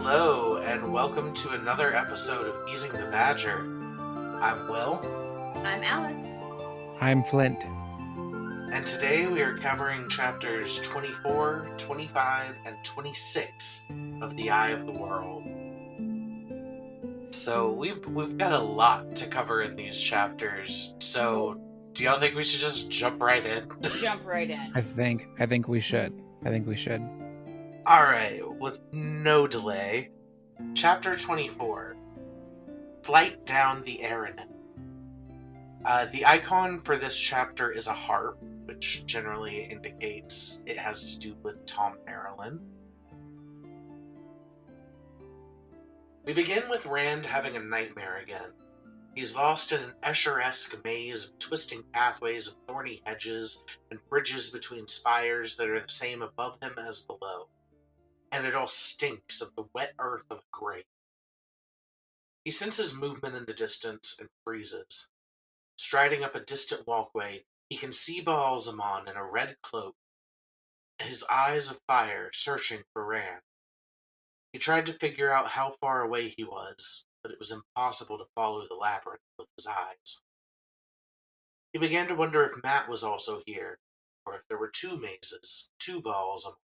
Hello, and welcome to another episode of Easing the Badger. I'm Will, I'm Alex. I'm Flint. and today we are covering chapters 24, 25, and 26 of The Eye of the World. So we've got a lot to cover in these chapters. So do y'all think we should just jump right in? Jump right in. I think we should. All right, with no delay, chapter 24, Flight Down the Erin. The icon for this chapter is a harp, which generally indicates it has to do with Thom Marilyn. We begin with Rand having a nightmare again. He's lost in an Escher-esque maze of twisting pathways of thorny hedges and bridges between spires that are the same above him as below. And it all stinks of the wet earth of a grave. He senses movement in the distance and freezes. Striding up a distant walkway, he can see Baal-Zaman in a red cloak, his eyes of fire searching for Rand. He tried to figure out how far away he was, but it was impossible to follow the labyrinth with his eyes. He began to wonder if Matt was also here, or if there were two mazes, two Baal-Zamans.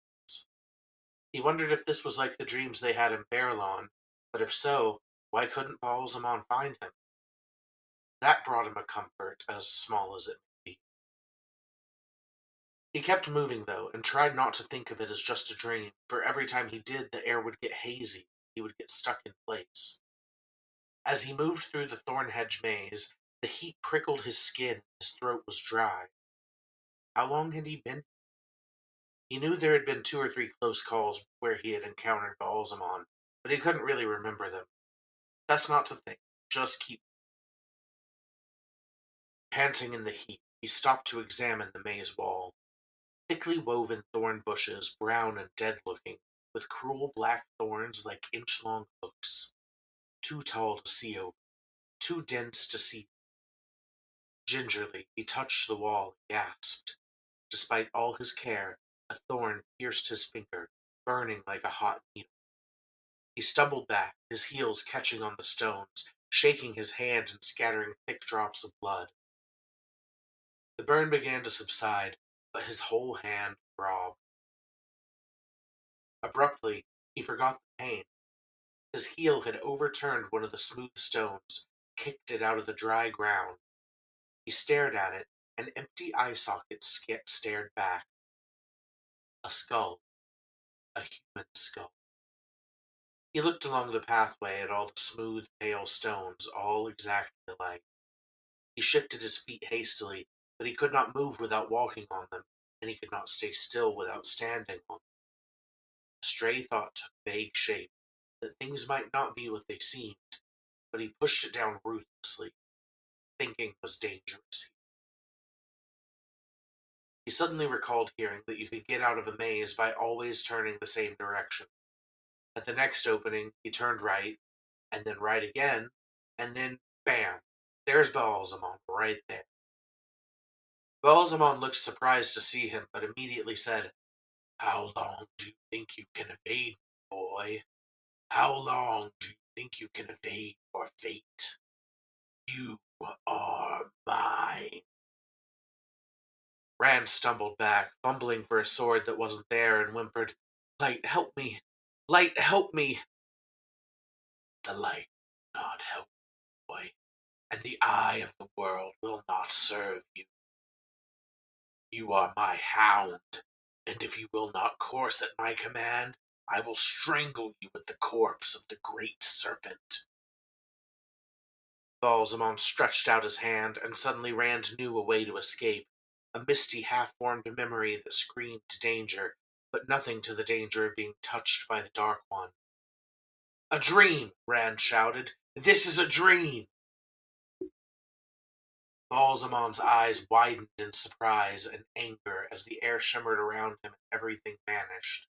He wondered if this was like the dreams they had in Baerlon, but if so, why couldn't Baal-Zaman find him? That brought him a comfort, as small as it may be. He kept moving, though, and tried not to think of it as just a dream, for every time he did, the air would get hazy, he would get stuck in place. As he moved through the thorn hedge maze, the heat prickled his skin, and his throat was dry. How long had he been? He knew there had been 2 or 3 close calls where he had encountered Baal-Zaman, but he couldn't really remember them. That's not to think, just keep. Panting in the heat, he stopped to examine the maze wall. Thickly woven thorn bushes, brown and dead-looking, with cruel black thorns like inch-long hooks. Too tall to see over, too dense to see. Gingerly, he touched the wall and gasped. Despite all his care, a thorn pierced his finger, burning like a hot needle. He stumbled back, his heels catching on the stones, shaking his hand and scattering thick drops of blood. The burn began to subside, but his whole hand throbbed. Abruptly, he forgot the pain. His heel had overturned one of the smooth stones, kicked it out of the dry ground. He stared at it, an empty eye socket stared back. A skull. A human skull. He looked along the pathway at all the smooth, pale stones, all exactly alike. He shifted his feet hastily, but he could not move without walking on them, and he could not stay still without standing on them. A stray thought took vague shape, that things might not be what they seemed, but he pushed it down ruthlessly. Thinking was dangerous. He suddenly recalled hearing that you could get out of a maze by always turning the same direction. At the next opening, he turned right, and then right again, and then, bam, there's Baal-Zaman right there. Baal-Zaman looked surprised to see him, but immediately said, "How long do you think you can evade, boy? How long do you think you can evade your fate? You are mine." Rand stumbled back, fumbling for a sword that wasn't there, and whimpered, "Light, help me! Light, help me!" "The light will not help you, boy, and the eye of the world will not serve you. You are my hound, and if you will not course at my command, I will strangle you with the corpse of the great serpent." Baal-Zaman stretched out his hand, and suddenly Rand knew a way to escape, a misty half-formed memory that screamed danger, but nothing to the danger of being touched by the Dark One. "A dream!" Rand shouted. "This is a dream!" Baal-Zaman's eyes widened in surprise and anger as the air shimmered around him and everything vanished.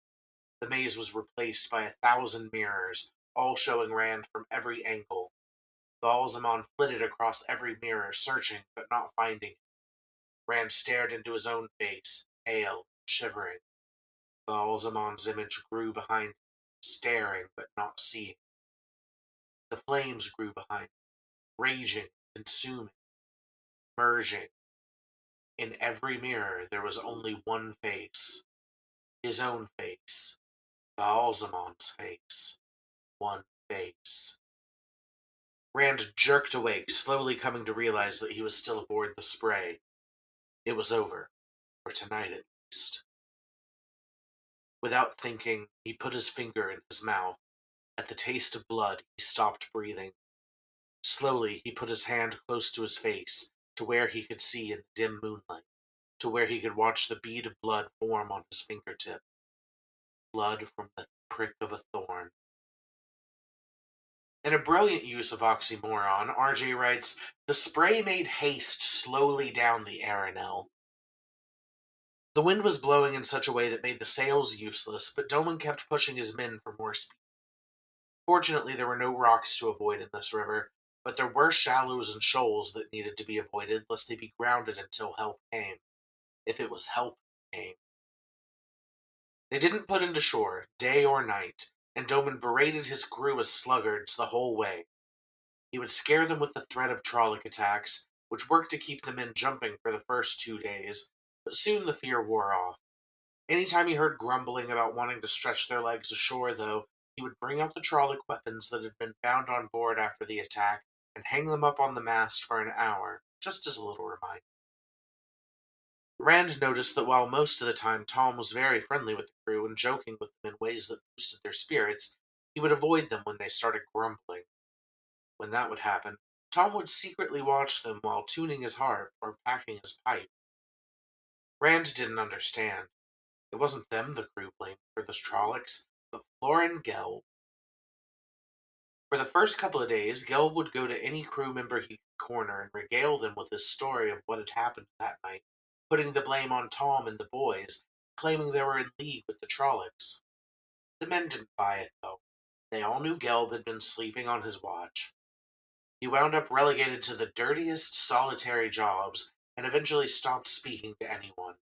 The maze was replaced by 1,000 mirrors, all showing Rand from every angle. Baal-Zaman flitted across every mirror, searching but not finding it. Rand stared into his own face, pale, shivering. Baal-Zaman's image grew behind him, staring but not seeing. The flames grew behind, raging, consuming, merging. In every mirror there was only one face, his own face, Baalzamon's face. One face. Rand jerked awake, slowly coming to realize that he was still aboard the Spray. It was over, for tonight at least. Without thinking, he put his finger in his mouth. At the taste of blood, he stopped breathing. Slowly, he put his hand close to his face, to where he could see in the dim moonlight, to where he could watch the bead of blood form on his fingertip. Blood from the prick of a thorn. In a brilliant use of oxymoron, RJ writes, "The spray made haste slowly down the Arenelle." The wind was blowing in such a way that made the sails useless, but Doman kept pushing his men for more speed. Fortunately, there were no rocks to avoid in this river, but there were shallows and shoals that needed to be avoided, lest they be grounded until help came. If it was help came. They didn't put into shore, day or night, and Doman berated his crew as sluggards the whole way. He would scare them with the threat of Trolloc attacks, which worked to keep the men jumping for the first 2 days, but soon the fear wore off. Anytime he heard grumbling about wanting to stretch their legs ashore, though, he would bring out the Trolloc weapons that had been found on board after the attack and hang them up on the mast for an hour, just as a little reminder. Rand noticed that while most of the time Thom was very friendly with the crew and joking with them in ways that boosted their spirits, he would avoid them when they started grumbling. When that would happen, Thom would secretly watch them while tuning his harp or packing his pipe. Rand didn't understand. It wasn't them the crew blamed for the Trollocs, but Florin Gelb. For the first couple of days, Gelb would go to any crew member he could corner and regale them with his story of what had happened that night, putting the blame on Thom and the boys, claiming they were in league with the Trollocs. The men didn't buy it, though. They all knew Gelb had been sleeping on his watch. He wound up relegated to the dirtiest solitary jobs and eventually stopped speaking to anyone.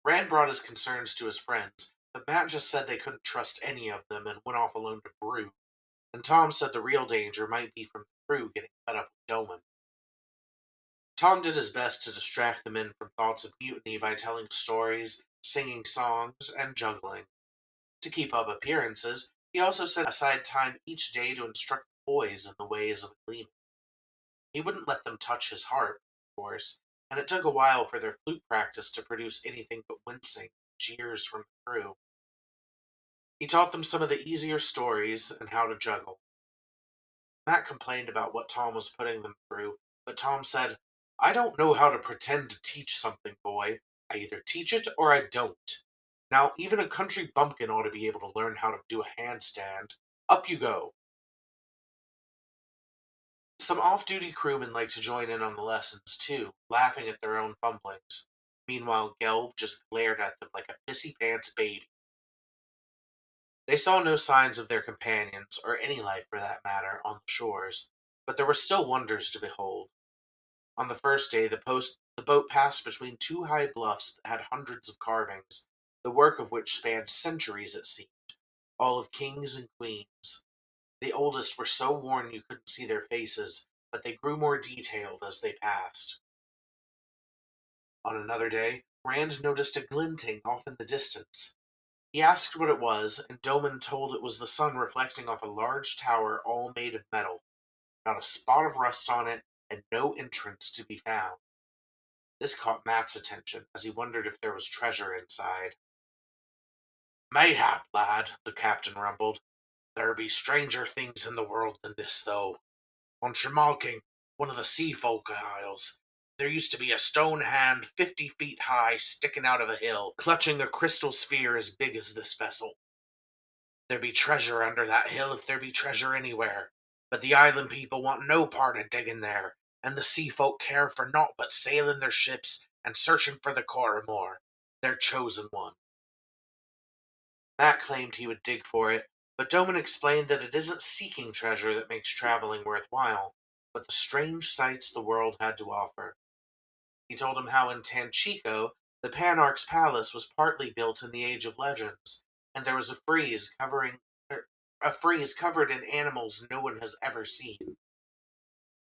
Rand brought his concerns to his friends, but Matt just said they couldn't trust any of them and went off alone to brew, and Thom said the real danger might be from the crew getting fed up with Doman. Thom did his best to distract the men from thoughts of mutiny by telling stories, singing songs, and juggling. To keep up appearances, he also set aside time each day to instruct the boys in the ways of gleaming. He wouldn't let them touch his harp, of course, and it took a while for their flute practice to produce anything but wincing jeers from the crew. He taught them some of the easier stories and how to juggle. Matt complained about what Thom was putting them through, but Thom said, "I don't know how to pretend to teach something, boy. I either teach it or I don't. Now, even a country bumpkin ought to be able to learn how to do a handstand. Up you go." Some off-duty crewmen liked to join in on the lessons, too, laughing at their own fumblings. Meanwhile, Gelb just glared at them like a pissy-pants baby. They saw no signs of their companions, or any life for that matter, on the shores, but there were still wonders to behold. On the first day, the boat passed between 2 high bluffs that had hundreds of carvings, the work of which spanned centuries, it seemed, all of kings and queens. The oldest were so worn you couldn't see their faces, but they grew more detailed as they passed. On another day, Rand noticed a glinting off in the distance. He asked what it was, and Doman told it was the sun reflecting off a large tower all made of metal, not a spot of rust on it, and no entrance to be found. This caught Matt's attention, as he wondered if there was treasure inside. "Mayhap, lad," the captain rumbled. "There be stranger things in the world than this, though. On Tremalking, one of the sea folk isles, there used to be a stone hand 50 feet high sticking out of a hill, clutching a crystal sphere as big as this vessel. There be treasure under that hill if there be treasure anywhere, but the island people want no part of digging there, and the sea folk care for naught but sailing their ships and searching for the Corrimor, their chosen one." Matt claimed he would dig for it, but Doman explained that it isn't seeking treasure that makes traveling worthwhile, but the strange sights the world had to offer. He told him how in Tanchico, the Panarch's palace was partly built in the Age of Legends, and there was a frieze covered in animals no one has ever seen.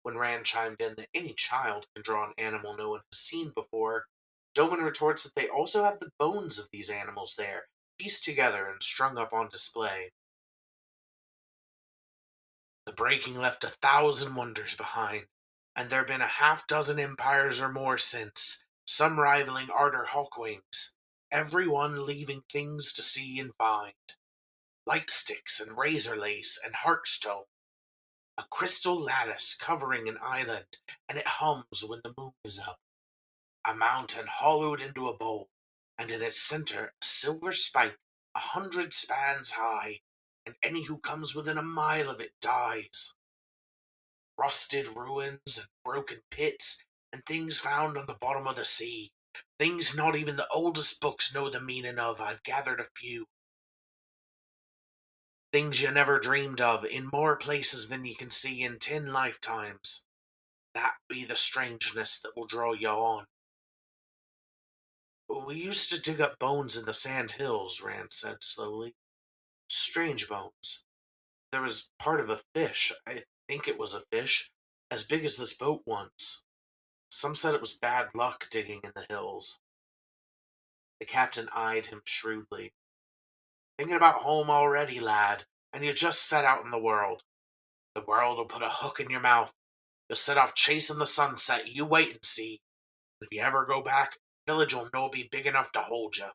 When Rand chimed in that any child can draw an animal no one has seen before, Doman retorts that they also have the bones of these animals there, pieced together and strung up on display. The breaking left 1,000 wonders behind, and there have been a half-dozen empires or more since, some rivaling Arter Hawkwings, every one leaving things to see and find. Light sticks and razor lace and heartstone, a crystal lattice covering an island, and it hums when the moon is up. A mountain hollowed into a bowl, and in its center a silver spike 100 spans high, and any who comes within a mile of it dies. Rusted ruins and broken pits, and things found on the bottom of the sea. Things not even the oldest books know the meaning of. I've gathered a few. Things you never dreamed of in more places than you can see in 10 lifetimes. That be the strangeness that will draw you on. We used to dig up bones in the sand hills, Rand said slowly. Strange bones. There was part of a fish, I think it was a fish, as big as this boat once. Some said it was bad luck digging in the hills. The captain eyed him shrewdly. Thinking about home already, lad, and you just set out in the world. The world will put a hook in your mouth. You'll set off chasing the sunset. You wait and see. If you ever go back, the village will no be big enough to hold you.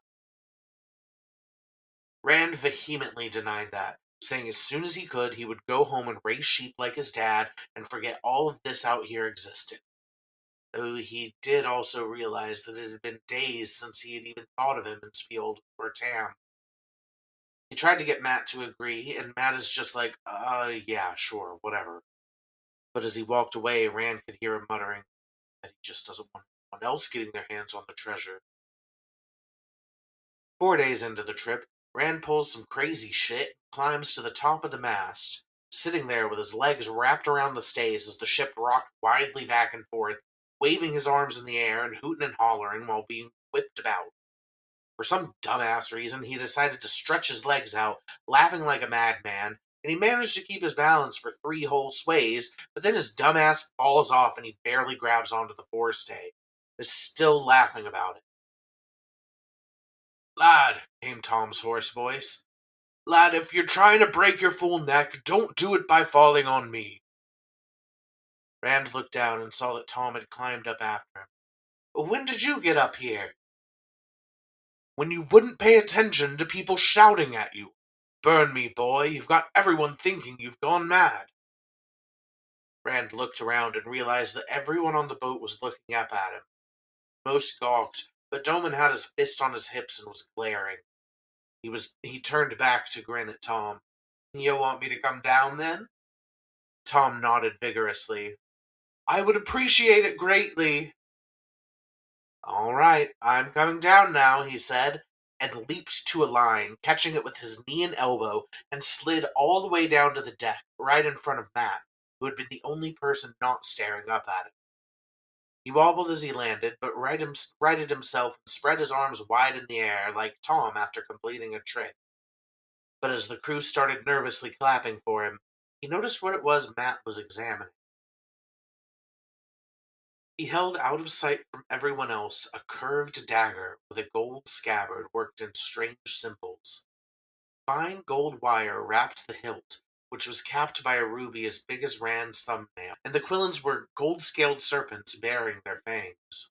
Rand vehemently denied that, saying as soon as he could, he would go home and raise sheep like his dad and forget all of this out here existed. Though he did also realize that it had been days since he had even thought of Emmonsfield or Tam. He tried to get Matt to agree, and Matt is just like, yeah, sure, whatever. But as he walked away, Rand could hear him muttering that he just doesn't want anyone else getting their hands on the treasure. 4 days into the trip, Rand pulls some crazy shit and climbs to the top of the mast, sitting there with his legs wrapped around the stays as the ship rocked wildly back and forth, waving his arms in the air and hooting and hollering while being whipped about. For some dumbass reason, he decided to stretch his legs out, laughing like a madman, and he managed to keep his balance for 3 whole sways, but then his dumbass falls off and he barely grabs onto the forestay, is still laughing about it. Lad, came Tom's hoarse voice. Lad, if you're trying to break your full neck, don't do it by falling on me. Rand looked down and saw that Thom had climbed up after him. When did you get up here? When you wouldn't pay attention to people shouting at you. Burn me, boy, you've got everyone thinking you've gone mad. Rand looked around and realized that everyone on the boat was looking up at him. Most gawked, but Doman had his fist on his hips and was glaring. He turned back to grin at Thom. You want me to come down, then? Thom nodded vigorously. I would appreciate it greatly. All right, I'm coming down now, he said, and leaped to a line, catching it with his knee and elbow, and slid all the way down to the deck, right in front of Matt, who had been the only person not staring up at him. He wobbled as he landed, but righted himself and spread his arms wide in the air, like Thom after completing a trick. But as the crew started nervously clapping for him, he noticed what it was Matt was examining. He held out of sight from everyone else a curved dagger with a gold scabbard worked in strange symbols. Fine gold wire wrapped the hilt, which was capped by a ruby as big as Rand's thumbnail, and the quillins were gold-scaled serpents bearing their fangs.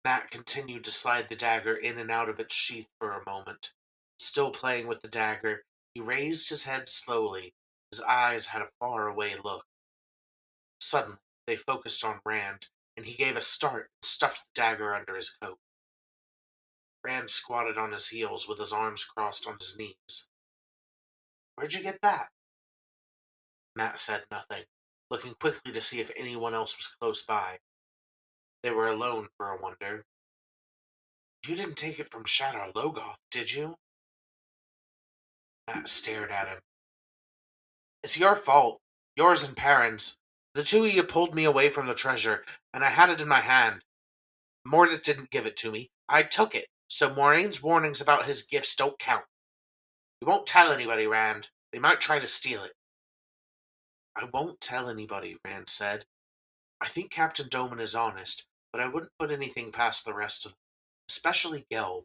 Matt continued to slide the dagger in and out of its sheath for a moment. Still playing with the dagger, he raised his head slowly. His eyes had a far-away look. Suddenly, they focused on Rand, and he gave a start and stuffed the dagger under his coat. Rand squatted on his heels with his arms crossed on his knees. Where'd you get that? Matt said nothing, looking quickly to see if anyone else was close by. They were alone for a wonder. You didn't take it from Shadar Logoth, did you? Matt stared at him. It's your fault. Yours and Perrin's. The two of you pulled me away from the treasure, and I had it in my hand. Mordeth didn't give it to me. I took it. So Maureen's warnings about his gifts don't count. You won't tell anybody, Rand. They might try to steal it. I won't tell anybody, Rand said. I think Captain Doman is honest, but I wouldn't put anything past the rest of them, especially Gelb.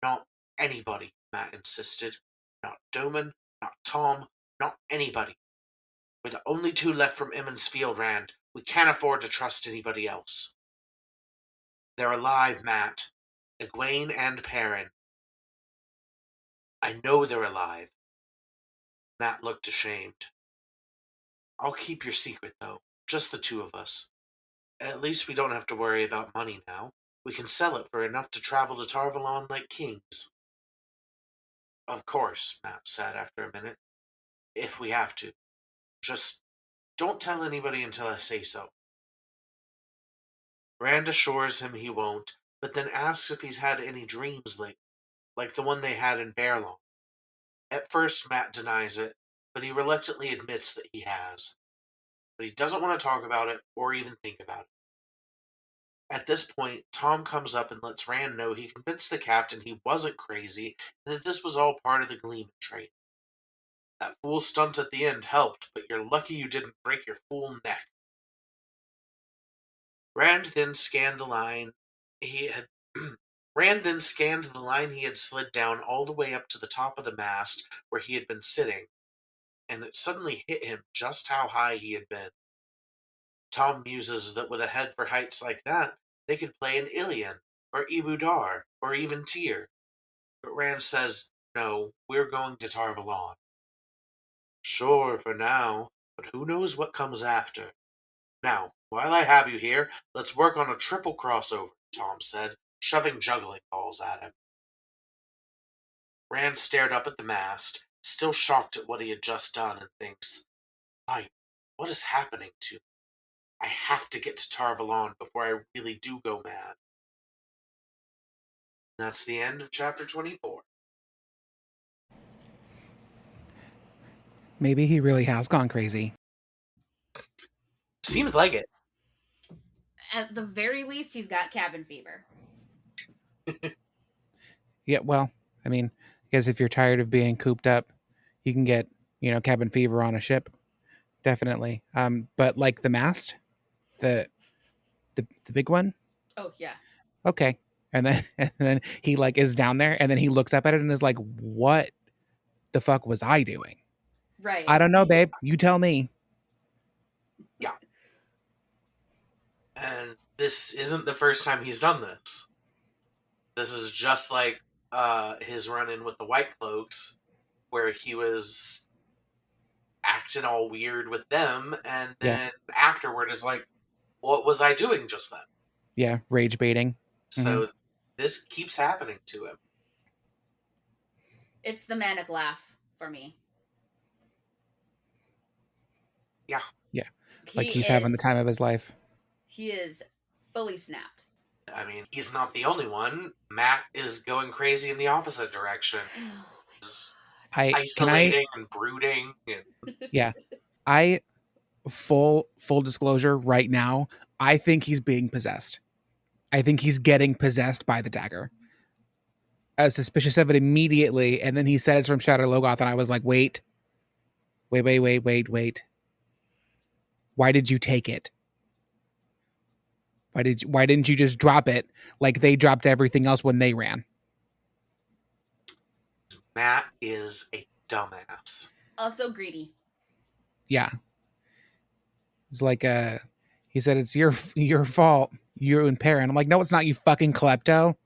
Not anybody, Matt insisted. Not Doman, not Thom, not anybody. We're the only two left from Emmons Field, Rand. We can't afford to trust anybody else. They're alive, Matt. Egwene and Perrin. I know they're alive. Matt looked ashamed. I'll keep your secret, though. Just the two of us. At least we don't have to worry about money now. We can sell it for enough to travel to Tarvalon like kings. Of course, Matt said after a minute. If we have to. Just don't tell anybody until I say so. Rand assures him he won't, but then asks if he's had any dreams lately, like the one they had in Baerlon. At first, Matt denies it, but he reluctantly admits that he has. But he doesn't want to talk about it or even think about it. At this point, Thom comes up and lets Rand know he convinced the captain he wasn't crazy and that this was all part of the Gleeman trade. That fool stunt at the end helped, but you're lucky you didn't break your fool neck. Rand then scanned the line he had slid down all the way up to the top of the mast where he had been sitting, and it suddenly hit him just how high he had been. Thom muses that with a head for heights like that, they could play an Ilion, or Ibudar, or even Tyr. But Rand says, no, we're going to Tarvalon. Sure, for now, but who knows what comes after. Now, while I have you here, let's work on a triple crossover, Thom said, shoving juggling balls at him. Rand stared up at the mast, still shocked at what he had just done, and thinks, what is happening to me? I have to get to Tarvalon before I really do go mad. That's the end of chapter 24. Maybe he really has gone crazy. Seems like it. At the very least, he's got cabin fever. Yeah, well, I mean, I guess if you're tired of being cooped up, you can get, cabin fever on a ship. Definitely. But like the mast, the big one. Oh yeah. Okay. And then he like is down there and then he looks up at it and is like, what the fuck was I doing? Right. I don't know, babe. You tell me. Yeah. And this isn't the first time he's done this. This is just like his run-in with the White Cloaks, where he was acting all weird with them, and then afterward is like, what was I doing just then? Yeah, rage baiting. So this keeps happening to him. It's the manic laugh for me. Yeah. Yeah. Like he's having the time of his life. He is fully snapped. I mean, he's not the only one. Matt is going crazy in the opposite direction. Isolating and brooding. Yeah. Full disclosure right now, I think he's being possessed. I think he's getting possessed by the dagger. I was suspicious of it immediately, and then he said it's from Shadow Logoth, and I was like, wait. Why did you take it? Why didn't you just drop it like they dropped everything else when they ran? Matt is a dumbass. Also greedy. Yeah. It's like he said it's your fault. You and Perrin. I'm like, no, it's not, you fucking klepto.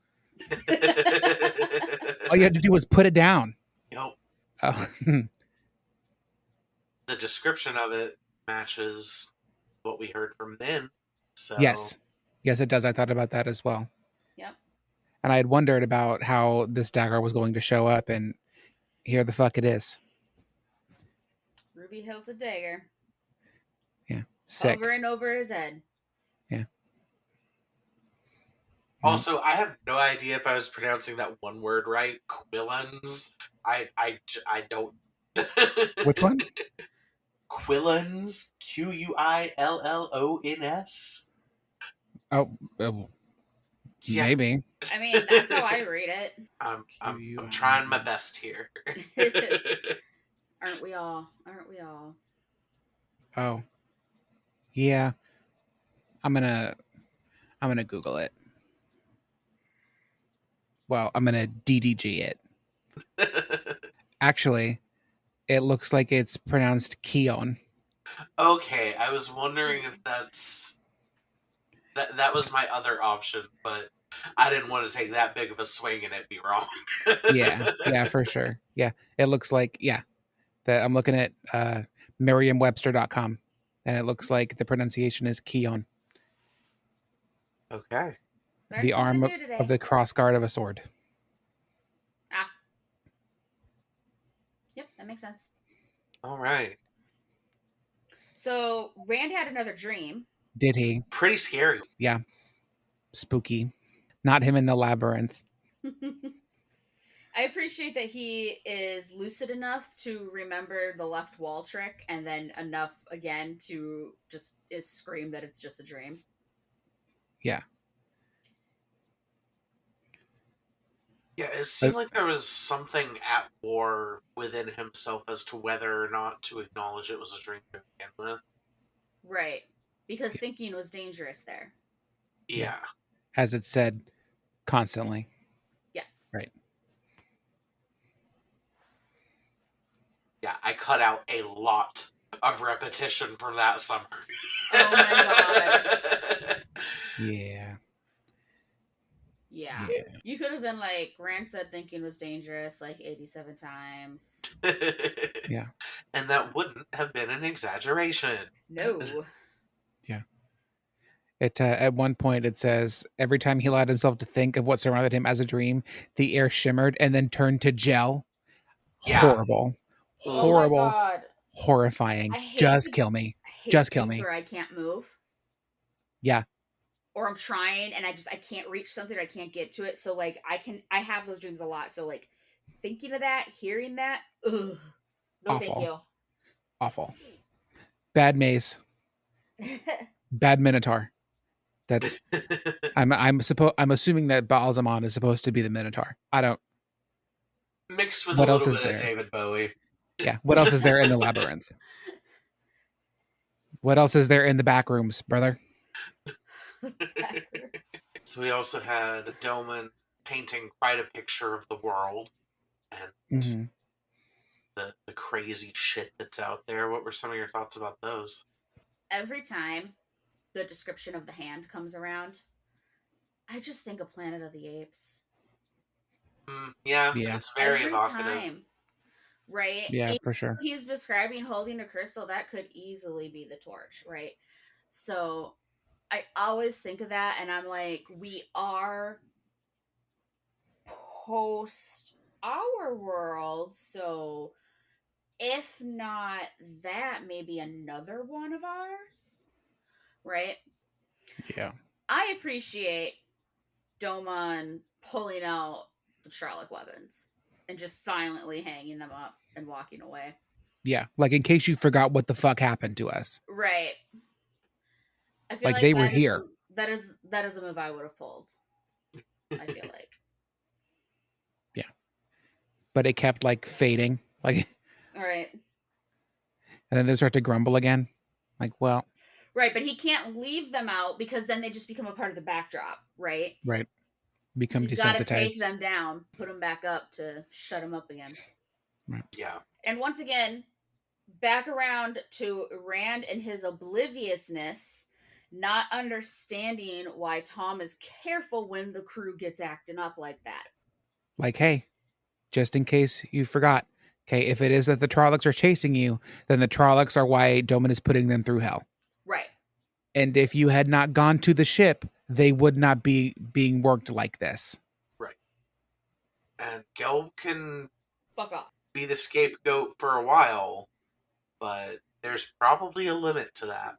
All you had to do was put it down. Nope. Oh. The description of it matches what we heard from Min. So Yes, it does. I thought about that as well. Yep. And I had wondered about how this dagger was going to show up, and here the fuck it is. Ruby hilted dagger. Yeah, sick. Over and over his head. Yeah. Also, I have no idea if I was pronouncing that one word right. Quillons. I don't. Which one? Quillons. Quillons. Oh, Yeah, Maybe. I mean, that's how I read it. I'm trying my best here. Aren't we all? Aren't we all? Oh, yeah. I'm gonna Google it. Well, I'm gonna DDG it. Actually, it looks like it's pronounced Keon. Okay, I was wondering if that was my other option, but I didn't want to take that big of a swing and it be wrong. Yeah, for sure. Yeah, it looks like that I'm looking at Merriam-Webster.com, and it looks like the pronunciation is Keon, Okay. Learned the something arm new today. of the cross guard of a sword. Ah. Yep, that makes sense. All right. So Rand had another dream. Did he? Pretty scary. Yeah, spooky. Not him in the labyrinth. I appreciate that he is lucid enough to remember the left wall trick, and then enough again to just scream that it's just a dream. Yeah. Yeah, it seemed like there was something at war within himself as to whether or not to acknowledge it was a dream to begin with. Right. Because thinking was dangerous there. Yeah. As it said constantly. Yeah. Right. Yeah, I cut out a lot of repetition from that summary. Oh my god. Yeah. Yeah. You could have been like, Rand said thinking was dangerous like 87 times. Yeah. And that wouldn't have been an exaggeration. No. Yeah. It at one point it says every time he allowed himself to think of what surrounded him as a dream, the air shimmered and then turned to gel. Yeah. Horrible. Oh my Horrible. god. Horrifying. I hate Just kill me. I hate Just kill things me. where I can't move. Yeah. Or I'm trying and I can't reach something, or I can't get to it. So like I have those dreams a lot. So like thinking of that, hearing that, ugh. No, Awful. thank you. Awful. Bad maze. Bad minotaur. That's I'm assuming that Balzamon is supposed to be the minotaur. I don't. Mixed with What a else little is bit there? of David Bowie. Yeah. What else is there in the labyrinth? What else is there in the back rooms, brother? So we also had Doman painting quite a picture of the world and Mm-hmm. the crazy shit that's out there. What were some of your thoughts about those? Every time the description of the hand comes around, I just think of Planet of the Apes. Yeah, Yeah. it's very Every evocative. time. Right? Yeah, And for sure. he's describing holding a crystal, that could easily be the torch, right? So I always think of that, and I'm like, we are post our world, so if not that, maybe another one of ours, right? Yeah. I appreciate Domon pulling out the Charlock weapons and just silently hanging them up and walking away. Yeah. Like in case you forgot what the fuck happened to us. Right. I feel Like like they were here. That is a move I would have pulled. I feel like. Yeah. But it kept like fading. Like All right. and then they start to grumble again. Like, well. Right, but he can't leave them out because then they just become a part of the backdrop, right? Right. Become He's got to take desensitized. them down, put them back up to shut them up again. Right. Yeah. And once again, back around to Rand and his obliviousness, not understanding why Thom is careful when the crew gets acting up like that. Like, hey, just in case you forgot. Okay, if it is that the Trollocs are chasing you, then the Trollocs are why Doman is putting them through hell. Right. And if you had not gone to the ship, they would not be being worked like this. Right. And Gelb can Fuck off. be the scapegoat for a while, but there's probably a limit to that.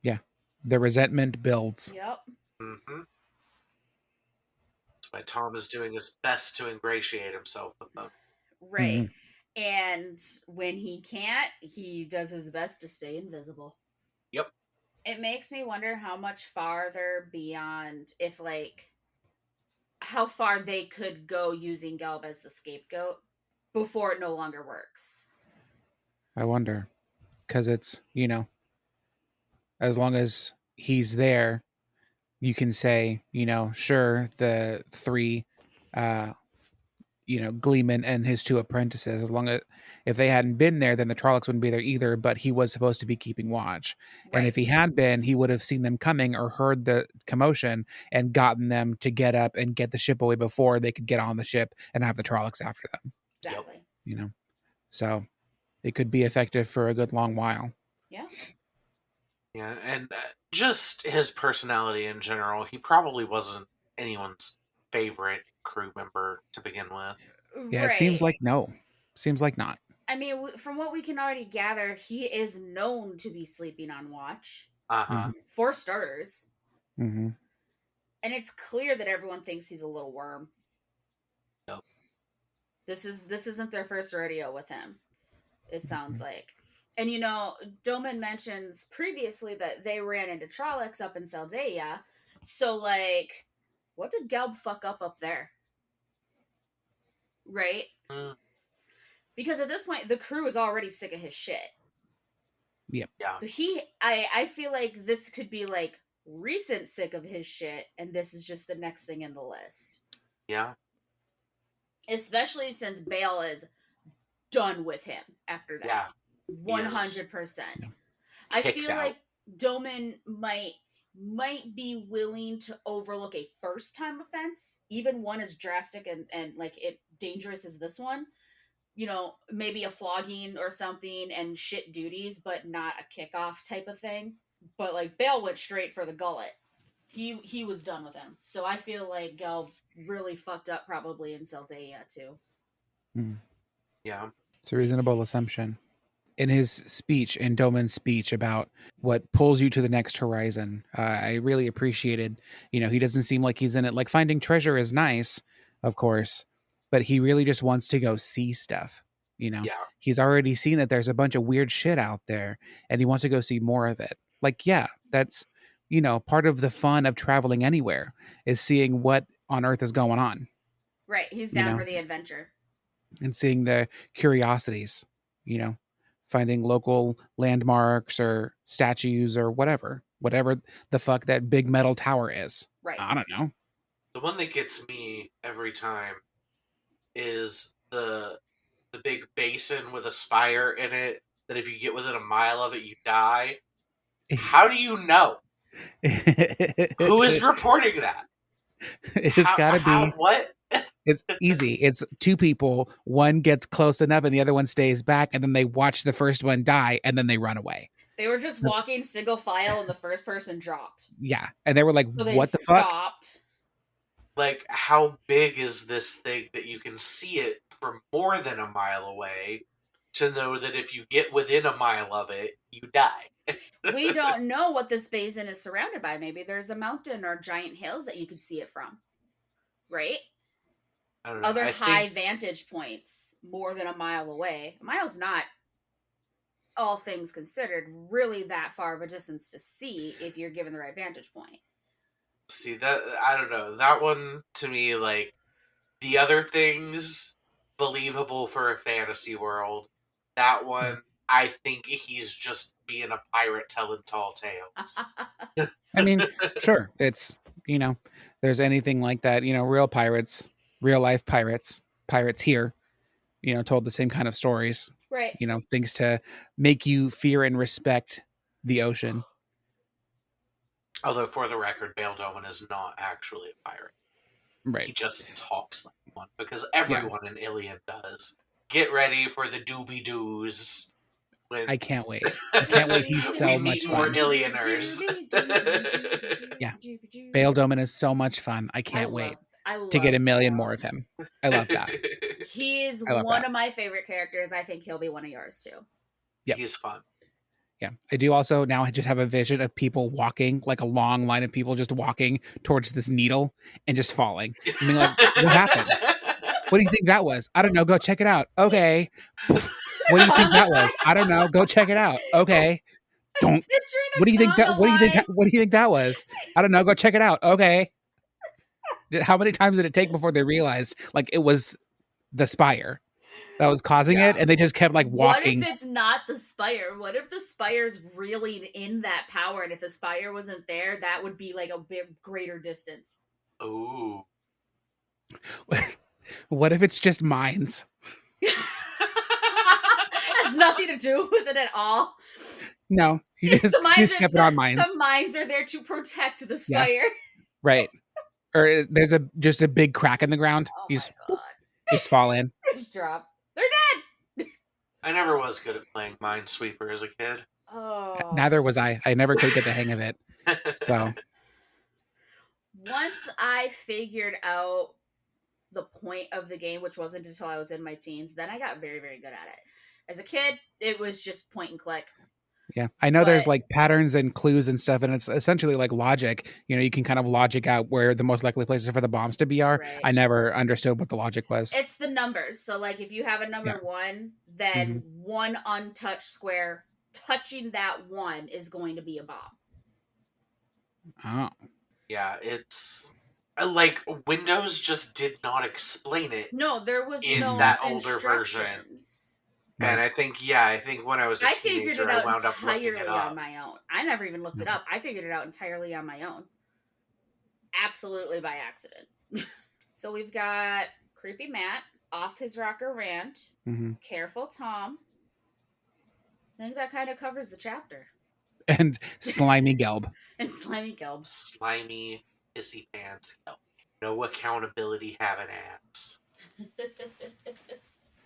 Yeah. The resentment builds. Yep. Mm-hmm. That's why Thom is doing his best to ingratiate himself with them. Right. Mm-hmm. And when he can't, he does his best to stay invisible. Yep. It makes me wonder how much farther beyond, if like how far they could go using Gelb as the scapegoat before it no longer works. I wonder, because it's, as long as he's there, you can say, sure, the three, uh, Gleeman and his two apprentices, as long as if they hadn't been there, then the Trollocs wouldn't be there either, but he was supposed to be keeping watch. Right. And if he had been, he would have seen them coming or heard the commotion and gotten them to get up and get the ship away before they could get on the ship and have the Trollocs after them. Exactly. So it could be effective for a good long while. Yeah. Yeah, and just his personality in general, he probably wasn't anyone's favorite crew member to begin with. Yeah, it seems like no. Seems like not. I mean, from what we can already gather, he is known to be sleeping on watch. Uh-huh. For starters. Mm-hmm. And it's clear that everyone thinks he's a little worm. Yep. This isn't their first rodeo with him, it sounds like. And Doman mentions previously that they ran into Trollocs up in Saldaea. So, like, what did Gelb fuck up there? Right? Because at this point, the crew is already sick of his shit. Yep. Yeah. So I feel like this could be like recent sick of his shit, and this is just the next thing in the list. Yeah. Especially since Bale is done with him after that. Yeah. 100%. I feel like Doman might be willing to overlook a first time offense, even one as drastic and like it dangerous as this one. Maybe a flogging or something and shit duties, but not a kickoff type of thing. But like Bale went straight for the gullet. He was done with him. So I feel like Gelb really fucked up probably in Saldaea too. Yeah. It's a reasonable assumption. In his speech, in Doman's speech about what pulls you to the next horizon, I really appreciated, he doesn't seem like he's in it. Like finding treasure is nice, of course, but he really just wants to go see stuff. Yeah. He's already seen that there's a bunch of weird shit out there and he wants to go see more of it. Like, yeah, that's, part of the fun of traveling anywhere is seeing what on earth is going on. Right. He's down for the adventure. And seeing the curiosities, finding local landmarks or statues or whatever the fuck that big metal tower is. Right. I don't know. The one that gets me every time is the big basin with a spire in it that if you get within a mile of it, you die. How do you know? Who is reporting that? It's got to be... What? It's easy. It's two people. One gets close enough and the other one stays back, and then they watch the first one die and then they run away. They were just walking single file and the first person dropped. Yeah. And they were like, so what the fuck? Like, how big is this thing that you can see it from more than a mile away to know that if you get within a mile of it, you die? We don't know what this basin is surrounded by. Maybe there's a mountain or giant hills that you could see it from. Right? I don't know. Other high vantage points more than a mile away. A mile's not, all things considered, really that far of a distance to see if you're given the right vantage point. See, that, I don't know. That one, to me, like, the other things, believable for a fantasy world. That one, I think he's just being a pirate telling tall tales. I mean, sure. It's, there's anything like that, real pirates, real life pirates here, told the same kind of stories. Right. Things to make you fear and respect the ocean. Although, for the record, Bale Doman is not actually a pirate. Right. He just talks like one, because everyone in Ilion does. Get ready for the doobie-doos. I can't wait. I can't wait. He's so much fun. More Illioners. Yeah. Bale Doman is so much fun. I can't wait to get a million more of him. I love that. He is one of my favorite characters. I think he'll be one of yours too. Yeah. He's fun. Yeah. I do also now just have a vision of people walking, like a long line of people just walking towards this needle and just falling. I mean, like, what happened? What do you think that was? I don't know. Go check it out. Okay. What do you think that was? I don't know. Go check it out. Okay. Don't. What do you think that? What do you think that was? I don't know. Go check it out. Okay. How many times did it take before they realized like it was the spire that was causing it, and they just kept like walking? What if it's not the spire? What if the spire's really in that power, and if the spire wasn't there, that would be like a bit greater distance. Ooh. What if it's just mines? Has nothing to do with it at all. No, you just kept it on mines. The mines are there to protect the spire. Yeah. Right. Or there's just a big crack in the ground. Oh You my god. just fall in. Just drop. They're dead. I never was good at playing Minesweeper as a kid. Oh. Neither was I. I never could get the hang of it. So once I figured out the point of the game, which wasn't until I was in my teens, then I got very, very good at it. As a kid, it was just point and click. yeah, I know there's like patterns and clues and stuff, and it's essentially like logic. You know, you can kind of logic out where the most likely places for the bombs to be are. Right. I never understood what the logic was. It's the numbers. So like if you have a number 1, then one untouched square touching that 1 is going to be a bomb. Oh. Yeah, it's like Windows just did not explain it. No, there was in no that older version. And I think when I was a teenager, figured it out I wound up entirely looking it up. on my own. I never even looked it up. I figured it out entirely on my own. Absolutely by accident. So we've got Creepy Matt, Off His Rocker Rant, Careful Thom. I think that kind of covers the chapter. And Slimy Gelb. And Slimy Gelb. Slimy, pissy pants Gelb. No accountability having abs.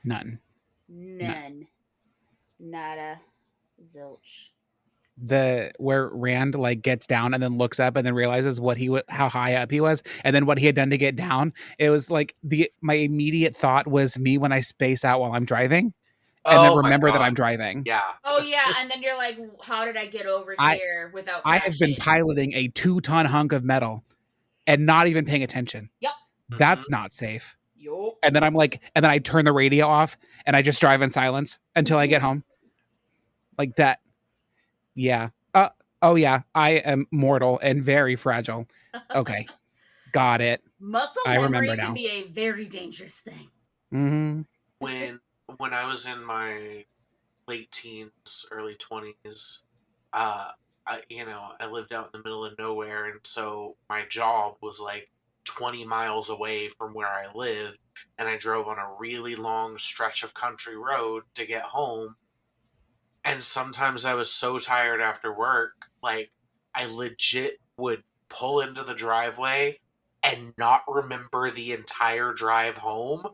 None. Nada. Zilch. Where Rand like gets down and then looks up and then realizes how high up he was, and then what he had done to get down. It was like my immediate thought was me when I space out while I'm driving, and then remember that I'm driving. Yeah. Oh yeah, and then you're like, how did I get over here without crashing? I have been piloting a 2-ton hunk of metal and not even paying attention. Yep. That's not safe. Yup. And then I turn the radio off and I just drive in silence until I get home. Like that. Yeah. Oh yeah. I am mortal and very fragile. Okay. Got it. Muscle memory can be a very dangerous thing. Mm-hmm. When I was in my late teens, early 20s, I lived out in the middle of nowhere, and so my job was like 20 miles away from where I lived, and I drove on a really long stretch of country road to get home. And sometimes I was so tired after work, like I legit would pull into the driveway and not remember the entire drive home.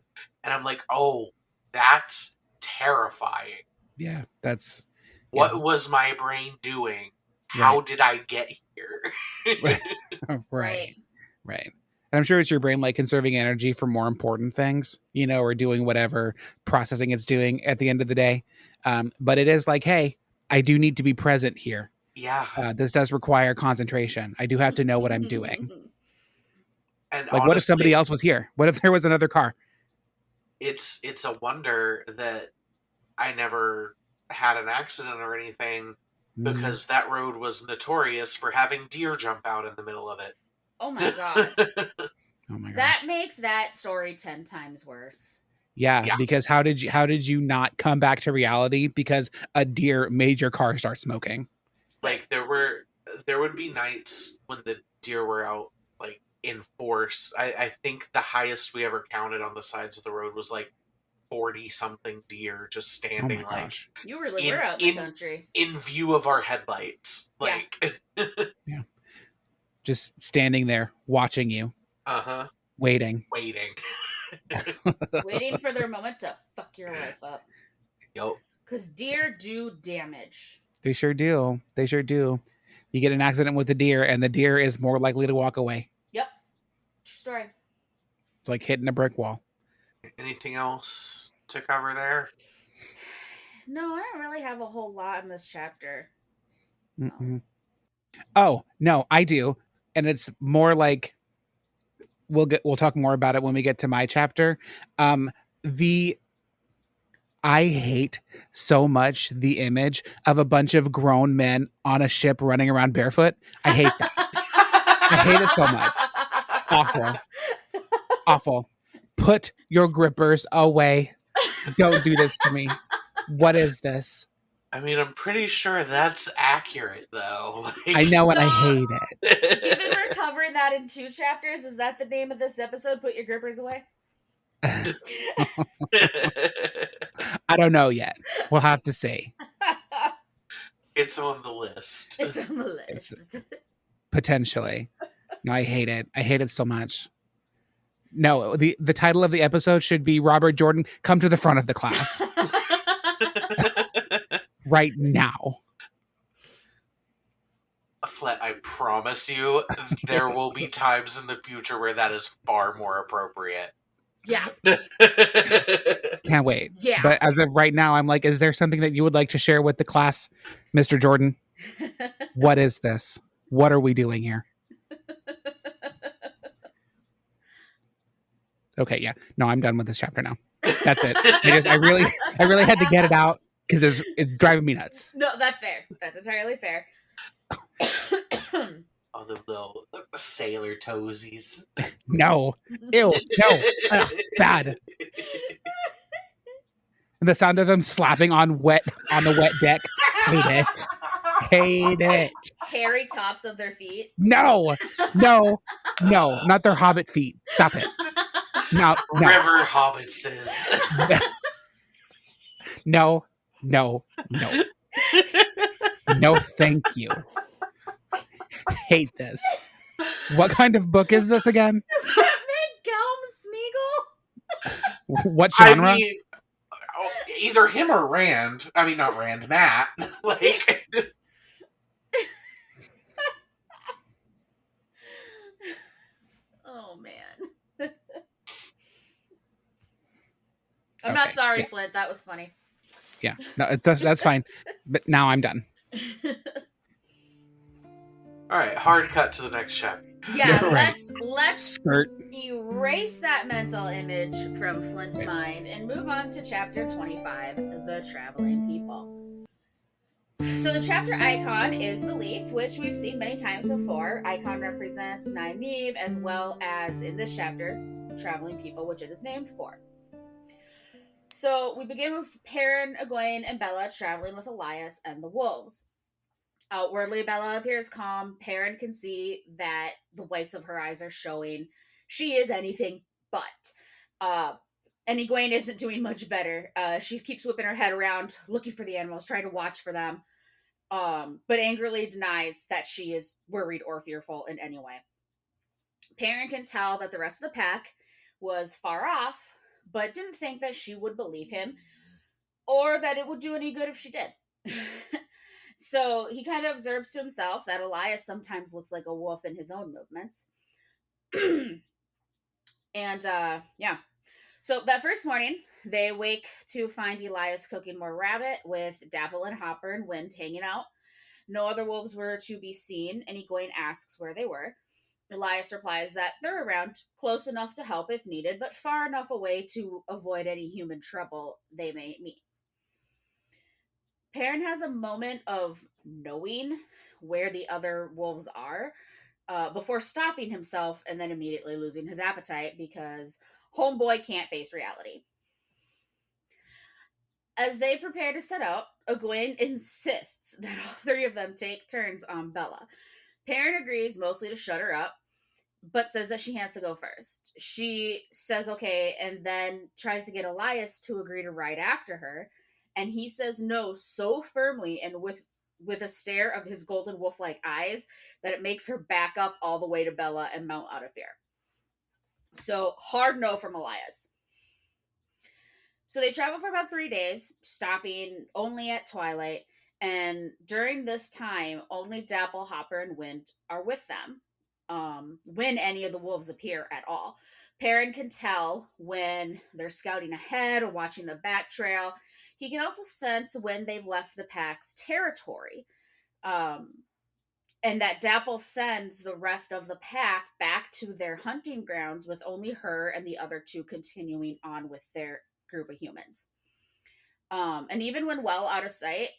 And I'm like, oh, that's terrifying. Yeah, that's... What was my brain doing? How did I get here? Right. And I'm sure it's your brain like conserving energy for more important things, or doing whatever processing it's doing at the end of the day. But it is like, hey, I do need to be present here. Yeah. This does require concentration. I do have to know what I'm doing. And like, honestly, what if somebody else was here? What if there was another car? It's a wonder that I never had an accident or anything, because that road was notorious for having deer jump out in the middle of it. Oh my god. Oh my god. That makes that story 10 times worse. Yeah, because how did you not come back to reality because a deer made your car start smoking? Like there would be nights when the deer were out like in force. I think the highest we ever counted on the sides of the road was like 40 something deer just standing we're out in the country in view of our headlights. Yeah. Just standing there watching you. Waiting. Waiting for their moment to fuck your life up. Yep. Because deer do damage. They sure do. You get an accident with a deer and the deer is more likely to walk away. Yep. True story. It's like hitting a brick wall. Anything else to cover there? No, I don't really have a whole lot in this chapter. So. Oh, no, I do. And it's more like we'll talk more about it when we get to my chapter. I hate so much the image of a bunch of grown men on a ship running around barefoot. I hate that. I hate it so much. Awful. Awful. Put your grippers away. Don't do this to me. What is this? I mean, I'm pretty sure that's accurate, though. I know, and I So, hate it. Given we're covering that in 2 chapters, is that the name of this episode? Put your grippers away? I don't know yet. We'll have to see. It's on the list. It's on the list. Potentially. No, I hate it. I hate it so much. No, the title of the episode should be Robert Jordan, come to the front of the class. Right now. Flet, I promise you, there will be times in the future where that is far more appropriate. Yeah. Can't wait. Yeah. But as of right now, I'm like, is there something that you would like to share with the class, Mr. Jordan? What is this? What are we doing here? Okay, yeah. No, I'm done with this chapter now. That's it. I really had to get it out because it's driving me nuts. No, that's fair. That's entirely fair. All the little sailor toesies. No. Ew. No. Ugh, bad. And the sound of them slapping on the wet deck. Hate it. Hate it. Hairy tops of their feet. No. Not their hobbit feet. Stop it. No. River hobbitses. No. No, thank you. Hate this. What kind of book is this again? Does that make Gelm Smeagol? What genre? I mean, either him or Rand. I mean, not Rand, Matt. Like, oh man. I'm not sorry, Flint. That was funny. Yeah, no, that's fine. But now I'm done. all right, hard cut to the next chapter. Yeah, Right. let's Skirt. erase that mental image from Flint's mind and move on to chapter 25, The Traveling People. So the chapter icon is the leaf, which we've seen many times before. Icon represents Nynaeve, as well as in this chapter, Traveling People, which it is named for. So we begin with Perrin, Egwene, and Bella traveling with Elias and the wolves. Outwardly, Bella appears calm. Perrin can see that the whites of her eyes are showing. She is anything but. And Egwene isn't doing much better. She keeps whipping her head around, looking for the animals, trying to watch for them, but angrily denies that she is worried or fearful in any way. Perrin can tell that the rest of the pack was far off, but didn't think that she would believe him or that it would do any good if she did. So he kind of observes to himself that Elias sometimes looks like a wolf in his own movements. And yeah. So that first morning, they wake to find Elias cooking more rabbit with Dapple and Hopper and Wind hanging out. No other wolves were to be seen, and Egwene asks where they were. Elias replies that they're around, close enough to help if needed, but far enough away to avoid any human trouble they may meet. Perrin has a moment of knowing where the other wolves are before stopping himself and then immediately losing his appetite because homeboy can't face reality. As they prepare to set out, Egwene insists that all 3 of them take turns on Bella. Perrin agrees mostly to shut her up, but says that she has to go first. She says okay, and then tries to get Elias to agree to ride after her, and he says no so firmly and with a stare of his golden wolf-like eyes that it makes her back up all the way to Bella and mount out of fear. So, hard no from Elias. So they travel for about 3 days, stopping only at twilight, and during this time, only Dapple, Hopper, and Wind are with them, when any of the wolves appear at all. Perrin can tell when they're scouting ahead or watching the back trail. He can also sense when they've left the pack's territory. And that Dapple sends the rest of the pack back to their hunting grounds with only her and the other 2 continuing on with their group of humans. And even when well out of sight,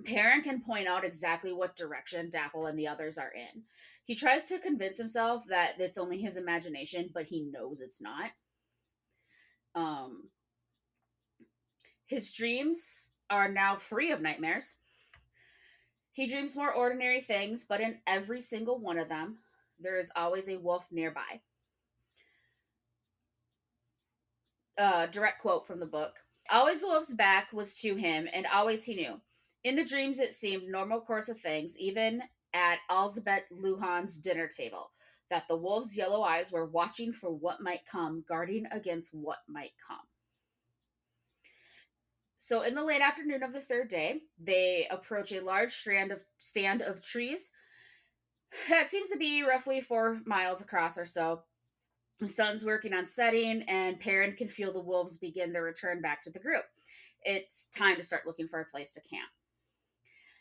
Perrin can point out exactly what direction Dapple and the others are in. He tries to convince himself that it's only his imagination, but he knows it's not. Um, his dreams are now free of nightmares. He dreams more ordinary things, but in every single one of them, there is always a wolf nearby. Direct quote from the book. Always the wolf's back was to him, and always he knew. In the dreams, it seemed normal course of things, even at Elzebeth Luhan's dinner table, that the wolf's yellow eyes were watching for what might come, guarding against what might come. So, in the late afternoon of the third day, they approach a large stand of trees that seems to be roughly 4 miles across or so. The sun's working on setting, and Perrin can feel the wolves begin their return back to the group. It's time to start looking for a place to camp.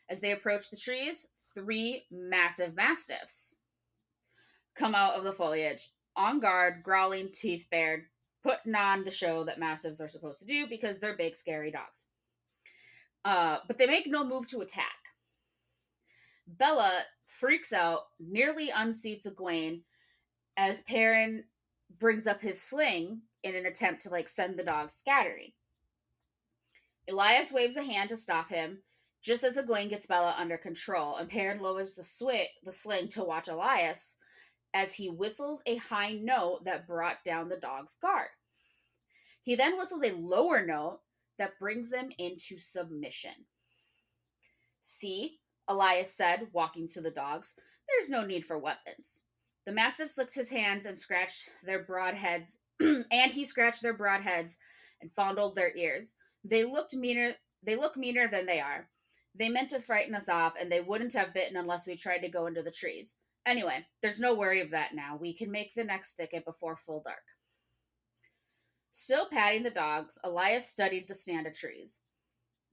As they approach the trees, 3 massive mastiffs come out of the foliage, on guard, growling, teeth bared, putting on the show that mastiffs are supposed to do because they're big, scary dogs. But they make no move to attack. Bella freaks out, nearly unseats Egwene as Perrin brings up his sling in an attempt to send the dogs scattering. Elias waves a hand to stop him, just as Egwene gets Bella under control, and Perrin lowers the sling to watch Elias as he whistles a high note that brought down the dog's guard. He then whistles a lower note that brings them into submission. See, Elias said, walking to the dogs, there's no need for weapons. The mastiff licked his hands and scratched their broad heads, and he scratched their broad heads and fondled their ears. They look meaner than they are. They meant to frighten us off, and they wouldn't have bitten unless we tried to go into the trees. Anyway, there's no worry of that now. We can make the next thicket before full dark. Still patting the dogs, Elias studied the stand of trees.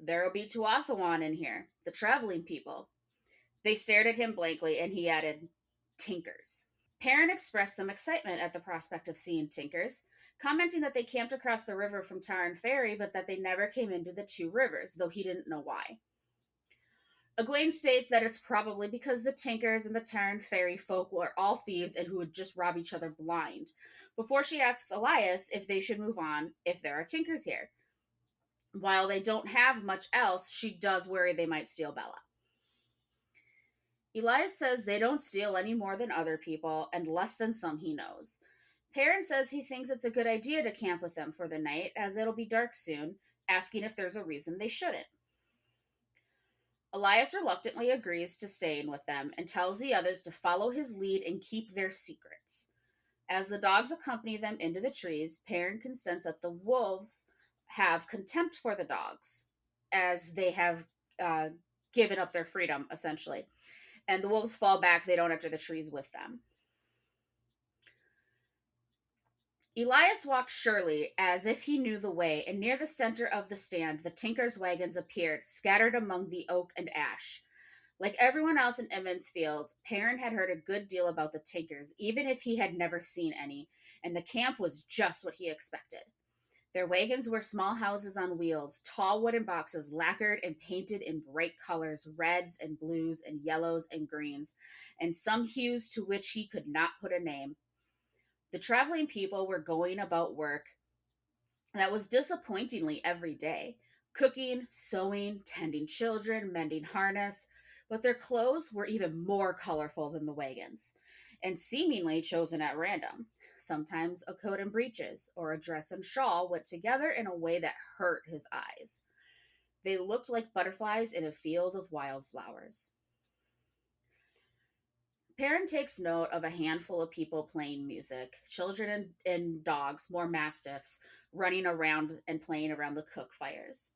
There'll be Tuathawan in here, the traveling people. They stared at him blankly, and he added, Tinkers. Perrin expressed some excitement at the prospect of seeing Tinkers, commenting that they camped across the river from Tarn Ferry, but that they never came into the 2 rivers, though he didn't know why. Egwene states that it's probably because the Tinkers and the Tarn Ferry folk were all thieves and who would just rob each other blind, before she asks Elias if they should move on if there are Tinkers here. While they don't have much else, she does worry they might steal Bella. Elias says they don't steal any more than other people, and less than some he knows. Perrin says he thinks it's a good idea to camp with them for the night, as it'll be dark soon, asking if there's a reason they shouldn't. Elias reluctantly agrees to staying with them and tells the others to follow his lead and keep their secrets. As the dogs accompany them into the trees, Perrin can sense that the wolves have contempt for the dogs, as they have given up their freedom, essentially. And the wolves fall back. They don't enter the trees with them. Elias walked surely, as if he knew the way, and near the center of the stand, the Tinkers' wagons appeared, scattered among the oak and ash. Like everyone else in Emmons Field, Perrin had heard a good deal about the Tinkers, even if he had never seen any, and the camp was just what he expected. Their wagons were small houses on wheels, tall wooden boxes lacquered and painted in bright colors, reds and blues and yellows and greens, and some hues to which he could not put a name. The traveling people were going about work that was disappointingly every day. Cooking, sewing, tending children, mending harness, but their clothes were even more colorful than the wagons, and seemingly chosen at random. Sometimes a coat and breeches, or a dress and shawl went together in a way that hurt his eyes. They looked like butterflies in a field of wildflowers. Perrin takes note of a handful of people playing music, children and dogs, more mastiffs, running around and playing around the cook fires.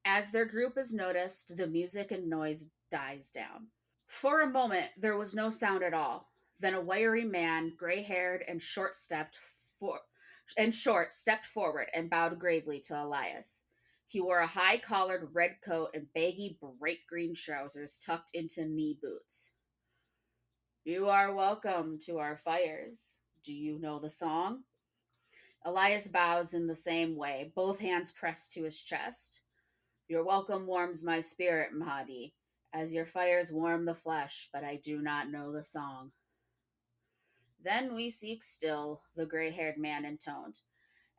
As their group is noticed, the music and noise dies down. For a moment, there was no sound at all. Then a wiry man, gray-haired and short, stepped forward and bowed gravely to Elias. He wore a high-collared red coat and baggy, bright green trousers tucked into knee boots. You are welcome to our fires. Do you know the song? Elias bows in the same way, both hands pressed to his chest. Your welcome warms my spirit, Mahdi, as your fires warm the flesh, but I do not know the song. Then we seek still, the gray-haired man intoned.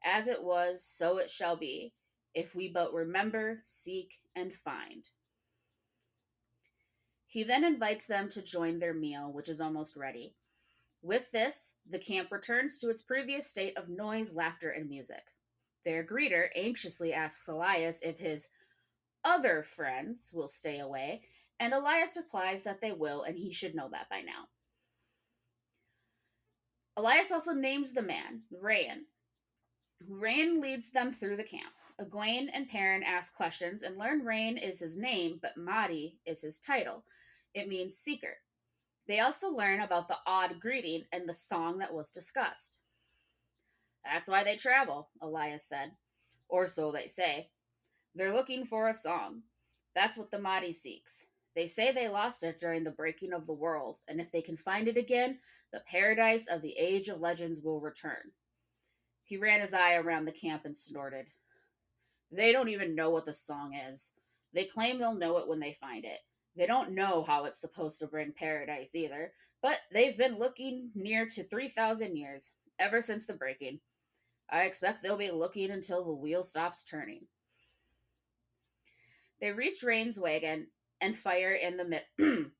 As it was, so it shall be, if we but remember, seek, and find. He then invites them to join their meal, which is almost ready. With this, the camp returns to its previous state of noise, laughter, and music. Their greeter anxiously asks Elias if his other friends will stay away, and Elias replies that they will, and he should know that by now. Elias also names the man, Rayan. Rain leads them through the camp. Egwene and Perrin ask questions and learn Rain is his name, but Madi is his title. It means seeker. They also learn about the odd greeting and the song that was discussed. That's why they travel, Elias said. Or so they say. They're looking for a song. That's what the Mahdi seeks. They say they lost it during the breaking of the world, and if they can find it again, the paradise of the Age of Legends will return. He ran his eye around the camp and snorted. They don't even know what the song is. They claim they'll know it when they find it. They don't know how it's supposed to bring paradise either, but they've been looking near to 3,000 years, ever since the breaking. I expect they'll be looking until the wheel stops turning. They reach Rain's wagon and fire in the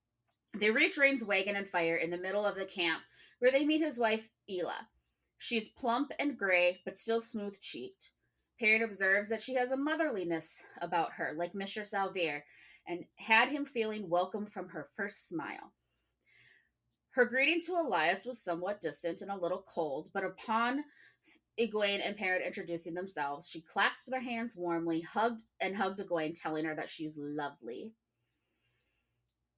They reach Rain's wagon and fire in the middle of the camp, where they meet his wife, Ela. She's plump and gray, but still smooth-cheeked. Perrin observes that she has a motherliness about her, like Mr. Salvier, and had him feeling welcome from her first smile. Her greeting to Elias was somewhat distant and a little cold, but upon Egwene and Perrin introducing themselves, she clasped their hands warmly, hugged Egwene, telling her that she's lovely.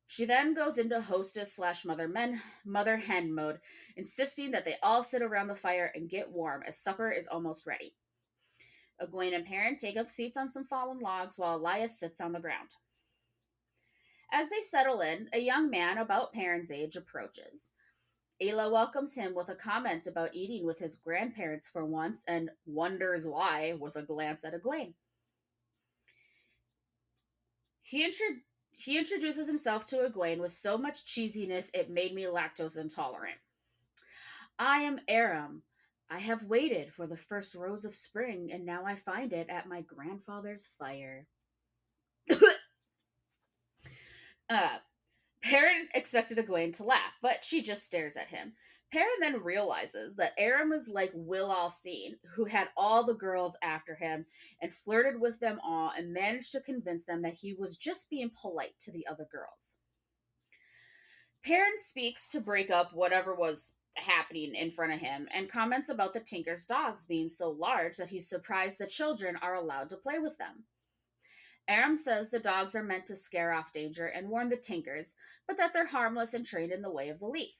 She then goes into hostess / mother hen mode, insisting that they all sit around the fire and get warm as supper is almost ready. Egwene and Perrin take up seats on some fallen logs while Elias sits on the ground. As they settle in, a young man about Perrin's age approaches. Ayla welcomes him with a comment about eating with his grandparents for once and wonders why with a glance at Egwene. He introduces himself to Egwene with so much cheesiness it made me lactose intolerant. I am Aram. I have waited for the first rose of spring, and now I find it at my grandfather's fire. Perrin expected Egwene to laugh, but she just stares at him. Perrin then realizes that Aram is like Will All-Seen, who had all the girls after him and flirted with them all and managed to convince them that he was just being polite to the other girls. Perrin speaks to break up whatever was happening in front of him and comments about the Tinker's dogs being so large that he's surprised the children are allowed to play with them. Aram says the dogs are meant to scare off danger and warn the Tinkers, but that they're harmless and trained in the way of the leaf.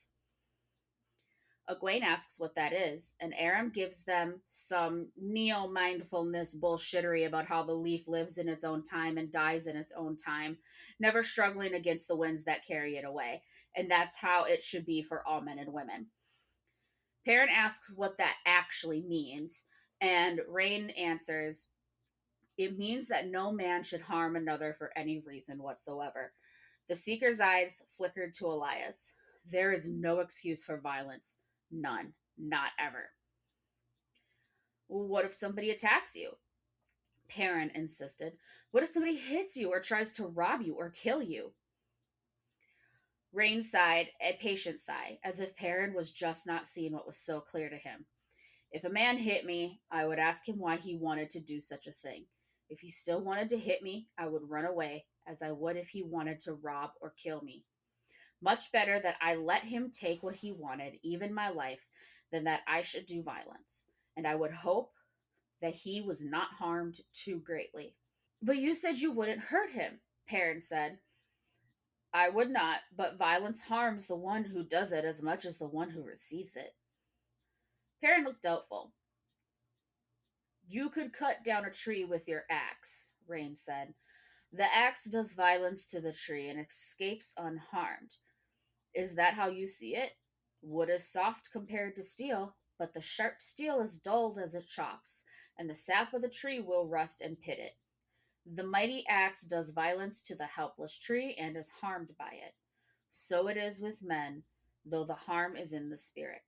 Egwene asks what that is, and Aram gives them some neo-mindfulness bullshittery about how the leaf lives in its own time and dies in its own time, never struggling against the winds that carry it away, and that's how it should be for all men and women. Perrin asks what that actually means, and Rain answers, it means that no man should harm another for any reason whatsoever. The Seeker's eyes flickered to Elias. There is no excuse for violence. None. Not ever. Well, what if somebody attacks you? Perrin insisted. What if somebody hits you or tries to rob you or kill you? Rain sighed, a patient sigh, as if Perrin was just not seeing what was so clear to him. If a man hit me, I would ask him why he wanted to do such a thing. If he still wanted to hit me, I would run away, as I would if he wanted to rob or kill me. Much better that I let him take what he wanted, even my life, than that I should do violence. And I would hope that he was not harmed too greatly. But you said you wouldn't hurt him, Perrin said. I would not, but violence harms the one who does it as much as the one who receives it. Perrin looked doubtful. You could cut down a tree with your axe, Rain said. The axe does violence to the tree and escapes unharmed. Is that how you see it? Wood is soft compared to steel, but the sharp steel is dulled as it chops, and the sap of the tree will rust and pit it. The mighty axe does violence to the helpless tree and is harmed by it. So it is with men, though the harm is in the spirit.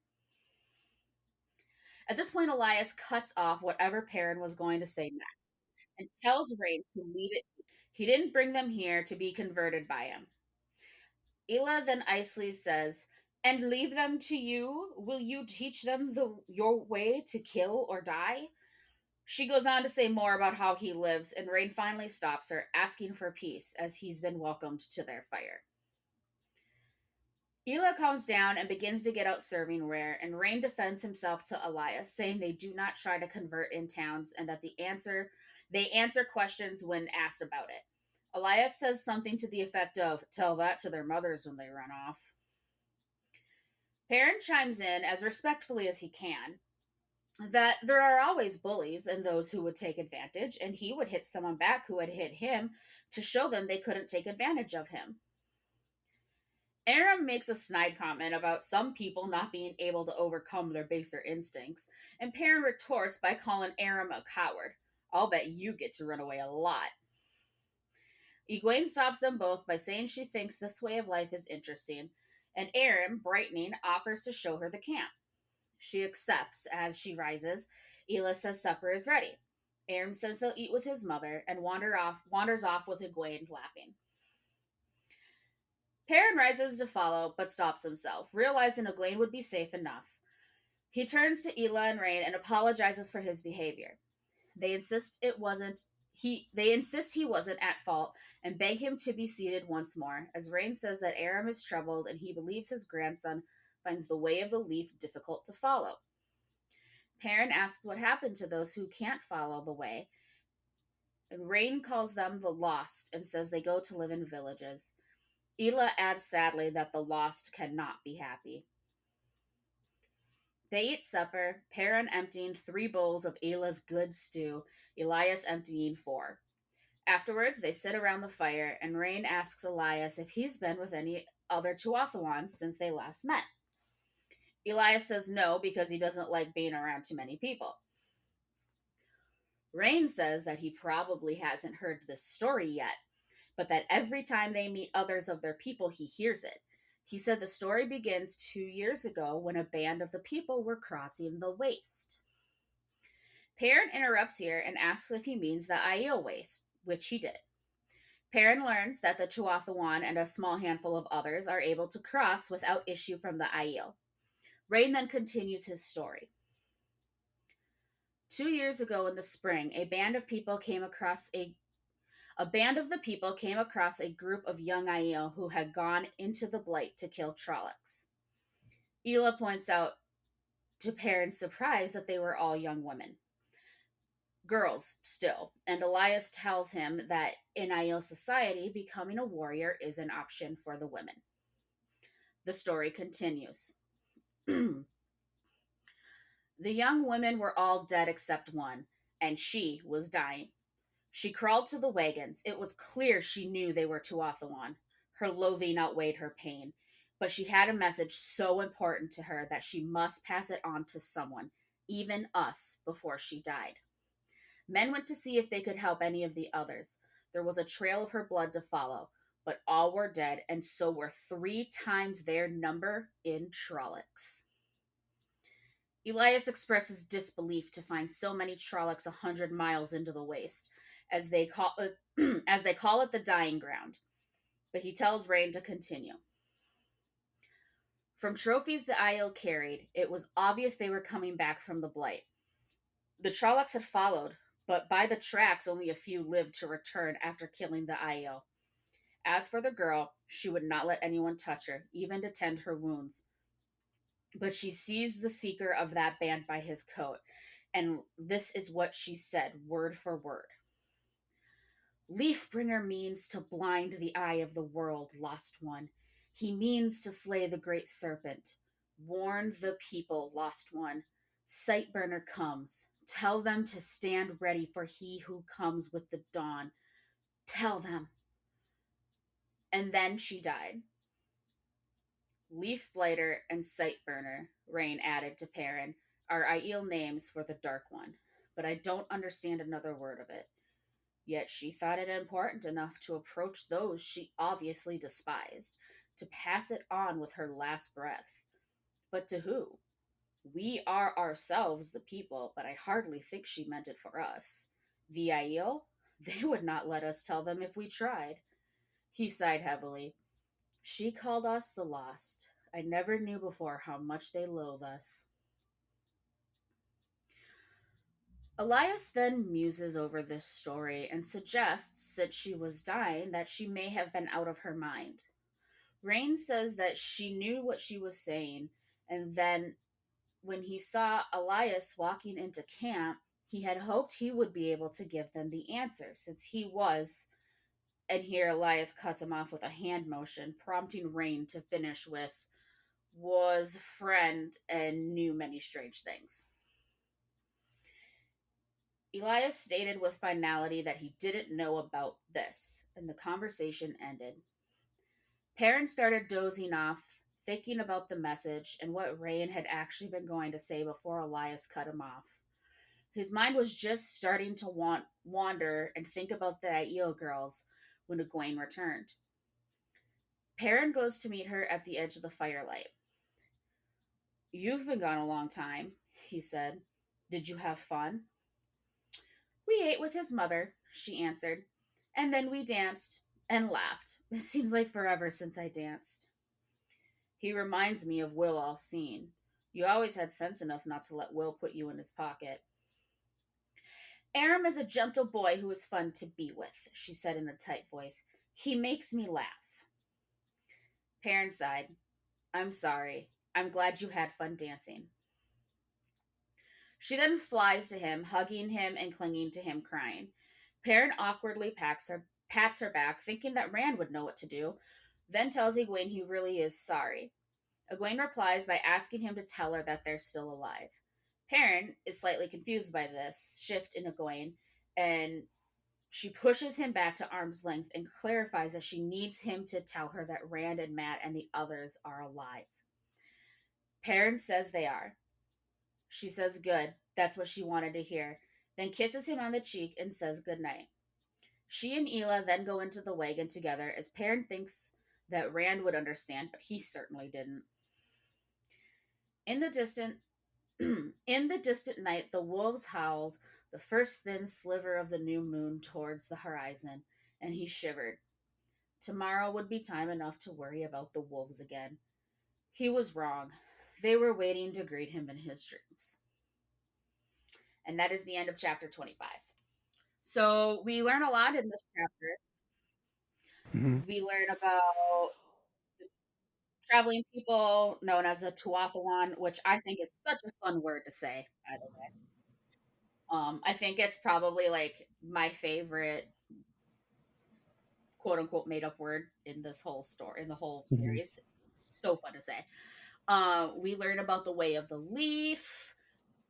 At this point, Elias cuts off whatever Perrin was going to say next and tells Rain to leave it. He didn't bring them here to be converted by him. Ela then icily says, "And leave them to you? Will you teach them your way to kill or die?" She goes on to say more about how he lives, and Rain finally stops her, asking for peace as he's been welcomed to their fire. Ela calms down and begins to get out serving ware, and Rain defends himself to Elias, saying they do not try to convert in towns and that they answer questions when asked about it. Elias says something to the effect of, "Tell that to their mothers when they run off." Perrin chimes in as respectfully as he can that there are always bullies and those who would take advantage, and he would hit someone back who had hit him to show them they couldn't take advantage of him. Aram makes a snide comment about some people not being able to overcome their baser instincts, and Perrin retorts by calling Aram a coward. "I'll bet you get to run away a lot." Egwene stops them both by saying she thinks this way of life is interesting, and Aram, brightening, offers to show her the camp. She accepts as she rises. Ela says supper is ready. Aram says they'll eat with his mother and wanders off with Egwene laughing. Perrin rises to follow, but stops himself, realizing Egwene would be safe enough. He turns to Ela and Rain and apologizes for his behavior. They insist he wasn't at fault and beg him to be seated once more, as Rain says that Aram is troubled and he believes his grandson finds the way of the leaf difficult to follow. Perrin asks what happened to those who can't follow the way, and Rain calls them the lost and says they go to live in villages. Ela adds sadly that the lost cannot be happy. They eat supper, Perrin emptying 3 bowls of Ela's good stew, Elias emptying 4. Afterwards, they sit around the fire, and Rain asks Elias if he's been with any other Tuathawans since they last met. Elias says no because he doesn't like being around too many people. Rain says that he probably hasn't heard this story yet, but that every time they meet others of their people, he hears it. He said the story begins 2 years ago when a band of the people were crossing the waste. Perrin interrupts here and asks if he means the Aiel waste, which he did. Perrin learns that the Tuathawan and a small handful of others are able to cross without issue from the Aiel. Rain then continues his story. 2 years ago in the spring, a band of the people came across a group of young Aiel who had gone into the Blight to kill Trollocs. Ela points out to Perrin's surprise that they were all young women. Girls, still, and Elias tells him that in Aiel society, becoming a warrior is an option for the women. The story continues. The young women were all dead except one, and she was dying. She crawled to the wagons. It was clear she knew they were Tuathawan. Her loathing outweighed her pain, but she had a message so important to her that she must pass it on to someone, even us, before she died. Men went to see if they could help any of the others. There was a trail of her blood to follow, but all were dead, and so were 3 times their number in Trollocs. Elias expresses disbelief to find so many Trollocs 100 miles into the waste, as they call it, the dying ground. But he tells Rain to continue. From trophies the Aiel carried, it was obvious they were coming back from the Blight. The Trollocs had followed, but by the tracks only a few lived to return after killing the Aiel. As for the girl, she would not let anyone touch her, even to tend her wounds. But she seized the seeker of that band by his coat, and this is what she said, word for word. Leafbringer means to blind the eye of the world, lost one. He means to slay the great serpent. Warn the people, lost one. Sightburner comes. Tell them to stand ready for he who comes with the dawn. Tell them. And then she died. Leafblighter and Sightburner, Rain added to Perrin, are Aiel names for the Dark One, but I don't understand another word of it. Yet she thought it important enough to approach those she obviously despised, to pass it on with her last breath. But to who? We are ourselves the people, but I hardly think she meant it for us. The Aiel? They would not let us tell them if we tried. He sighed heavily. She called us the lost. I never knew before how much they loathe us. Elias then muses over this story and suggests, since she was dying, that she may have been out of her mind. Rain says that she knew what she was saying, and then when he saw Elias walking into camp, he had hoped he would be able to give them the answer, since he was. And here Elias cuts him off with a hand motion, prompting Rain to finish with, was friend and knew many strange things. Elias stated with finality that he didn't know about this, and the conversation ended. Perrin started dozing off, thinking about the message and what Rain had actually been going to say before Elias cut him off. His mind was just starting to wander and think about the Aiel girls when Egwene returned. Perrin goes to meet her at the edge of the firelight. You've been gone a long time, he said. Did you have fun? We ate with his mother, she answered, and then we danced and laughed. It seems like forever since I danced. He reminds me of Will Alcine. You always had sense enough not to let Will put you in his pocket. Aram is a gentle boy who is fun to be with, she said in a tight voice. He makes me laugh. Perrin sighed. I'm sorry. I'm glad you had fun dancing. She then flies to him, hugging him and clinging to him, crying. Perrin awkwardly pats her back, thinking that Rand would know what to do, then tells Egwene he really is sorry. Egwene replies by asking him to tell her that they're still alive. Perrin is slightly confused by this shift in Egwene, and she pushes him back to arm's length and clarifies that she needs him to tell her that Rand and Matt and the others are alive. Perrin says they are. She says good. That's what she wanted to hear, then kisses him on the cheek and says goodnight. She and Ela then go into the wagon together as Perrin thinks that Rand would understand, but he certainly didn't. In the distant night, the wolves howled, the first thin sliver of the new moon towards the horizon, and he shivered. Tomorrow would be time enough to worry about the wolves again. He was wrong. They were waiting to greet him in his dreams. And that is the end of chapter 25. So we learn a lot in this chapter. Mm-hmm. We learn about traveling people known as the Tuathawan, which I think is such a fun word to say, by the way. I think it's probably like my favorite quote unquote made up word in this whole story, in the whole Mm-hmm. series. So fun to say. We learn about the way of the leaf,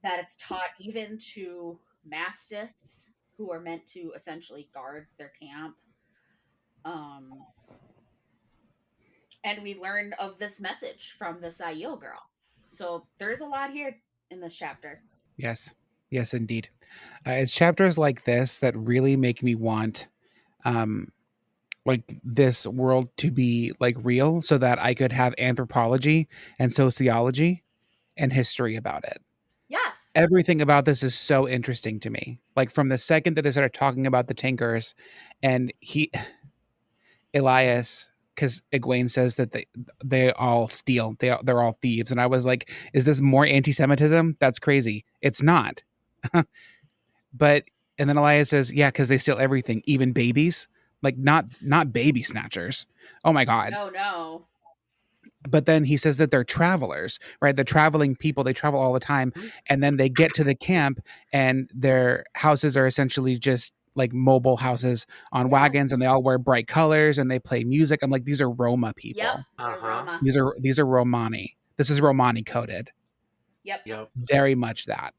that it's taught even to mastiffs who are meant to essentially guard their camp. Um, and we learn of this message from the Aiel girl. So there's a lot here in this chapter. Yes. Yes, indeed. It's chapters like this that really make me want um like this world to be like real so that I could have anthropology and sociology and history about it. Yes. Everything about this is so interesting to me. Like from the second that they started talking about the Tinkers and Elias, because Egwene says that they all steal, they're all thieves, and I was like, is this more anti-Semitism? That's crazy. It's not. But and then Elias says, yeah, because they steal everything, even babies. Like not baby snatchers. Oh my god. No, no. But then he says that they're travelers, right? The traveling people, they travel all the time, and then they get to the camp and their houses are essentially just like mobile houses on Yeah. wagons, and they all wear bright colors and they play music. I'm like, these are Roma Yep. people. They're Roma. These are Romani. This is Romani coded. Yep. Yep. Very much that.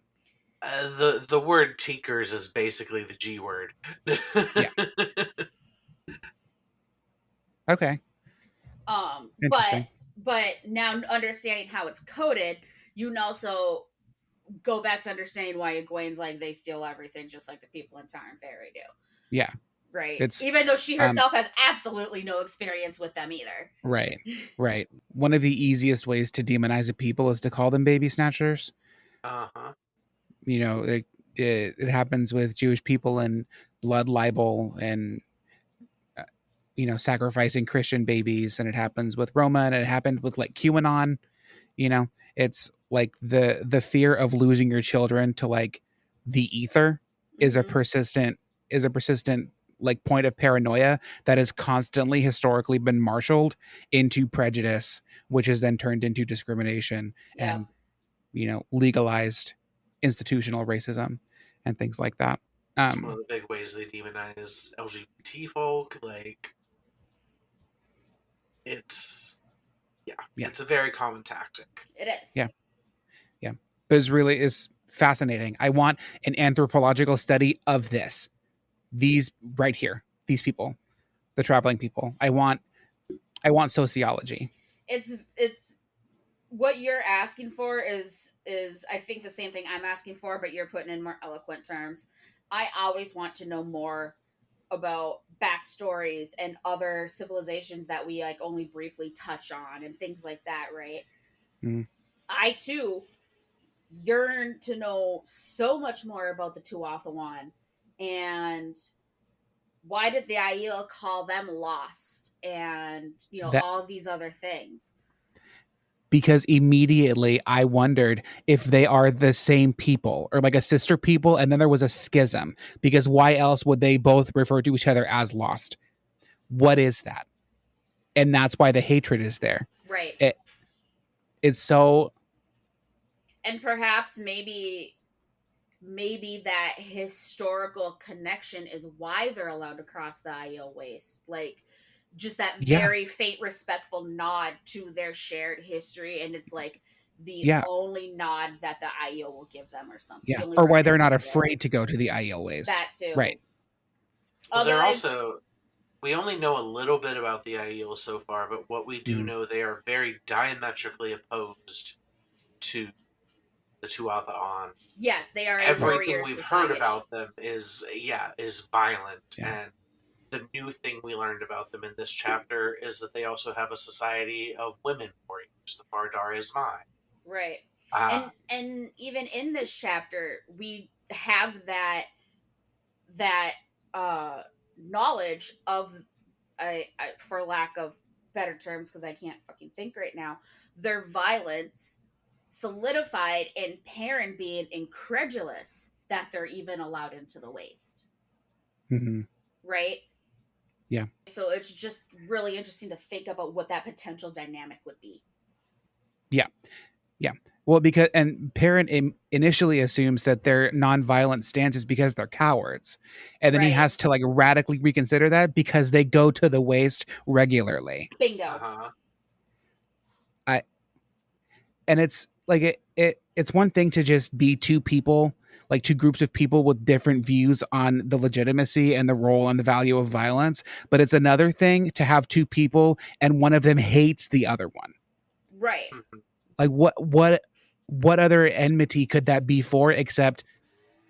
The word Tinkers is basically the G word. Yeah. Okay. Interesting. But now understanding how it's coded, you can also go back to understanding why Egwene's like they steal everything just like the people in Tar and Fairy do. Yeah. Right. It's Even though she herself has absolutely no experience with them either. right. Right. One of the easiest ways to demonize a people is to call them baby snatchers. Uh-huh. You know, it happens with Jewish people and blood libel and sacrificing Christian babies, and it happens with Roma, and it happened with like QAnon. It's like the fear of losing your children to like the ether is a Mhm. persistent like point of paranoia that has constantly historically been marshaled into prejudice, which is then turned into discrimination Yep. and legalized institutional racism and things like that. It's one of the big ways they demonize LGBT folk. Like, it's it's a very common tactic. It is. Yeah. Yeah. But it's really is fascinating. I want an anthropological study of this. These right here, these people, the traveling people. I want sociology. It's what you're asking for is I think the same thing I'm asking for, but you're putting in more eloquent terms. I always want to know more about backstories and other civilizations that we like only briefly touch on and things like that, right? Mm. I too yearn to know so much more about the Tuathawan and why did the Aiel call them lost and That all these other things. because immediately I wondered if they are the same people or like a sister people, and then there was a schism because why else would they both refer to each other as lost? What is that? And that's why the hatred is there. Right. It's so. And perhaps maybe that historical connection is why they're allowed to cross the Aiel waste. Like just that very faint respectful nod to their shared history, and it's like the only nod that the Aiel will give them or something. Yeah. Or why they're not afraid to go to the Aiel waste. That too. Right. Well, they're also, we only know a little bit about the Aiel so far, but what we do know, they are very diametrically opposed to the Tuatha. Yes, they are. Everything we've heard about them is violent, and the new thing we learned about them in this chapter is that they also have a society of women warriors, the Vardar Ismai. Right. And even in this chapter, we have that knowledge of, for lack of better terms, because I can't fucking think right now, their violence solidified in Perrin being incredulous that they're even allowed into the waste. Mm-hmm. Right? Yeah. So it's just really interesting to think about what that potential dynamic would be. Yeah. Yeah. Well, because Perrin initially assumes that their nonviolent stance is because they're cowards. And then he has to like radically reconsider that because they go to the waste regularly. Bingo. Uh-huh. And it's like it's one thing to just be two people, like two groups of people with different views on the legitimacy and the role and the value of violence, but it's another thing to have two people and one of them hates the other one. Right. Like what other enmity could that be for except,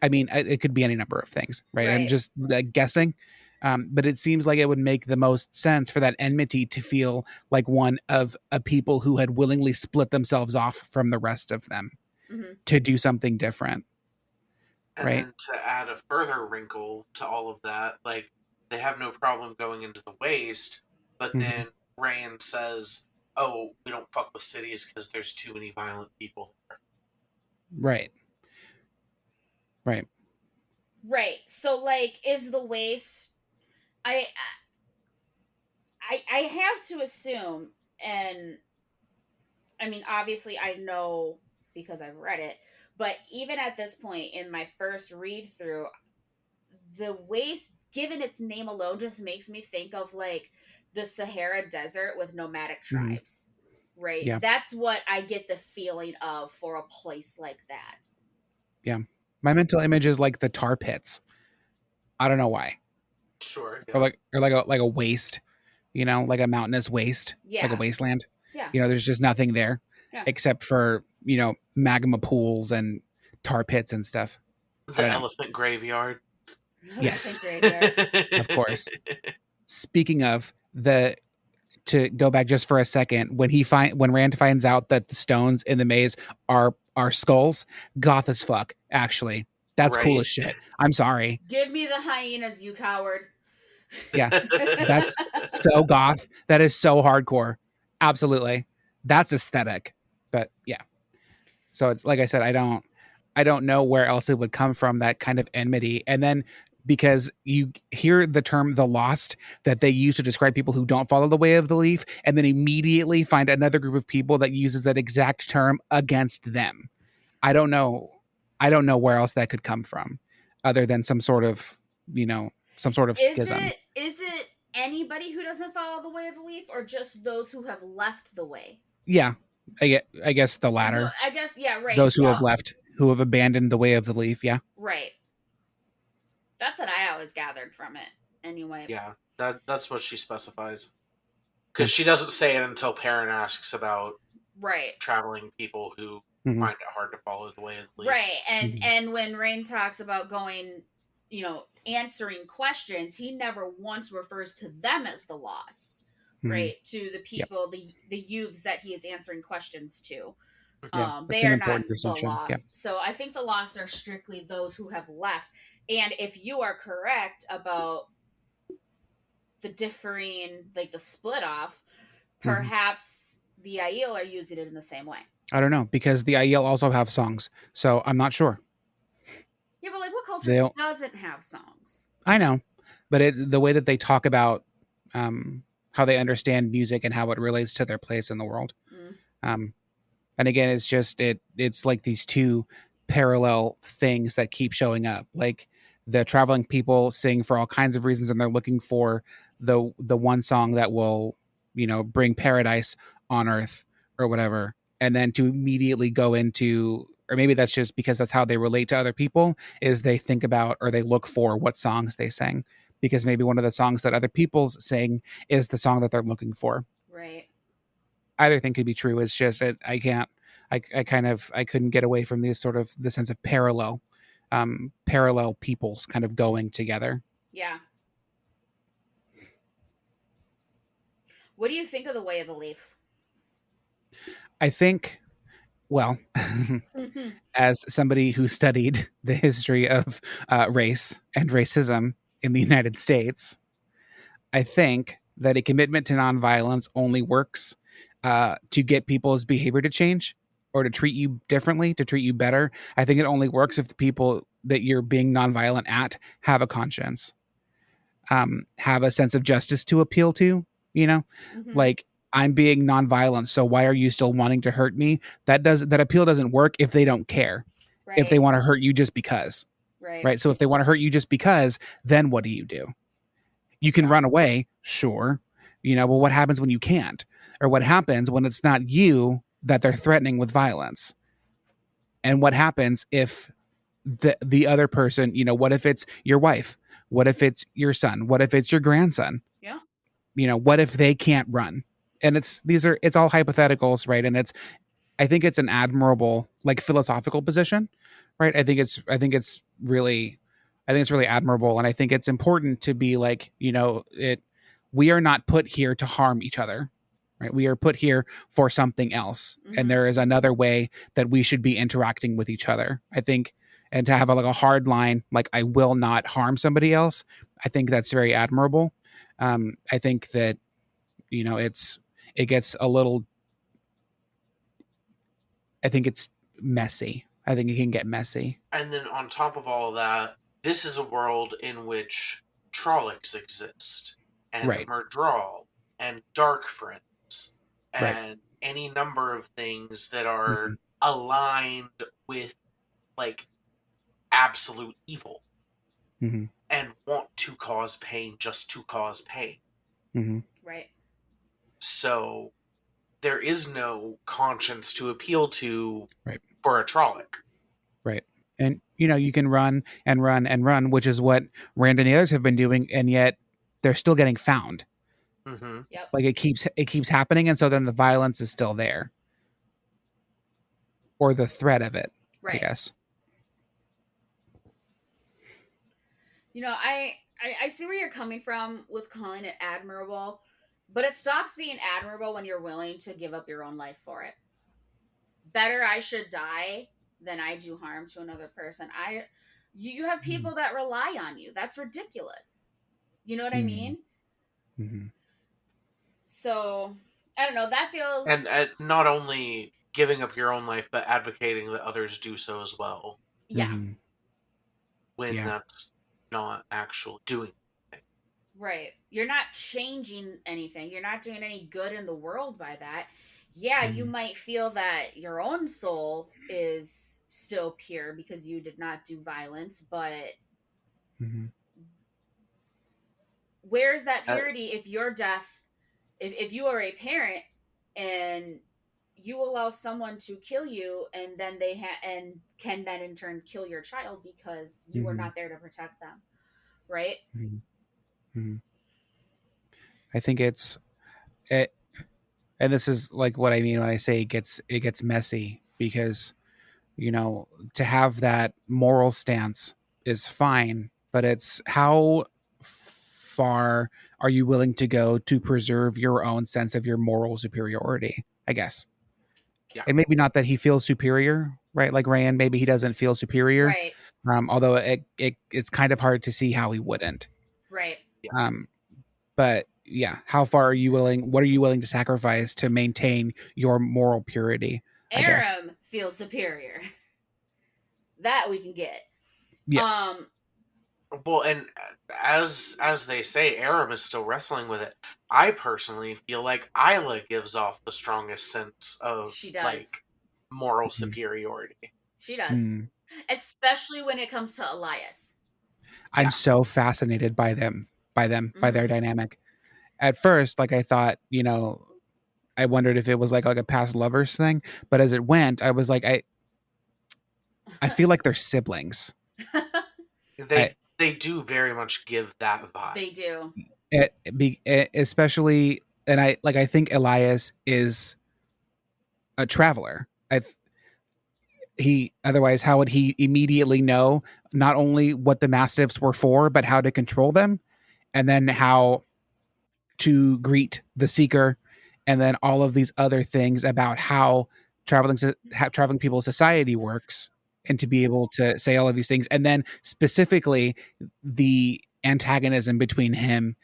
I mean, it could be any number of things, right? I'm just guessing. But it seems like it would make the most sense for that enmity to feel like one of a people who had willingly split themselves off from the rest of them to do something different. And then to add a further wrinkle to all of that, like they have no problem going into the waste, but then Rand says, "Oh, we don't fuck with cities because there's too many violent people there." Right. So, like, is the waste? I have to assume, and I mean, obviously, I know because I've read it, but even at this point in my first read through, the waste, given its name alone, just makes me think of like the Sahara Desert with nomadic tribes, right? Yeah. That's what I get the feeling of for a place like that. Yeah. My mental image is like the tar pits. I don't know why. Sure. Yeah. Or like a waste, like a mountainous waste, like a wasteland. Yeah. There's just nothing there except for, magma pools and tar pits and stuff. The elephant graveyard. Another Yes. pink reindeer. Of course. Speaking of to go back just for a second, when Rand finds out that the stones in the maze are skulls, goth as fuck, actually. That's cool Right. as shit. I'm sorry. Give me the hyenas, you coward. Yeah. That's so goth. That is so hardcore. Absolutely. That's aesthetic. But yeah. So it's like I said, I don't know where else it would come from, that kind of enmity. And then because you hear the term the lost that they use to describe people who don't follow the way of the leaf, and then immediately find another group of people that uses that exact term against them. I don't know. I don't know where else that could come from other than some sort of, some sort of schism. Is it anybody who doesn't follow the way of the leaf, or just those who have left the way? Yeah. I guess the latter. I guess, yeah, right. Those who yeah. have left, who have abandoned the way of the leaf. Yeah. Right. That's what I always gathered from it. Anyway. Yeah, that's what she specifies. Because she doesn't say it until Perrin asks about traveling people who find it hard to follow the way of the leaf. Right. And when Rain talks about going, answering questions, he never once refers to them as the lost. Right. To the people, the youths that he is answering questions to. They are not the lost. Yeah. So I think the lost are strictly those who have left. And if you are correct about the differing, like the split off, perhaps the Aiel are using it in the same way. I don't know, because the Aiel also have songs, so I'm not sure. Yeah, but like, what culture doesn't have songs? I know, but the way that they talk about how they understand music and how it relates to their place in the world. And again, it's just it's like these two parallel things that keep showing up. Like the traveling people sing for all kinds of reasons, and they're looking for the one song that will, bring paradise on earth or whatever. And then to immediately go into, or maybe that's just because that's how they relate to other people, is they think about or they look for what songs they sing, because maybe one of the songs that other people's sing is the song that they're looking for. Right. Either thing could be true. It's just I couldn't get away from this sort of the sense of parallel peoples kind of going together. Yeah. What do you think of the way of the leaf? I think, well, as somebody who studied the history of race and racism in the United States, I think that a commitment to nonviolence only works to get people's behavior to change or to treat you differently, to treat you better. I think it only works if the people that you're being nonviolent at have a conscience, have a sense of justice to appeal to, like, I'm being nonviolent, so why are you still wanting to hurt me? That appeal doesn't work if they don't care. Right. If they want to hurt you just because. Right. So if they want to hurt you just because, then what do? You can run away, sure. But what happens when you can't? Or what happens when it's not you that they're threatening with violence? And what happens if the other person, what if it's your wife? What if it's your son? What if it's your grandson? Yeah. What if they can't run? And it's all hypotheticals, right? And I think it's an admirable, like, philosophical position, right? I think it's really admirable. And I think it's important to be like, we are not put here to harm each other, right? We are put here for something else. And there is another way that we should be interacting with each other, I think. And to have a hard line, like, I will not harm somebody else, I think that's very admirable. I think that, it gets a little, I think it's messy. I think it can get messy. And then on top of all of that, this is a world in which Trollocs exist, and Murdral, and Dark Friends, and any number of things that are aligned with, like, absolute evil, and want to cause pain just to cause pain. Right. So there is no conscience to appeal to for a Trolloc. Right. And, you can run and run and run, which is what Rand and the others have been doing, and yet they're still getting found. Yep. Like, it keeps happening, and so then the violence is still there. Or the threat of it, I guess. I see where you're coming from with calling it admirable, but it stops being admirable when you're willing to give up your own life for it. Better I should die than I do harm to another person. You have people that rely on you. That's ridiculous. You know what I mean? Mm-hmm. So I don't know. That feels And not only giving up your own life, but advocating that others do so as well. yeah. Mm-hmm. When Yeah. that's not actually doing anything. Right. You're not changing anything. You're not doing any good in the world by that. Yeah, you might feel that your own soul is still pure because you did not do violence, but Mm-hmm. where's that Uh, purity if your death, if you are a parent and you allow someone to kill you and then and can then in turn kill your child because you were Mm-hmm. not there to protect them, right? Mm-hmm. Mm-hmm. I think it's it, and this is like what I mean when I say it gets messy because to have that moral stance is fine, but it's how far are you willing to go to preserve your own sense of your moral superiority, I guess. yeah. And maybe not that he feels superior, right? Like Rand, maybe he doesn't feel superior. Right. Although it's kind of hard to see how he wouldn't. Right. Um, but yeah, how far are you willing? What are you willing to sacrifice to maintain your moral purity? I guess. Aram feels superior. That we can get. Yes. Um, Well, and as they say, Aram is still wrestling with it. I personally feel like Isla gives off the strongest sense of she does. like moral Mhm. superiority. She does. Mm. Especially when it comes to Elias. I'm Yeah. so fascinated by by their dynamic. At first, like I thought, I wondered if it was like a past lovers thing, but as it went, I was like, I feel like they're siblings. I They do very much give that vibe. They do. especially, and I think Elias is a traveler. He otherwise how would he immediately know not only what the mastiffs were for, but how to control them, and then how to greet the seeker, and then all of these other things about how traveling people society works, and to be able to say all of these things, and then specifically the antagonism between him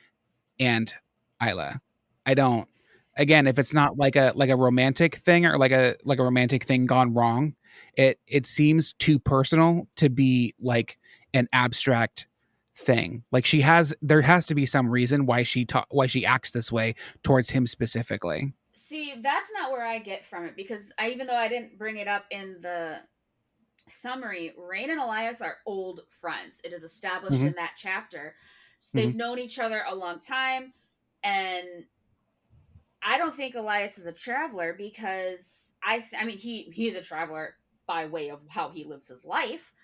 and Isla. I don't. Again, if it's not like a romantic thing or like a romantic thing gone wrong, it seems too personal to be like an abstract thing. Like there has to be some reason why she acts this way towards him specifically. See, that's not where I get from it because even though I didn't bring it up in the summary, Rain and Elias are old friends. It is established Hmm. in that chapter. So Hmm. they've known each other a long time, and I don't think Elias is a traveler because I mean he is a traveler by way of how he lives his life,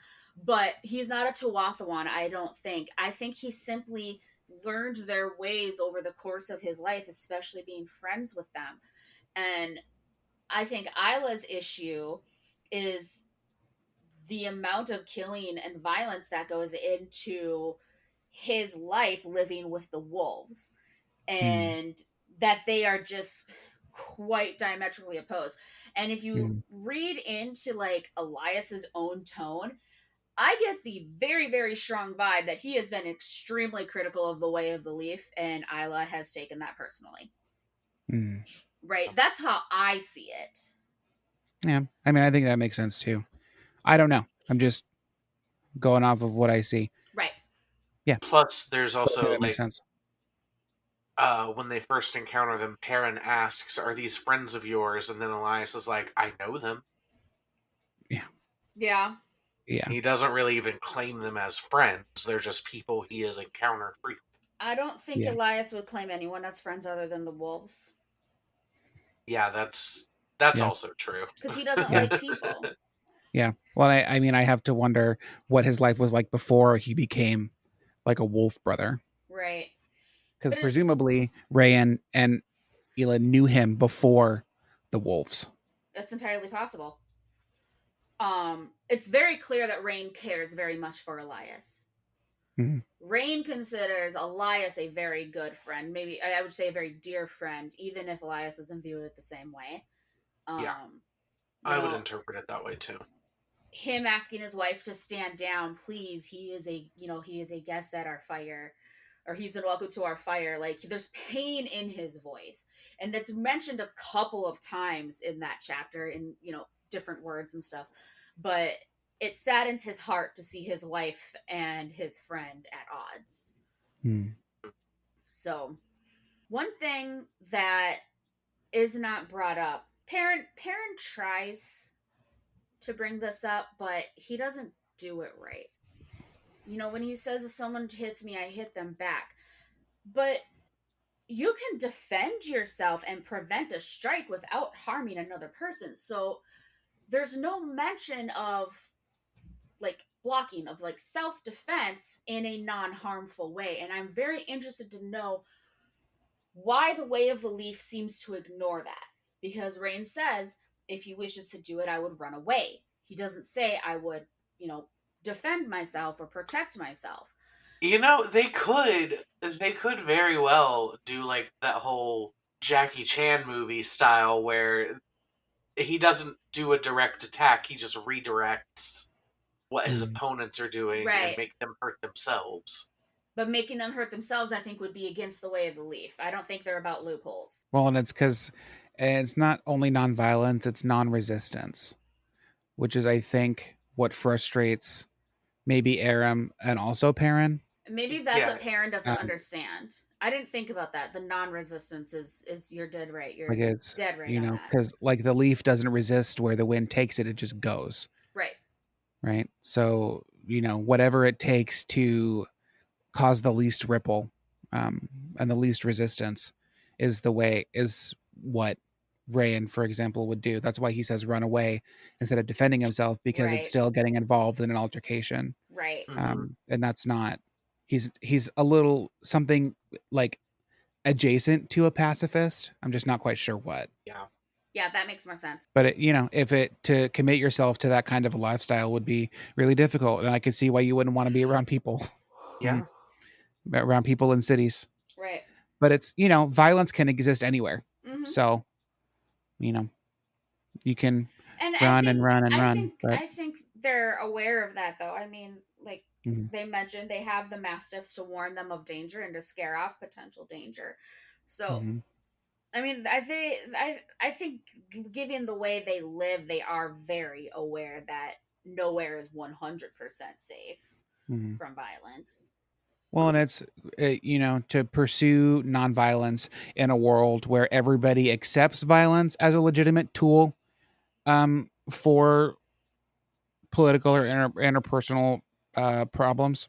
but he's not a Tuathawan. I don't think. I think he simply learned their ways over the course of his life, especially being friends with them. And I think Isla's issue is the amount of killing and violence that goes into his life living with the wolves, Mm. and that they are just quite diametrically opposed. And if you Mm. read into like Elias's own tone, I get the very, very strong vibe that he has been extremely critical of the way of the leaf, and Isla has taken that personally. Mm. Right? That's how I see it. Yeah, I mean, I think that makes sense too. I don't know. I'm just going off of what I see. Right. Yeah, Plus, there's I think also that makes like sense. when they first encounter them, Perrin asks, "Are these friends of yours?" And then Elias is like, "I know them." Yeah, Yeah. yeah, He doesn't really even claim them as friends. They're just people he has encountered frequently. I don't think yeah, Elias would claim anyone as friends other than the wolves Yeah, that's yeah, also true. because he doesn't yeah, like people. yeah. Well, I mean, I have to wonder what his life was like before he became like a wolf brother, Right. because But it's presumably Ray and Ela knew him before the wolves. It's entirely possible. It's very clear that Rain cares very much for Elias. Mhm. Rain considers Elias a very good friend. Maybe I would say a very dear friend, even if Elias doesn't view it the same way. Yeah, You I would know, interpret it that way too. him asking his wife to stand down, please. He is a guest at our fire, or he's been welcome to our fire. Like, there's pain in his voice, and that's mentioned a couple of times in that chapter in different words and stuff. But it saddens his heart to see his wife and his friend at odds. So, one thing that is not brought up, Perrin tries to bring this up, but he doesn't do it right. When he says, if someone hits me, I hit them back. But you can defend yourself and prevent a strike without harming another person. So there's no mention of like blocking, of like self-defense in a non-harmful way. And I'm very interested to know why the Way of the Leaf seems to ignore that. Because Rain says, if he wishes to do it, I would run away. He doesn't say I would, defend myself or protect myself. They could very well do like that whole Jackie Chan movie style where he doesn't do a direct attack, he just redirects what his opponents are doing and make them hurt themselves. But making them hurt themselves, I think, would be against the Way of the Leaf. I don't think they're about loopholes. Well, and it's because it's not only nonviolence, it's non-resistance, which is, I think, what frustrates maybe Aram and also Perrin. Maybe that's what Perrin doesn't understand. I didn't think about that. The non-resistance is you're dead right. You're dead right. Because like the leaf doesn't resist where the wind takes it, it just goes. Right. So, whatever it takes to cause the least ripple and the least resistance is what Rayan, for example, would do. That's why he says run away instead of defending himself, because it's still getting involved in an altercation. And that's not, he's a little something like adjacent to a pacifist. I'm just not quite sure what. Yeah, that makes more sense. But if to commit yourself to that kind of a lifestyle would be really difficult, and I could see why you wouldn't want to be around people. Around people in cities. Right. But it's, violence can exist anywhere. So, you can run and run and run. I think they're aware of that, though. I mean, like they mentioned, they have the mastiffs to warn them of danger and to scare off potential danger. So, I mean, I think given the way they live, they are very aware that nowhere is 100% safe from violence. Well, and it's, to pursue nonviolence in a world where everybody accepts violence as a legitimate tool for political or interpersonal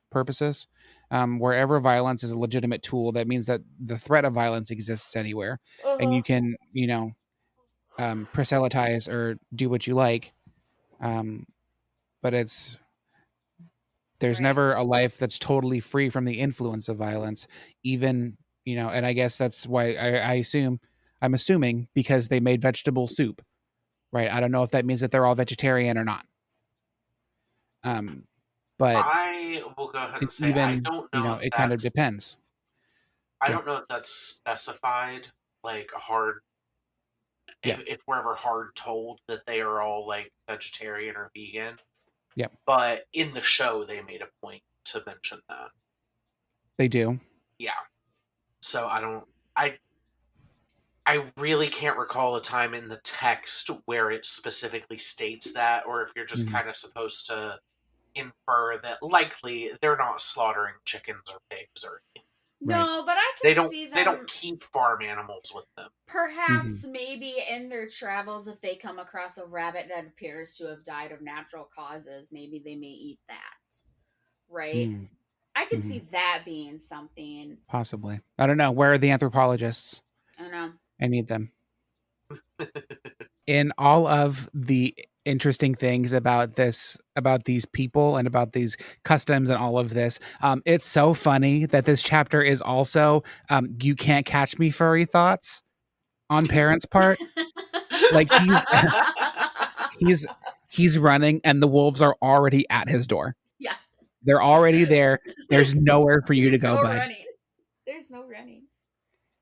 purposes. Wherever violence is a legitimate tool, that means that the threat of violence exists anywhere. And you can, proselytize or do what you like. But there's never a life that's totally free from the influence of violence, even, and I guess that's why I'm assuming because they made vegetable soup, right? I don't know if that means that they're all vegetarian or not. But I will go ahead and say, I don't know if it kind of depends. I don't know if that's specified, like hard, if we're ever hard told that they are all like vegetarian or vegan. Yeah. But in the show, they made a point to mention that. They do. Yeah. So I really can't recall a time in the text where it specifically states that, or if you're just kind of supposed to infer that likely they're not slaughtering chickens or pigs or anything. No, but I can see them. They don't keep farm animals with them. Perhaps maybe in their travels, if they come across a rabbit that appears to have died of natural causes, maybe they may eat that. Right? I can see that being something. Possibly. I don't know. Where are the anthropologists? I know. I need them. In all of the interesting things about these people and about these customs and all of this, it's so funny that this chapter is also you can't catch me furry thoughts on Perrin's part. Like he's running and the wolves are already at his door. Yeah. They're already there. There's nowhere for you to go, bud. Running. There's no running.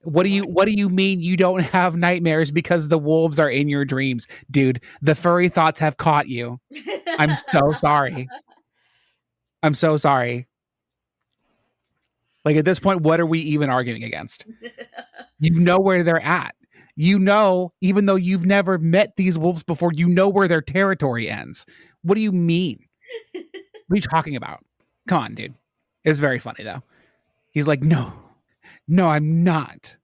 What do you mean you don't have nightmares because the wolves are in your dreams? Dude, the furry thoughts have caught you. I'm so sorry. I'm so sorry. Like, at this point, what are we even arguing against? You know where they're at. You know, even though you've never met these wolves before, you know where their territory ends. What do you mean? What are you talking about? Come on, dude. It's very funny, though. He's like, no, I'm not.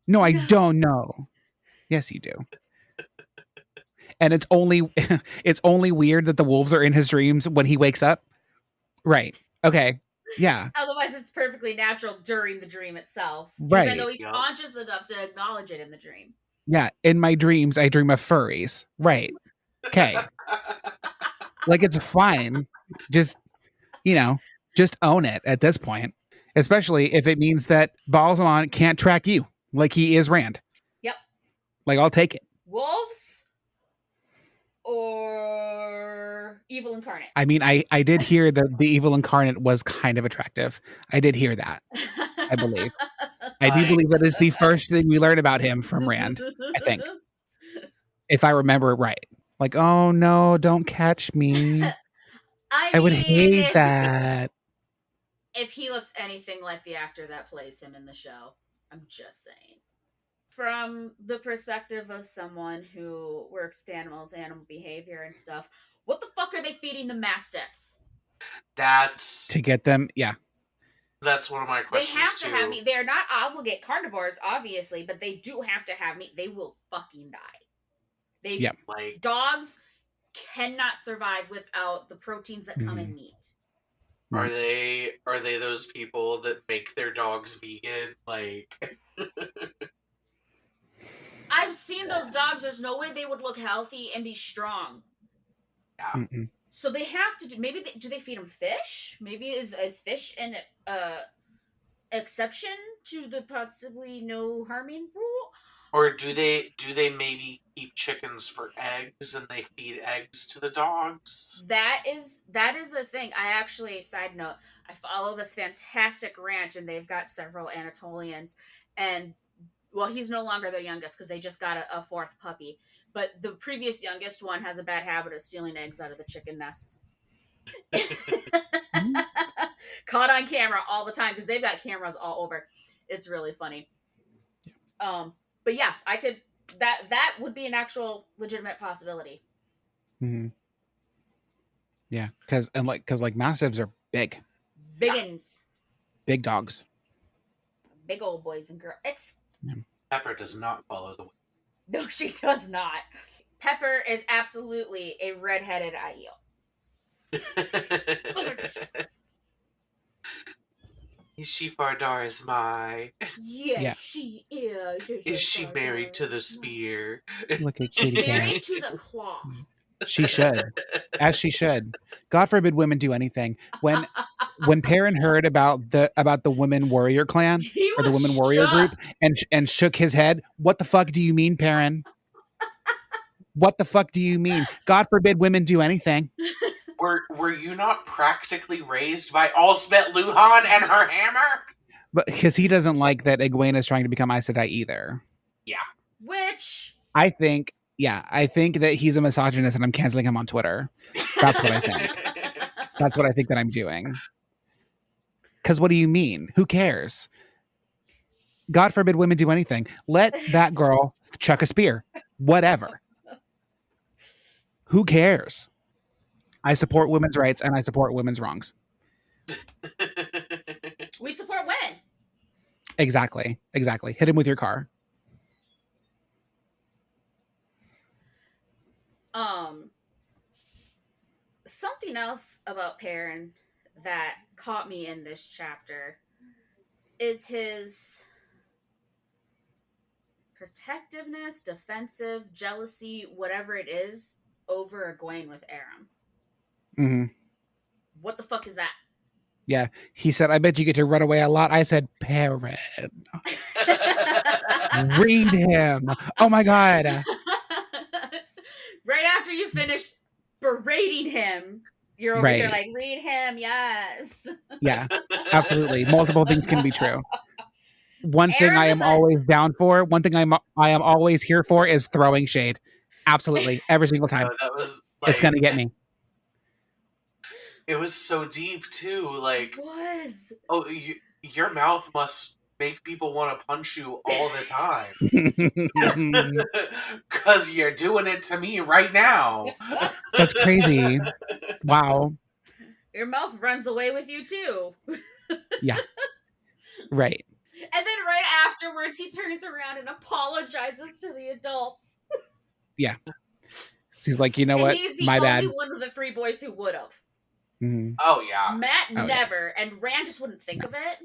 No, I don't know. Yes, you do. And it's only weird that the wolves are in his dreams when he wakes up. Right. Okay. Yeah. Otherwise, it's perfectly natural during the dream itself. Right. Even though he's conscious enough to acknowledge it in the dream. Yeah. In my dreams, I dream of furries. Right. Okay. Like, it's fine. Just, just own it at this point. Especially if it means that Balsamon can't track you like he is Rand. Yep. Like, I'll take it. Wolves or evil incarnate? I mean, I did hear that the evil incarnate was kind of attractive. I did hear that. I believe. I do believe that is the first thing we learn about him from Rand, I think. If I remember it right. Like, oh no, don't catch me. I would hate that. If he looks anything like the actor that plays him in the show, I'm just saying. From the perspective of someone who works with animals, animal behavior and stuff, what the fuck are they feeding the mastiffs? That's to get them, yeah. That's one of my questions. They have to have meat. They're not obligate carnivores, obviously, but they do have to have meat. They will fucking die. Dogs cannot survive without the proteins that come in meat. Are they those people that make their dogs vegan? Like, I've seen those dogs. There's no way they would look healthy and be strong. Yeah. Mm-mm. So they have to do. Maybe do they feed them fish? Maybe is fish an exception to the possibly no harming rule? Or do they maybe keep chickens for eggs and they feed eggs to the dogs? That is a thing. I actually, side note, I follow this fantastic ranch and they've got several Anatolians, and well, he's no longer their youngest because they just got a fourth puppy. But the previous youngest one has a bad habit of stealing eggs out of the chicken nests. Caught on camera all the time because they've got cameras all over. It's really funny. But yeah, I could. That would be an actual legitimate possibility. Mm-hmm. Yeah, because mastiffs are big. Biggins. Big dogs. Big old boys and girls. Pepper does not follow the way. No, she does not. Pepper is absolutely a redheaded Aiel. She Fardar is my. Yes, she is. Is she married to the spear? Look at She's Kitty married Cat. to the claw. She should, as she should. God forbid women do anything. When Perrin heard about the women warrior clan or the women warrior group and shook his head, what the fuck do you mean, Perrin? What the fuck do you mean? God forbid women do anything. Were you not practically raised by Alsbeth Luhan and her hammer? But because he doesn't like that Egwene is trying to become Aes Sedai either. Yeah. Which I think that he's a misogynist and I'm canceling him on Twitter. That's what I think. That's what I think that I'm doing. Because what do you mean? Who cares? God forbid women do anything. Let that girl chuck a spear. Whatever. Who cares? I support women's rights and I support women's wrongs. We support women. Exactly. Hit him with your car. Something else about Perrin that caught me in this chapter is his protectiveness, defensive, jealousy, whatever it is, over Egwene with Aram. Mm-hmm. What the fuck is that? Yeah, he said, I bet you get to run away a lot. I said, Perrin. Read him. Oh my God. Right after you finish berating him You're over here like, read him, yes. Yeah, absolutely. Multiple things can be true. One thing Aaron I was am always down for, one thing I am always here for is throwing shade. Absolutely. Every single time. That was It's going to get me. It was so deep too. Like, It was. oh, your mouth must make people want to punch you all the time. Because you're doing it to me right now. That's crazy. Wow. Your mouth runs away with you too. Yeah. Right. And then right afterwards, he turns around and apologizes to the adults. Yeah. He's like, you know and what? He's the My only bad. one of the 3 boys who would have. Mm-hmm. Oh, yeah. Matt never. Yeah. And Rand just wouldn't think of it.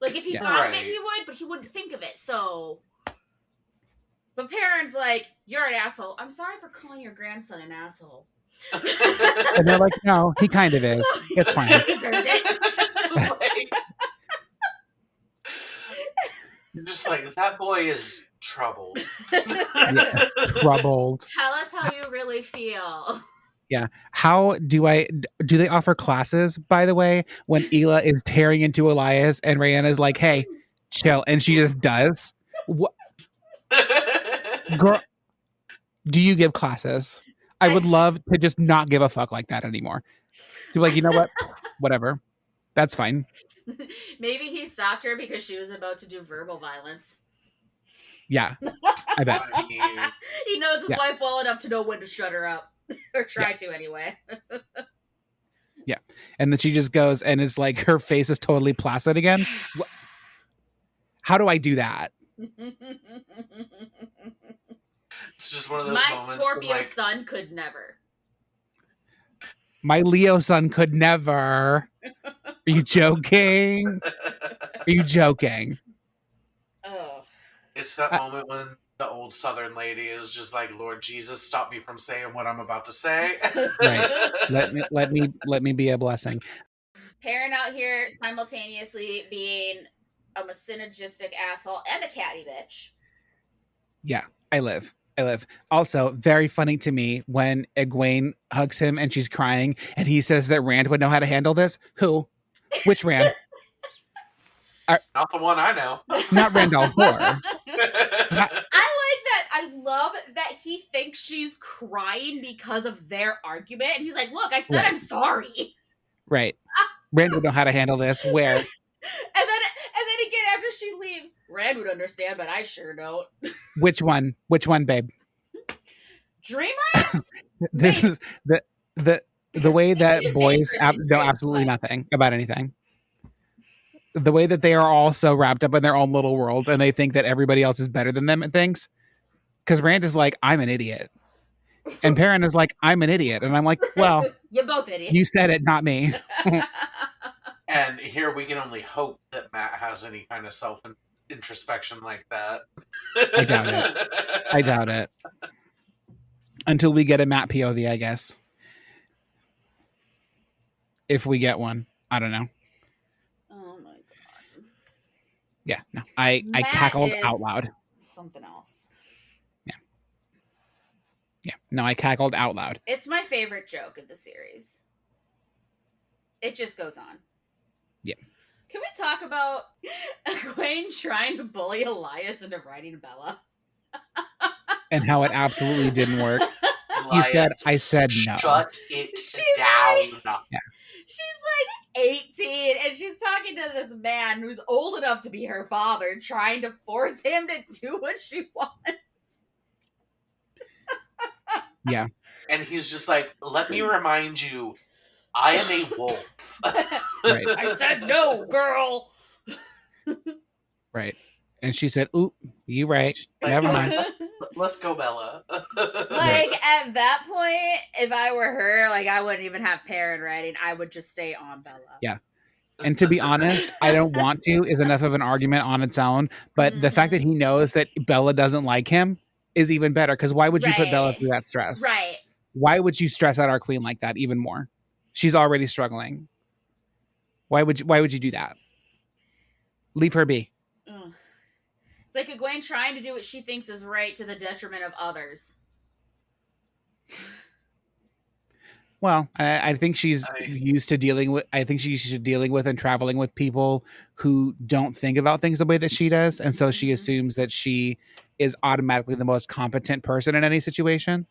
Like, if he thought of it, he would, but he wouldn't think of it, so... But Perrin's like, you're an asshole. I'm sorry for calling your grandson an asshole. And they're like, no, he kind of is. It's fine. He deserved it. Just like, that boy is troubled. Yeah, troubled. Tell us how you really feel. Yeah. How do they offer classes, by the way, when Hila is tearing into Elias and Rhaenna's like, hey, chill. And she just does. What? Girl, do you give classes? I would love to just not give a fuck like that anymore. To be like, you know what? Whatever. That's fine. Maybe he stopped her because she was about to do verbal violence. Yeah. I bet. He knows his wife well enough to know when to shut her up. Or try to anyway. Yeah. And then she just goes and it's like her face is totally placid again. How do I do that? It's just one of those My moments. Scorpio son could never. My Leo son could never. Are you joking? Are you joking? Oh. It's that moment when the old Southern lady is just like, Lord Jesus, stop me from saying what I'm about to say. Right. Let me be a blessing. Perrin out here simultaneously being a synergistic asshole and a catty bitch. Yeah, I live. Also, very funny to me when Egwene hugs him and she's crying and he says that Rand would know how to handle this. Who? Which Rand? Not the one I know. Not Randolph Moore. I like that. I love that he thinks she's crying because of their argument. And he's like, look, I said I'm sorry. Right. Rand would know how to handle this. Where? And then again, after she leaves, Rand would understand, but I sure don't. Which one, babe? Dreamland? This is the way that boys know absolutely nothing about anything. The way that they are all so wrapped up in their own little worlds and they think that everybody else is better than them and things. Because Rand is like, I'm an idiot. And Perrin is like, I'm an idiot. And I'm like, well, you're both idiots. You said it, not me. And here we can only hope that Matt has any kind of self-introspection like that. I doubt it. Until we get a Matt POV, I guess. If we get one. I don't know. Oh my god. Yeah, no. I cackled out loud. Something else. Yeah. No, I cackled out loud. It's my favorite joke in the series. It just goes on. Yeah. Can we talk about Egwene trying to bully Elias into writing Bella? And how it absolutely didn't work. He said, I said no. Shut it down. Yeah. She's like 18 and she's talking to this man who's old enough to be her father, trying to force him to do what she wants. Yeah. And he's just like, let me remind you, I am a wolf. Right. I said no, girl. Right. And she said, ooh, you right. Never mind. Let's go, Bella. Like, at that point, if I were her, like, I wouldn't even have Perrin writing. I would just stay on Bella. Yeah. And to be honest, I don't want to is enough of an argument on its own. But the fact that he knows that Bella doesn't like him is even better. Because why would you put Bella through that stress? Right. Why would you stress out our queen like that even more? She's already struggling. Why would you do that? Leave her be. Ugh. It's like Egwene trying to do what she thinks is right to the detriment of others. Well, I think she's used to dealing with. I think she's used to dealing with and traveling with people who don't think about things the way that she does, and so she assumes that she is automatically the most competent person in any situation.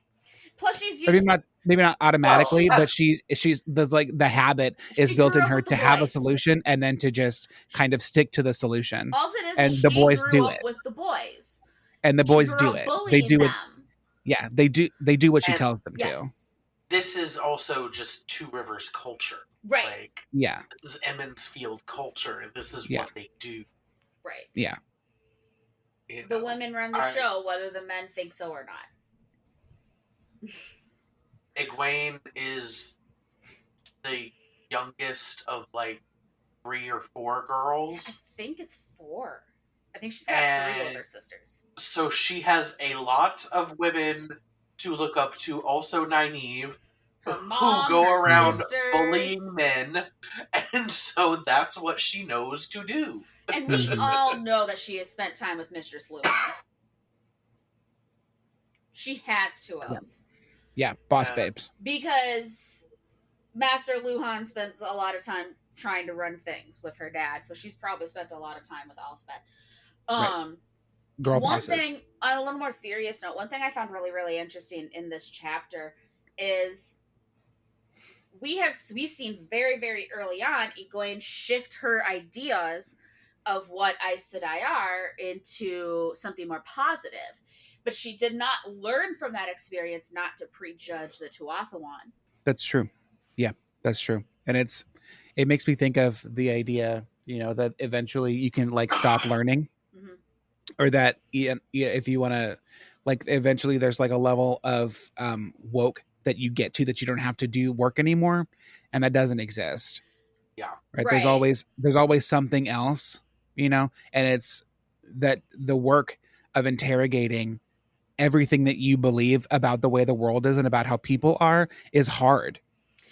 Plus, she's Maybe used. not automatically, Well, but she's the habit is She built grew in up her with the to have a boys. solution and then to just kind of stick to the solution. All it is And the she boys grew do up it. with the boys. And the She boys grew do up it. They bullying do it. them. Yeah, they do what she And- tells them to. Yes. This is also just Two Rivers culture. Right. Like, Yeah. this is Emmons Field culture. This is Yeah. what they do. Right. Yeah. You The know, women run the show, whether the men think so or not. Egwene is the youngest of like 3 or 4 I girls. think it's 4. I think she's got 3 older sisters. So she has a lot of women to look up to, also Nynaeve, Her mom, who go her around sisters. bullying men, and so that's what she knows to do. And we all know that she has spent time with Mistress Luhan. She has to have. Yeah, boss babes. Because Master Luhan spends a lot of time trying to run things with her dad, so she's probably spent a lot of time with Elspeth. Girl One bosses. thing, on a little more serious note, one thing I found really, really interesting in this chapter is we've seen very, very early on Egwene shift her ideas of what Aes Sedai are into something more positive. But she did not learn from that experience not to prejudge the Tuathawan. That's true. Yeah, that's true. And it makes me think of the idea, that eventually you can like stop learning, or that if you want to, like, eventually there's like a level of woke that you get to that you don't have to do work anymore, and that doesn't exist. Yeah. Right. There's always something else, and it's that the work of interrogating everything that you believe about the way the world is and about how people are is hard.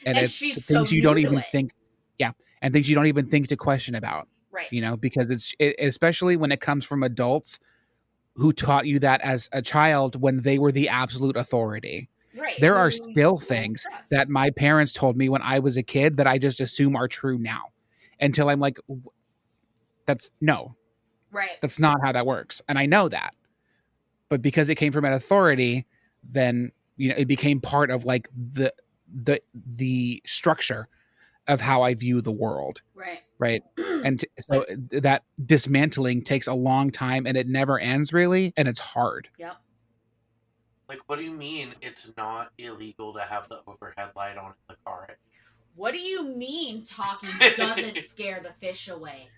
And it's she's things so you don't new to even it. think. Yeah. And things you don't even think to question about. Right. Because especially when it comes from adults who taught you that as a child when they were the absolute authority. Right. There are still things that my parents told me when I was a kid that I just assume are true now, until I'm like, that's not how that works. And I know that. But because it came from an authority, then it became part of like the structure of how I view the world. Right. And so that dismantling takes a long time, and it never ends really, and it's hard. Yep. Like, what do you mean it's not illegal to have the overhead light on in the car? What do you mean talking doesn't scare the fish away?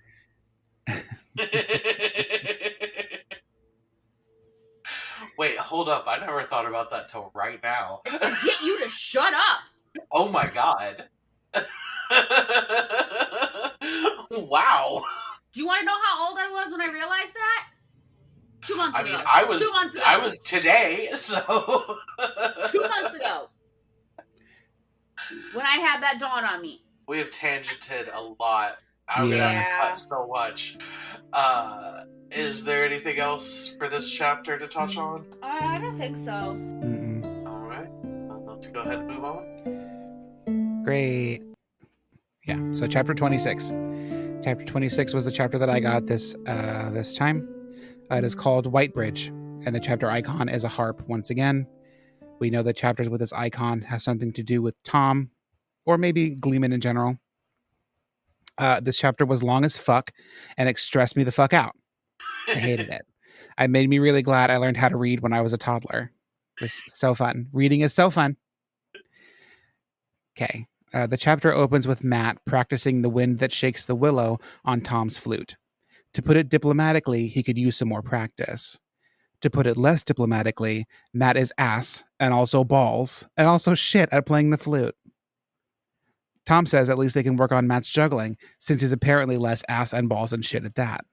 Wait, hold up. I never thought about that till right now. It's to get you to shut up. Oh my god. Wow. Do you want to know how old I was when I realized that? 2 months ago. I mean, I was 2 months ago. I was today, so 2 months ago. When I had that dawn on me. We have tangented a lot. I'm gonna have to cut so much. Is there anything else for this chapter to touch on? I don't think so. Alright. Let's go ahead and move on. Great. Yeah, so chapter 26. Chapter 26 was the chapter that I got this time. It is called Whitebridge, and the chapter icon is a harp once again. We know that chapters with this icon have something to do with Thom, or maybe Gleeman in general. This chapter was long as fuck, and it stressed me the fuck out. I hated it. It made me really glad I learned how to read when I was a toddler. It was so fun. Reading is so fun. Okay. The chapter opens with Matt practicing the wind that shakes the willow on Thom's flute. To put it diplomatically, he could use some more practice. To put it less diplomatically, Matt is ass and also balls and also shit at playing the flute. Thom says at least they can work on Matt's juggling, since he's apparently less ass and balls and shit at that.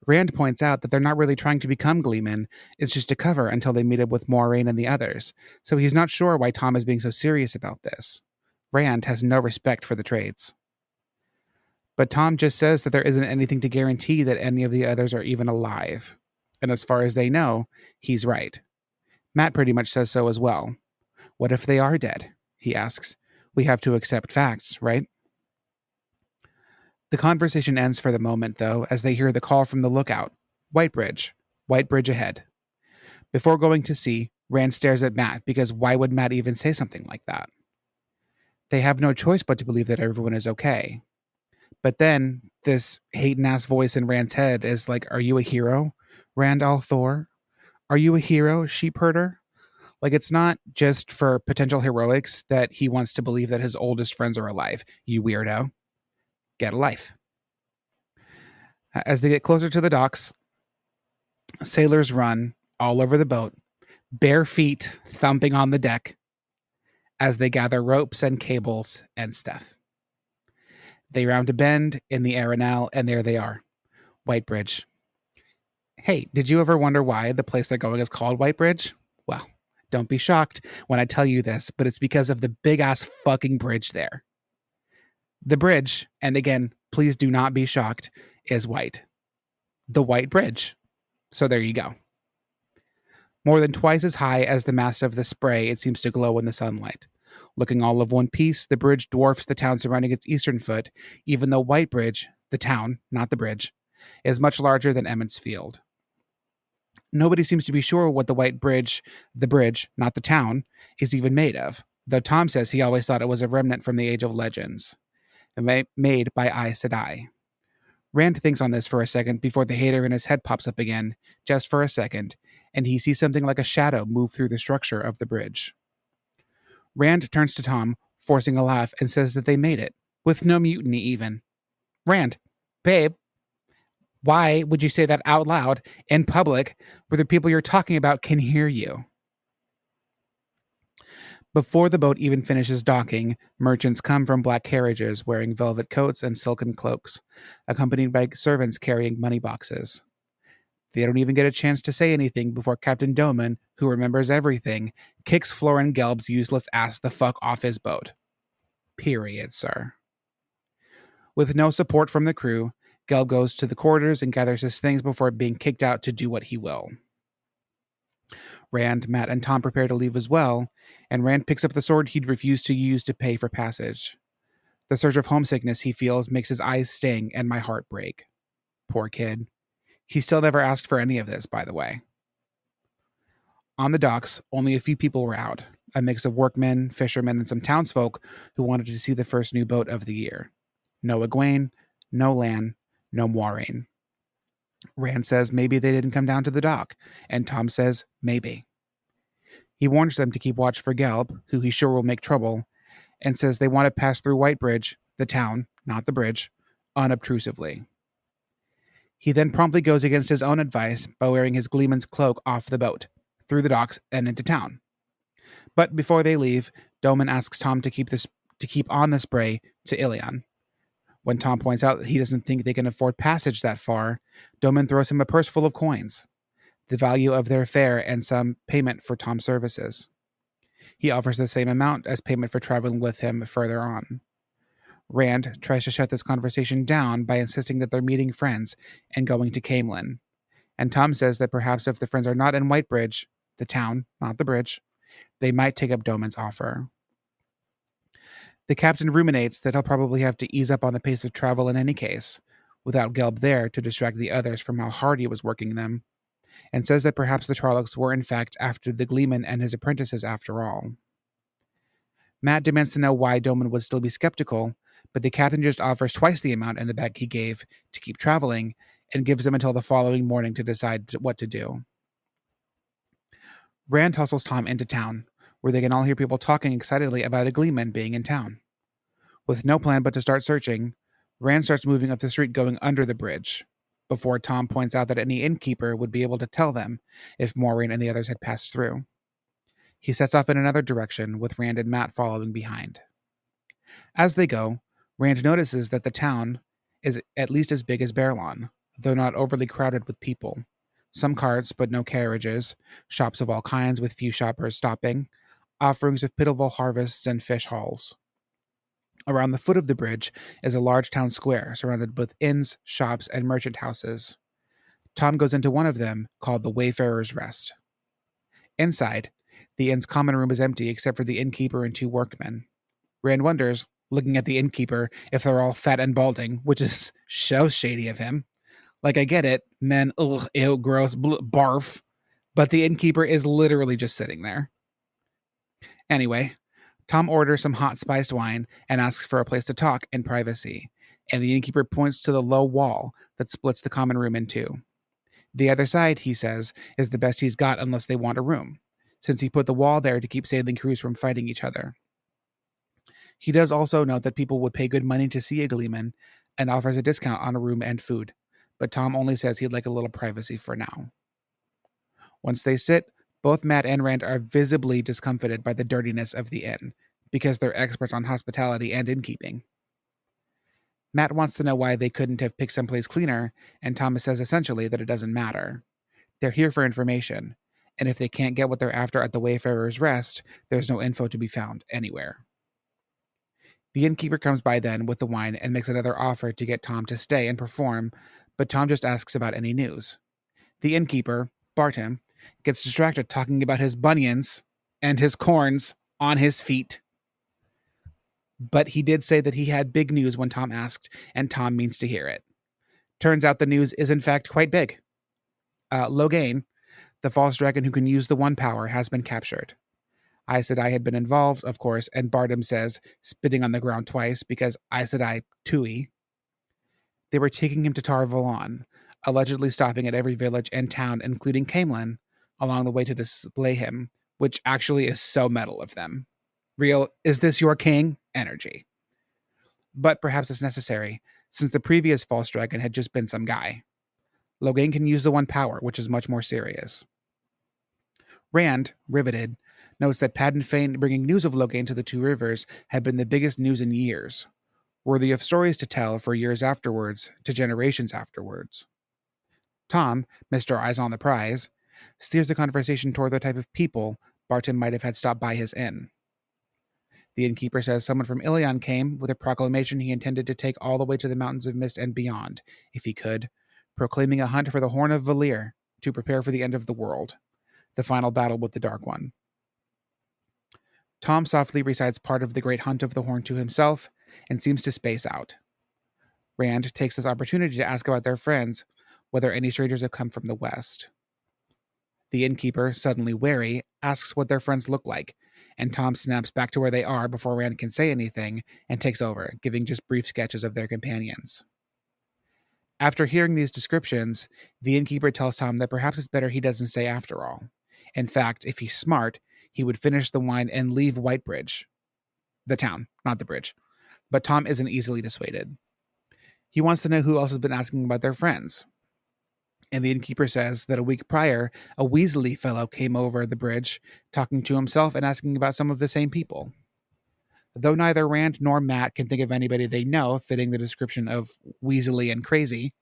Rand points out that they're not really trying to become Gleeman, it's just a cover until they meet up with Moiraine and the others, so he's not sure why Thom is being so serious about this. Rand has no respect for the trades. But Thom just says that there isn't anything to guarantee that any of the others are even alive. And as far as they know, he's right. Matt pretty much says so as well. What if they are dead? he asks. We have to accept facts, right? The conversation ends for the moment, though, as they hear the call from the lookout. Whitebridge. Whitebridge ahead. Before going to see, Rand stares at Matt because why would Matt even say something like that? They have no choice but to believe that everyone is okay. But then this Hayden-ass voice in Rand's head is like, are you a hero, Rand al'Thor? Are you a hero, sheep herder? Like, it's not just for potential heroics that he wants to believe that his oldest friends are alive. You weirdo. Get a life. As they get closer to the docks, sailors run all over the boat, bare feet thumping on the deck as they gather ropes and cables and stuff. They round a bend in the Arenal, and there they are. Whitebridge. Hey, did you ever wonder why the place they're going is called Whitebridge? Well, don't be shocked when I tell you this, but it's because of the big-ass fucking bridge there. The bridge, and again, please do not be shocked, is white. The White Bridge. So there you go. More than twice as high as the mast of the spray, it seems to glow in the sunlight. Looking all of one piece, the bridge dwarfs the town surrounding its eastern foot, even though Whitebridge, the town, not the bridge, is much larger than Emmons Field. Nobody seems to be sure what the bridge, not the town, is even made of, though Thom says he always thought it was a remnant from the Age of Legends, made by Aes Sedai. Rand thinks on this for a second before the hater in his head pops up again, just for a second, and he sees something like a shadow move through the structure of the bridge. Rand turns to Thom, forcing a laugh, and says that they made it, with no mutiny even. Rand, babe, why would you say that out loud, in public, where the people you're talking about can hear you? Before the boat even finishes docking, merchants come from black carriages wearing velvet coats and silken cloaks, accompanied by servants carrying money boxes. They don't even get a chance to say anything before Captain Doman, who remembers everything, kicks Florin Gelb's useless ass the fuck off his boat. Period, sir. With no support from the crew, Gelb goes to the quarters and gathers his things before being kicked out to do what he will. Rand, Matt, and Thom prepare to leave as well, and Rand picks up the sword he'd refused to use to pay for passage. The surge of homesickness he feels makes his eyes sting and my heart break. Poor kid. He still never asked for any of this, by the way. On the docks, only a few people were out, a mix of workmen, fishermen, and some townsfolk who wanted to see the first new boat of the year. No Egwene, no Lan, no Moiraine. Rand says maybe they didn't come down to the dock, and Thom says maybe. He warns them to keep watch for Gelb, who he's sure will make trouble, and says they want to pass through Whitebridge, the town, not the bridge, unobtrusively. He then promptly goes against his own advice by wearing his Gleeman's cloak off the boat, through the docks, and into town. But before they leave, Doman asks Thom to keep on the spray to Ilion. When Thom points out that he doesn't think they can afford passage that far, Doman throws him a purse full of coins, the value of their fare and some payment for Thom's services. He offers the same amount as payment for traveling with him further on. Rand tries to shut this conversation down by insisting that they're meeting friends and going to Camelin, and Thom says that perhaps if the friends are not in Whitebridge, the town, not the bridge, they might take up Doman's offer. The captain ruminates that he'll probably have to ease up on the pace of travel in any case, without Gelb there to distract the others from how hard he was working them, and says that perhaps the Trollocs were in fact after the Gleeman and his apprentices after all. Matt demands to know why Doman would still be skeptical, but the captain just offers twice the amount in the bag he gave to keep traveling, and gives them until the following morning to decide what to do. Rand hustles Thom into town, where they can all hear people talking excitedly about a Gleeman being in town. With no plan but to start searching, Rand starts moving up the street going under the bridge, before Thom points out that any innkeeper would be able to tell them if Moiraine and the others had passed through. He sets off in another direction, with Rand and Matt following behind. As they go, Rand notices that the town is at least as big as Baerlon, though not overly crowded with people. Some carts, but no carriages, shops of all kinds with few shoppers stopping, offerings of pitiful harvests and fish hauls. Around the foot of the bridge is a large town square surrounded with inns, shops, and merchant houses. Thom goes into one of them, called the Wayfarer's Rest. Inside, The inn's common room is empty except for the innkeeper and 2 workmen. Rand wonders, looking at the innkeeper, if they're all fat and balding, which is so shady of him. Like, I get it, men, ugh, ew, gross, barf, but the innkeeper is literally just sitting there. Anyway, Thom orders some hot spiced wine and asks for a place to talk in privacy, and the innkeeper points to the low wall that splits the common room in 2. The other side, he says, is the best he's got unless they want a room, since he put the wall there to keep sailing crews from fighting each other. He does also note that people would pay good money to see a gleeman and offers a discount on a room and food, but Thom only says he'd like a little privacy for now. Once they sit, both Matt and Rand are visibly discomfited by the dirtiness of the inn, because they're experts on hospitality and innkeeping. Matt wants to know why they couldn't have picked someplace cleaner, and Thomas says essentially that it doesn't matter. They're here for information, and if they can't get what they're after at the Wayfarer's Rest, there's no info to be found anywhere. The innkeeper comes by then with the wine and makes another offer to get Thom to stay and perform, but Thom just asks about any news. The innkeeper, Barton, gets distracted talking about his bunions and his corns on his feet. But he did say that he had big news when Thom asked, and Thom means to hear it. Turns out the news is in fact quite big. Logain, the false dragon who can use the one power, has been captured. Aes Sedai had been involved, of course, and Barton says, spitting on the ground twice, because Aes Sedai tui. They were taking him to Tar Valon, allegedly stopping at every village and town, including Caemlyn, along the way to display him, which actually is so metal of them. Real, is this your king? Energy. But perhaps it's necessary, since the previous false dragon had just been some guy. Logain can use the one power, which is much more serious. Rand, riveted, notes that Padden Fane bringing news of Logain to the 2 rivers had been the biggest news in years, worthy of stories to tell for years afterwards, to generations afterwards. Thom, Mr. Eyes on the Prize, steers the conversation toward the type of people Barton might have had stopped by his inn. The innkeeper says someone from Ilion came with a proclamation he intended to take all the way to the Mountains of Mist and beyond, if he could, proclaiming a hunt for the Horn of Valir to prepare for the end of the world, the final battle with the Dark One. Thom softly recites part of the great hunt of the Horn to himself and seems to space out. Rand takes this opportunity to ask about their friends, whether any strangers have come from the west. The innkeeper, suddenly wary, asks what their friends look like, and Thom snaps back to where they are before Rand can say anything and takes over, giving just brief sketches of their companions. After hearing these descriptions, the innkeeper tells Thom that perhaps it's better he doesn't stay after all. In fact, if he's smart, he would finish the wine and leave Whitebridge. The town, not the bridge. But Thom isn't easily dissuaded. He wants to know who else has been asking about their friends. And the innkeeper says that a week prior, a Weasley fellow came over the bridge, talking to himself and asking about some of the same people. Though neither Rand nor Matt can think of anybody they know fitting the description of Weasley and crazy,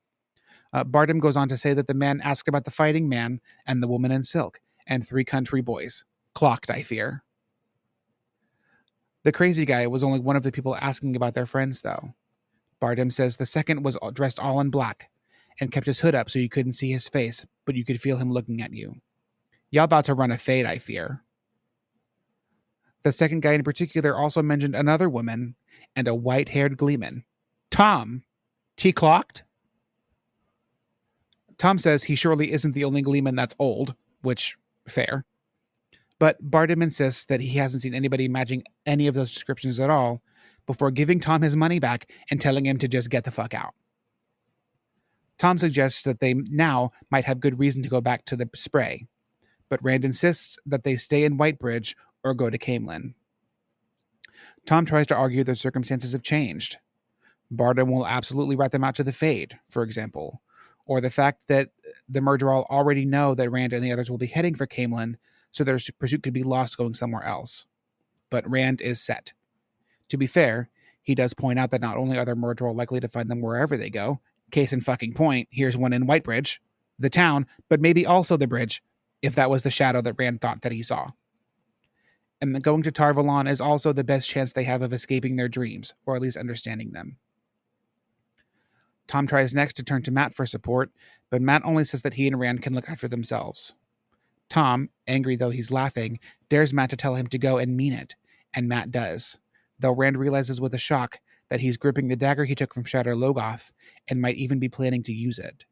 Barton goes on to say that the man asked about the fighting man and the woman in silk, and 3 country boys. Clocked, I fear. The crazy guy was only one of the people asking about their friends, though. Barton says the second was dressed all in black, and kept his hood up so you couldn't see his face, but you could feel him looking at you. Y'all about to run a fade, I fear. The second guy in particular also mentioned another woman and a white-haired gleeman. Thom! T-clocked? Thom says he surely isn't the only gleeman that's old, which, fair. But Barton insists that he hasn't seen anybody matching any of those descriptions at all, before giving Thom his money back and telling him to just get the fuck out. Thom suggests that they now might have good reason to go back to the spray, but Rand insists that they stay in Whitebridge or go to Caemlyn. Thom tries to argue that circumstances have changed. Barton will absolutely rat them out to the Fade, for example, or the fact that the Murderall already know that Rand and the others will be heading for Caemlyn, so their pursuit could be lost going somewhere else. But Rand is set. To be fair, he does point out that not only are the Murderall likely to find them wherever they go, case in fucking point, here's one in Whitebridge, the town, but maybe also the bridge, if that was the shadow that Rand thought that he saw. And going to Tar Valon is also the best chance they have of escaping their dreams, or at least understanding them. Thom tries next to turn to Matt for support, but Matt only says that he and Rand can look after themselves. Thom, angry though he's laughing, dares Matt to tell him to go and mean it, and Matt does, though Rand realizes with a shock that he's gripping the dagger he took from Shatter Logoth and might even be planning to use it.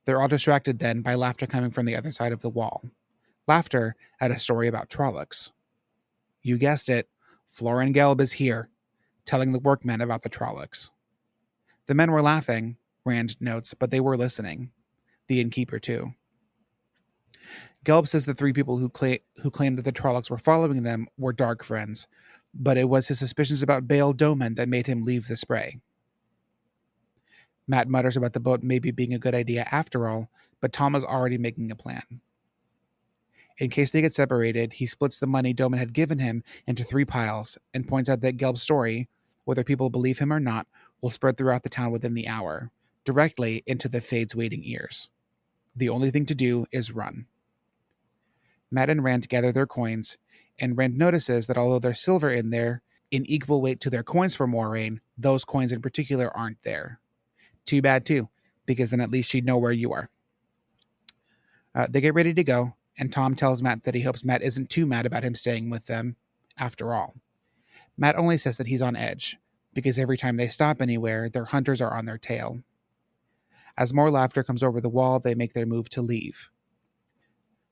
They're all distracted then by laughter coming from the other side of the wall. Laughter at a story about Trollocs. You guessed it, Florin Gelb is here, telling the workmen about the Trollocs. The men were laughing, Rand notes, but they were listening. The innkeeper, too. Gelb says the three people who claimed that the Trollocs were following them were dark friends, but it was his suspicions about Bael Doman that made him leave the spray. Matt mutters about the boat maybe being a good idea after all, but Thom is already making a plan. In case they get separated, he splits the money Doman had given him into 3 piles and points out that Gelb's story, whether people believe him or not, will spread throughout the town within the hour, directly into the Fade's waiting ears. The only thing to do is run. Matt and Rand gather their coins, and Rand notices that although there's silver in there, in equal weight to their coins for Moraine, those coins in particular aren't there. Too bad too, because then at least she'd know where you are. They get ready to go, and Thom tells Matt that he hopes Matt isn't too mad about him staying with them, after all. Matt only says that he's on edge, because every time they stop anywhere, their hunters are on their tail. As more laughter comes over the wall, they make their move to leave.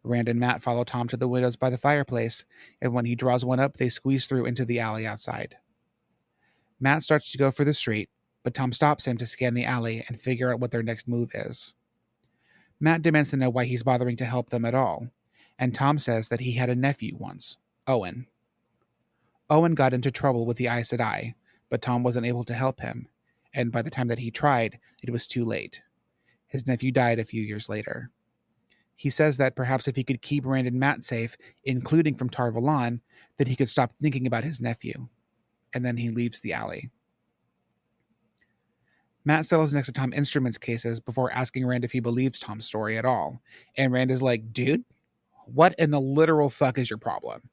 Rand and Matt follow Thom to the windows by the fireplace, and when he draws one up, they squeeze through into the alley outside. Matt starts to go for the street, but Thom stops him to scan the alley and figure out what their next move is. Matt demands to know why he's bothering to help them at all, and Thom says that he had a nephew once, Owen. Owen got into trouble with the Aes Sedai, but Thom wasn't able to help him, and by the time that he tried, it was too late. His nephew died a few years later. He says that perhaps if he could keep Rand and Matt safe, including from Tar Valon, that he could stop thinking about his nephew. And then he leaves the alley. Matt settles next to Thom Instruments cases before asking Rand if he believes Thom's story at all. And Rand is like, dude, what in the literal fuck is your problem?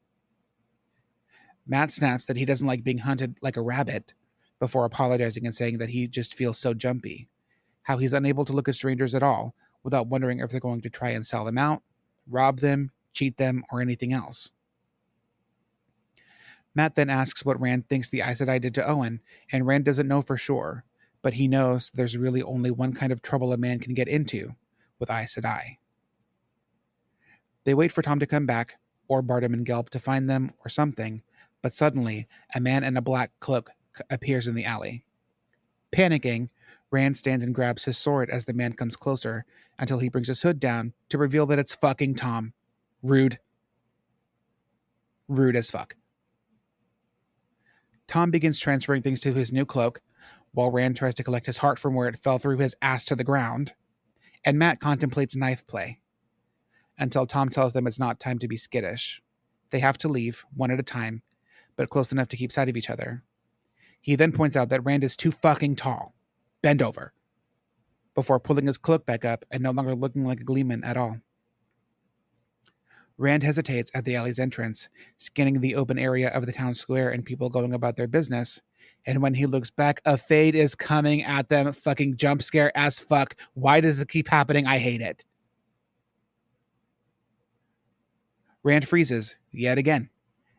Matt snaps that he doesn't like being hunted like a rabbit, before apologizing and saying that he just feels so jumpy. How he's unable to look at strangers at all, without wondering if they're going to try and sell them out, rob them, cheat them, or anything else. Matt then asks what Rand thinks the Aes Sedai did to Owen, and Rand doesn't know for sure, but he knows there's really only one kind of trouble a man can get into, with Aes Sedai. They wait for Thom to come back, or Bartum and Gelb to find them, or something, but suddenly, a man in a black cloak appears in the alley. Panicking, Rand stands and grabs his sword as the man comes closer, until he brings his hood down to reveal that it's fucking Thom. Rude. Rude as fuck. Thom begins transferring things to his new cloak, while Rand tries to collect his heart from where it fell through his ass to the ground, and Matt contemplates knife play, until Thom tells them it's not time to be skittish. They have to leave, one at a time, but close enough to keep sight of each other. He then points out that Rand is too fucking tall. Bend over. Before pulling his cloak back up and no longer looking like a gleeman at all. Rand hesitates at the alley's entrance, scanning the open area of the town square and people going about their business, and when he looks back, a Fade is coming at them, fucking jump scare as fuck. Why does it keep happening? I hate it. Rand freezes, yet again,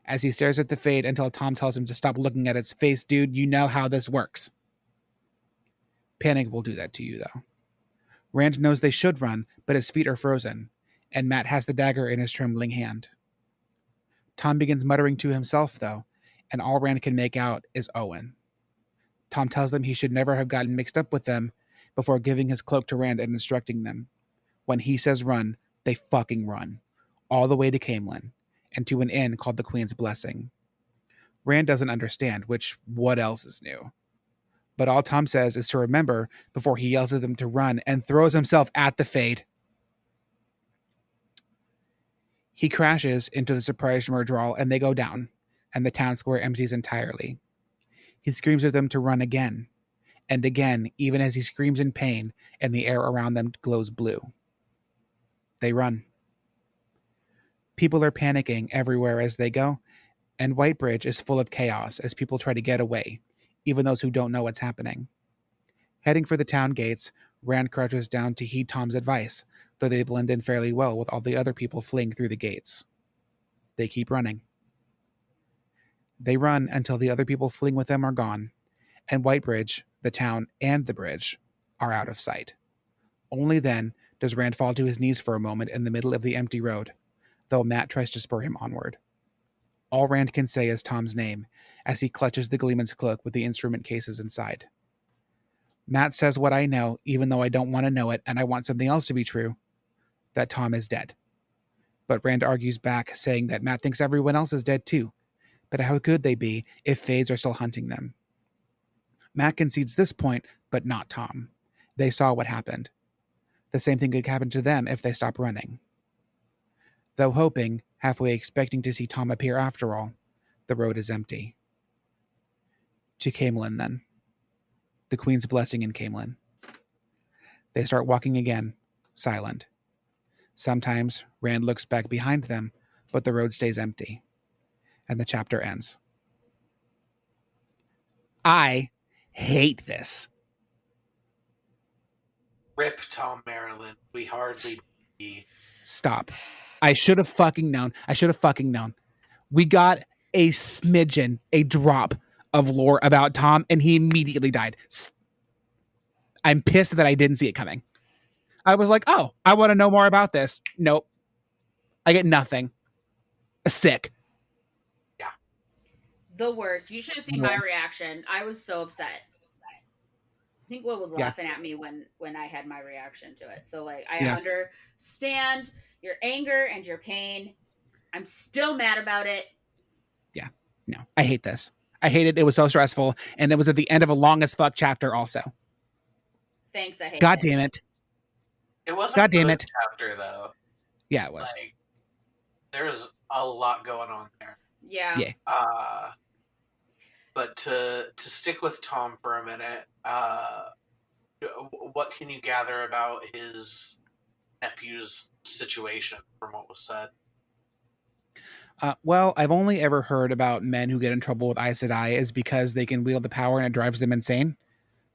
as he stares at the Fade until Thom tells him to stop looking at its face. Dude, you know how this works. Panic will do that to you, though. Rand knows they should run, but his feet are frozen, and Matt has the dagger in his trembling hand. Thom begins muttering to himself, though, and all Rand can make out is Owen. Thom tells them he should never have gotten mixed up with them before giving his cloak to Rand and instructing them. When he says run, they fucking run, all the way to Caemlyn, and to an inn called the Queen's Blessing. Rand doesn't understand, which what else is new? But all Thom says is to remember before he yells at them to run and throws himself at the Fade. He crashes into the surprised Murdral and they go down, and the town square empties entirely. He screams at them to run again, and again, even as he screams in pain, and the air around them glows blue. They run. People are panicking everywhere as they go, and Whitebridge is full of chaos as people try to get away, even those who don't know what's happening. Heading for the town gates, Rand crouches down to heed Thom's advice, though they blend in fairly well with all the other people fleeing through the gates. They keep running. They run until the other people fleeing with them are gone, and Whitebridge, the town, and the bridge are out of sight. Only then does Rand fall to his knees for a moment in the middle of the empty road, though Matt tries to spur him onward. All Rand can say is Thom's name as he clutches the Gleeman's cloak with the instrument cases inside. Matt says what I know, even though I don't want to know it and I want something else to be true, that Thom is dead. But Rand argues back, saying that Matt thinks everyone else is dead too, but how could they be if Fades are still hunting them? Matt concedes this point, but not Thom. They saw what happened. The same thing could happen to them if they stop running. Though hoping, halfway expecting to see Thom appear after all, the road is empty. To Camelin, then. The Queen's blessing in Camelin. They start walking again, silent. Sometimes Rand looks back behind them, but the road stays empty. And the chapter ends. I hate this. Rip Thom Maryland. We hardly be. Stop. I should have fucking known. We got a smidgen, a drop of lore about Thom, and he immediately died. I'm pissed that I didn't see it coming. I was like, oh, I want to know more about this. Nope. I get nothing. Sick. Yeah. The worst. You should have seen my reaction. I was so upset. I think Will was laughing at me when I had my reaction to it. So, like, I understand your anger and your pain. I'm still mad about it. Yeah. No, I hate this. I hate it. It was so stressful. And it was at the end of a long as fuck chapter also. Thanks, I hate God it. damn it. It wasn't a good chapter, though. Yeah, it was. Like, there's a lot going on there. Yeah. But to stick with Thom for a minute, what can you gather about his nephew's situation from what was said? Well, I've only ever heard about men who get in trouble with Aes Sedai is because they can wield the power and it drives them insane.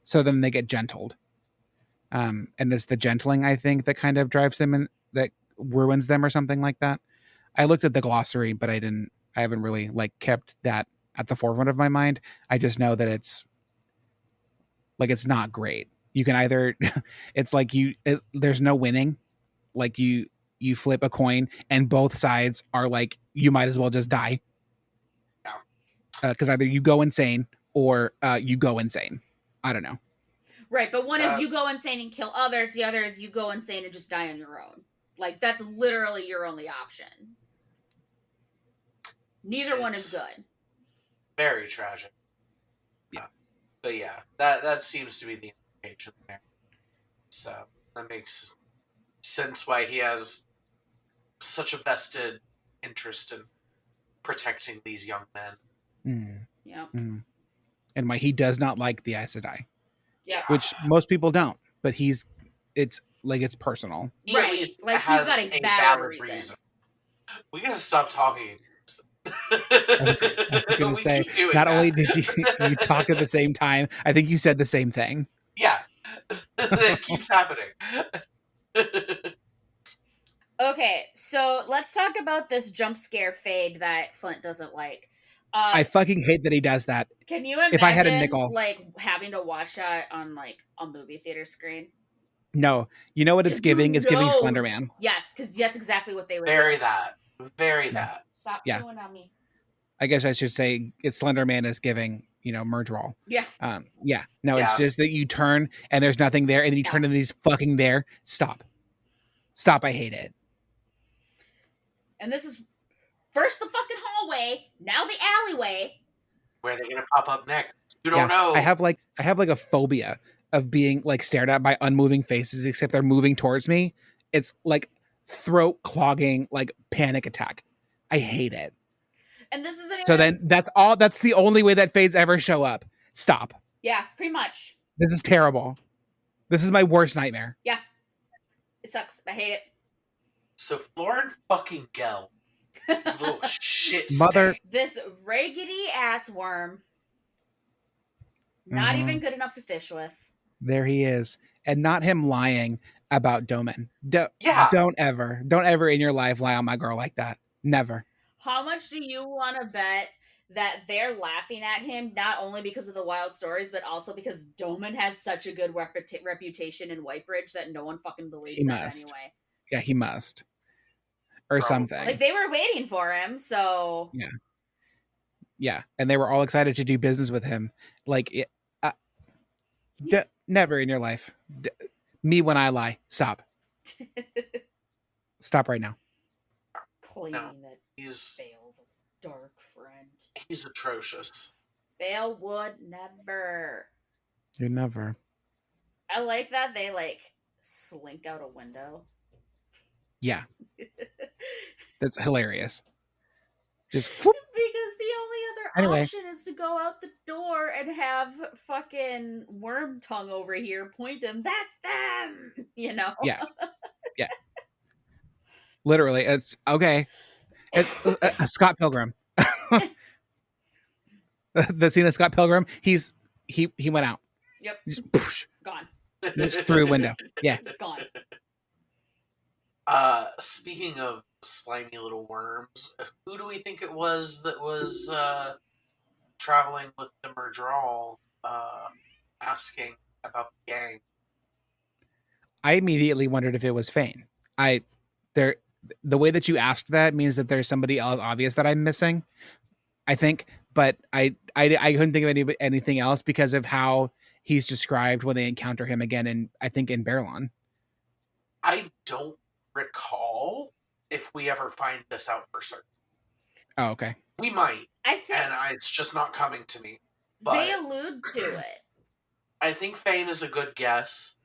So then they get gentled. And it's the gentling, I think, that kind of drives them in, that ruins them or something like that. I looked at the glossary, but I haven't really like kept that at the forefront of my mind. I just know that it's not great. You can either, it's like there's no winning. Like you flip a coin and both sides are like, you might as well just die. Because either you go insane or you go insane. I don't know. Right, but one is you go insane and kill others. The other is you go insane and just die on your own. Like, that's literally your only option. Neither one is good. Very tragic. Yeah. But yeah, that seems to be the implication there. So that makes sense why he has such a vested interest in protecting these young men. Yeah. And why he does not like the Aes Sedai. Yeah. Which most people don't, but it's personal. Right. Like, he's got a valid reason. We gotta stop talking. I was going to say, not only did you talk at the same time, I think you said the same thing. Yeah. It keeps happening. Okay, so let's talk about this jump scare fade that Flint doesn't like. I fucking hate that he does that. Can you imagine, if I had a nickel, like, having to watch that on, like, a movie theater screen? No. You know what it's giving? It's giving Slender Man. Yes, because that's exactly what they were Very doing. that. Stop doing on me. I guess I should say it's Slender Man is giving, merge roll. Yeah. No, it's just that you turn and there's nothing there, and then you turn and he's fucking there. Stop. I hate it. And this is first the fucking hallway, now the alleyway. Where are they gonna pop up next? You don't know. I have like a phobia of being like stared at by unmoving faces, except they're moving towards me. It's like throat clogging, like panic attack. I hate it. And this isn't even... So then that's the only way that fades ever show up. Stop. Yeah, pretty much. This is terrible. This is my worst nightmare. Yeah. It sucks. I hate it. So Florin fucking Gell. This little shit mother. This raggedy ass worm. Not even good enough to fish with. There he is. and not him lying about Doman. Yeah. Don't ever in your life lie on my girl like that. Never. How much do you want to bet that they're laughing at him not only because of the wild stories, but also because Doman has such a good reputation in Whitebridge that no one fucking believes He that must. anyway. Yeah, he must. Or Probably. something. Like, they were waiting for him, so... Yeah. Yeah, and they were all excited to do business with him. Like, never in your life. Me when I lie. Stop. Stop right now. Claiming that He's Bale's a dark friend. He's atrocious. Bale would never. You never. I like that they, like, slink out a window. Yeah. That's hilarious. Just whoop. Because the only other option is to go out the door and have fucking Worm Tongue over here point them. That's them! You know? Yeah. Yeah. Literally, it's okay. It's Scott Pilgrim. The scene of Scott Pilgrim, he went out. Yep. Just, Gone. Just through the window. Yeah. Gone. Speaking of slimy little worms, who do we think it was that was traveling with the Murdral, asking about the gang? I immediately wondered if it was Fane. The way that you asked that means that there's somebody else obvious that I'm missing, I think, but I couldn't think of anything else because of how he's described when they encounter him again, and I think in Berlon. I don't recall if we ever find this out for certain. Oh, okay. We might. I think, and it's just not coming to me. But they allude to it. I think Fane is a good guess.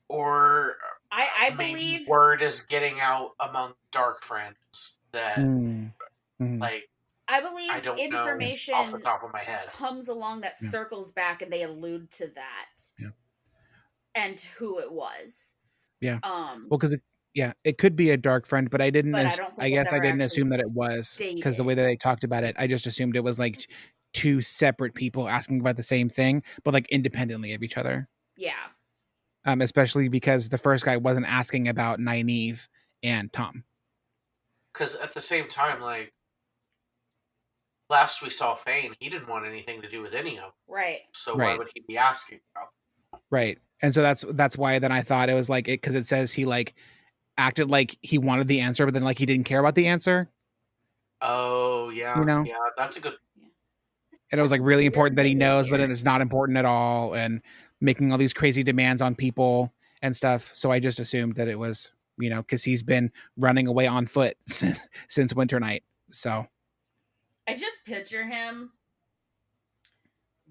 Or I maybe believe word is getting out among dark friends that like I believe I don't information know off the top of my head comes along that circles back and they allude to that. Yeah. And who it was. Yeah. Well, because it could be a dark friend, but I didn't. I guess I didn't assume that it was, because the way that they talked about it, I just assumed it was like two separate people asking about the same thing, but like independently of each other. Yeah. Especially because the first guy wasn't asking about Nynaeve and Thom. Because at the same time, like last we saw Fane, he didn't want anything to do with any of them. Right. So why would he be asking about them? Right. And so that's why then I thought it was like it, because it says he like acted like he wanted the answer, but then like he didn't care about the answer. Oh yeah, yeah, that's a good. And it was like really important that he knows, but then it's not important at all, and making all these crazy demands on people and stuff. So I just assumed that it was, because he's been running away on foot since Winter Night. So I just picture him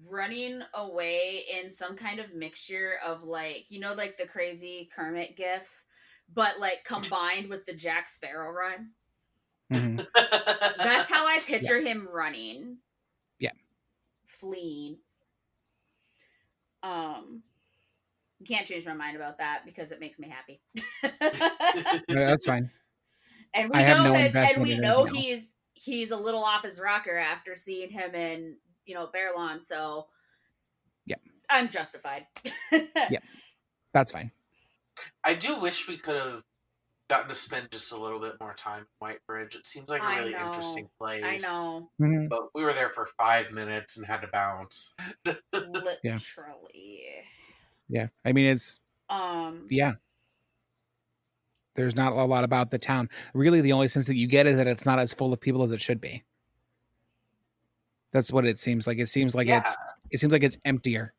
running away in some kind of mixture of like, like the crazy Kermit gif, but like combined with the Jack Sparrow run. Mm-hmm. That's how I picture him running. Yeah. Fleeing. Can't change my mind about that because it makes me happy. That's fine. And we know he's a little off his rocker after seeing him in, Berlon, so yeah, I'm justified. Yeah, that's fine. I do wish we could have gotten to spend just a little bit more time in Whitebridge. It seems like a really interesting place. I know. Mm-hmm. But we were there for 5 minutes and had to bounce. Literally. Yeah. I mean, it's yeah. There's not a lot about the town. Really, the only sense that you get is that it's not as full of people as it should be. That's what it seems like. It seems like it's emptier.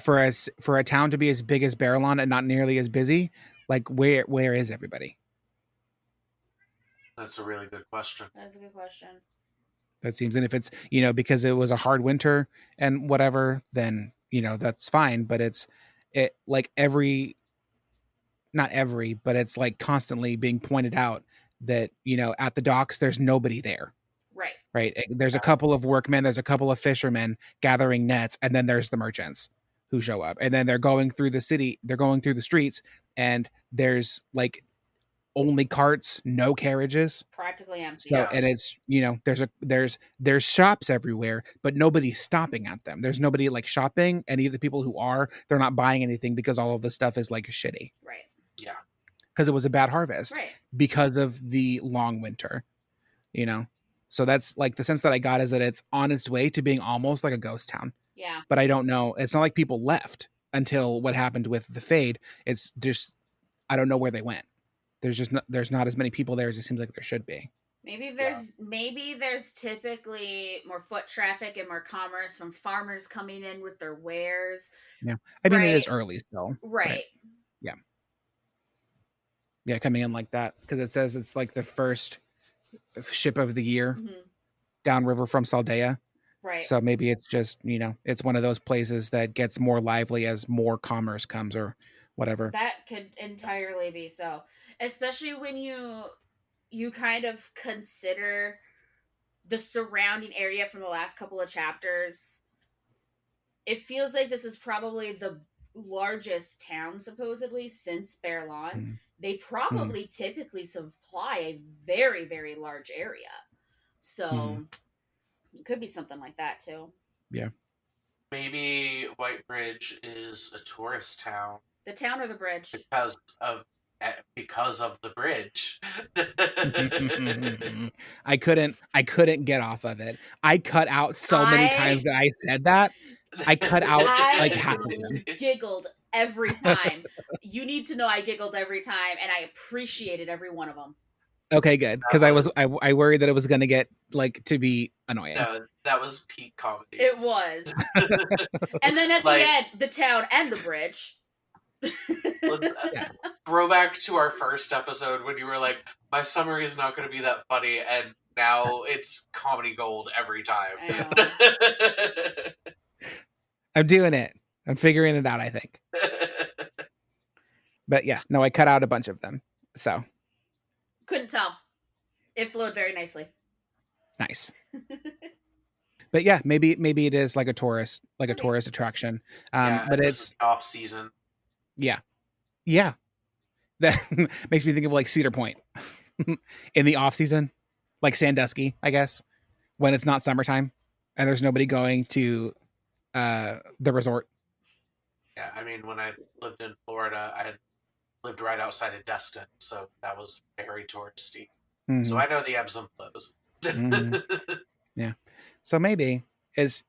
For a town to be as big as Berlon and not nearly as busy, like where is everybody? That's a really good question. That's a good question. That seems, and if it's, because it was a hard winter and whatever, then, that's fine. But it like not every, but it's like constantly being pointed out that, at the docks, there's nobody there. Right. Right. There's a couple of workmen, there's a couple of fishermen gathering nets, and then there's the merchants who show up. And then they're going through the city, they're going through the streets, and there's like only carts, no carriages. Practically empty. So, and it's, there's shops everywhere, but nobody's stopping at them. There's nobody like shopping. Any of the people who are, they're not buying anything because all of the stuff is like shitty. Right. Yeah. Because it was a bad harvest. Right. Because of the long winter, So that's like the sense that I got is that it's on its way to being almost like a ghost town. Yeah. But I don't know. It's not like people left until what happened with the fade. It's just, I don't know where they went. There's not as many people there as it seems like there should be. Maybe there's typically more foot traffic and more commerce from farmers coming in with their wares. Yeah. I mean, it is early still. Right. Yeah. Yeah, coming in like that. Because it says it's like the first ship of the year downriver from Saldea. Right. So maybe it's just, it's one of those places that gets more lively as more commerce comes or whatever. That could entirely be so. Especially when you kind of consider the surrounding area from the last couple of chapters. It feels like this is probably the largest town, supposedly, since Berlon. They probably typically supply a very, very large area. So it could be something like that, too. Yeah. Maybe Whitebridge is a tourist town. The town or the bridge? Because of the bridge. I couldn't get off of it. I cut out so many times that I said that. I cut out like half of them. Giggled every time. You need to know I giggled every time, and I appreciated every one of them. Okay, good. Because I worried that it was going to get like to be annoying. No, that was peak comedy. It was. And then at the end, the town and the bridge. Throwback to our first episode when you were like, my summary is not going to be that funny, and now it's comedy gold every time. I'm doing it. I'm figuring it out, I think. But yeah, no, I cut out a bunch of them. So couldn't tell. It flowed very nicely. Nice. But yeah, maybe it is like a tourist attraction. But it's off season. Yeah. That makes me think of like Cedar Point in the off season, like Sandusky, I guess, when it's not summertime and there's nobody going to the resort. Yeah, I mean, when I lived in Florida, I had lived right outside of Destin, so that was very touristy. So I know the ebbs and flows. Yeah. So maybe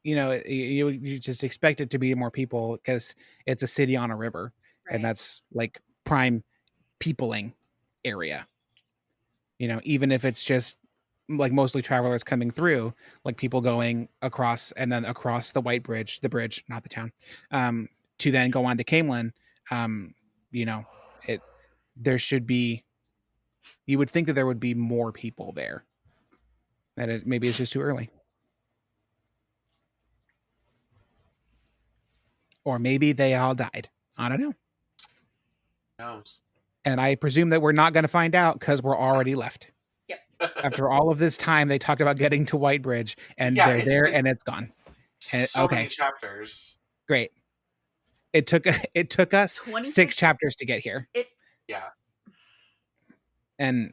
you just expect it to be more people because it's a city on a river, and that's like prime peopling area. Even if it's just like mostly travelers coming through, like people going across and then across the Whitebridge, the bridge, not the town, to then go on to Camelin. There should be. You would think that there would be more people there. That maybe it's just too early. Or maybe they all died. I don't know. Who knows? And I presume that we're not going to find out because we're already left. Yep. After all of this time, they talked about getting to Whitebridge, and they're there, and it's gone. So many chapters. Great. It took us 6 chapters to get here. Yeah. And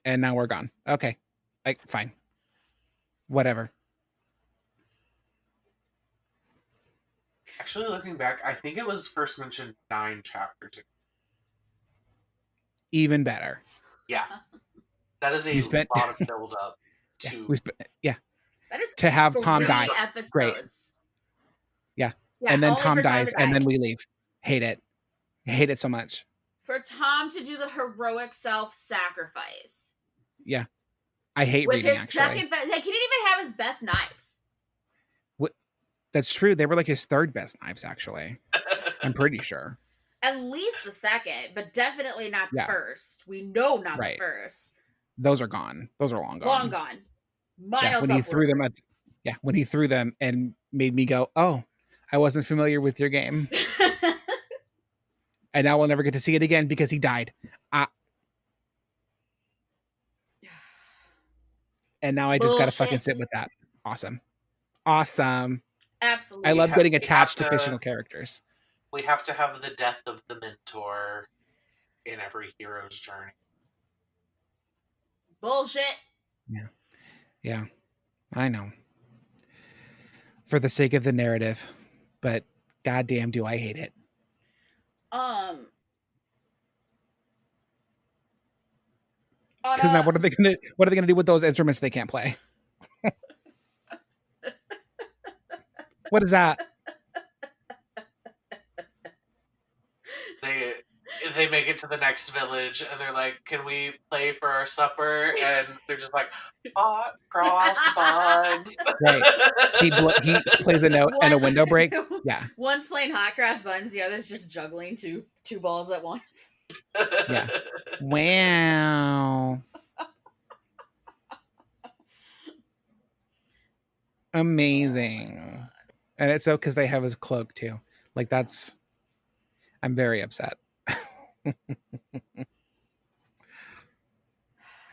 now we're gone. Okay. Fine. Whatever. Actually, looking back, I think it was first mentioned 9 chapters ago. Even better. Yeah. That is a lot of build up to... That is to have Thom die. Episodes. Great. Yeah. And then Thom dies, and then we leave. Hate it. Hate it so much. For Thom to do the heroic self-sacrifice. Yeah. I hate with reading, his actually. second best, like he didn't even have his best knives. That's true. They were like his third best knives, actually. I'm pretty sure. At least the second, but definitely not the first. We know not the first. Those are gone. Those are long gone. Long gone. Miles when he threw them when he threw them and made me go, oh, I wasn't familiar with your game. And now we'll never get to see it again because he died. And now I just got to fucking sit with that. Awesome. Absolutely. I love getting attached to fictional characters. We have to have the death of the mentor in every hero's journey. Bullshit. Yeah, I know. For the sake of the narrative, but goddamn, do I hate it. Because now, what are they gonna do with those instruments they can't play? What is that? They make it to the next village and they're like, "Can we play for our supper?" And they're just like, "Hot cross buns." Right. He plays a note and a window breaks. Yeah. One's playing hot cross buns, the other's just juggling two balls at once. Yeah. Wow. Amazing. And it's so because they have his cloak too. Like that's I'm very upset.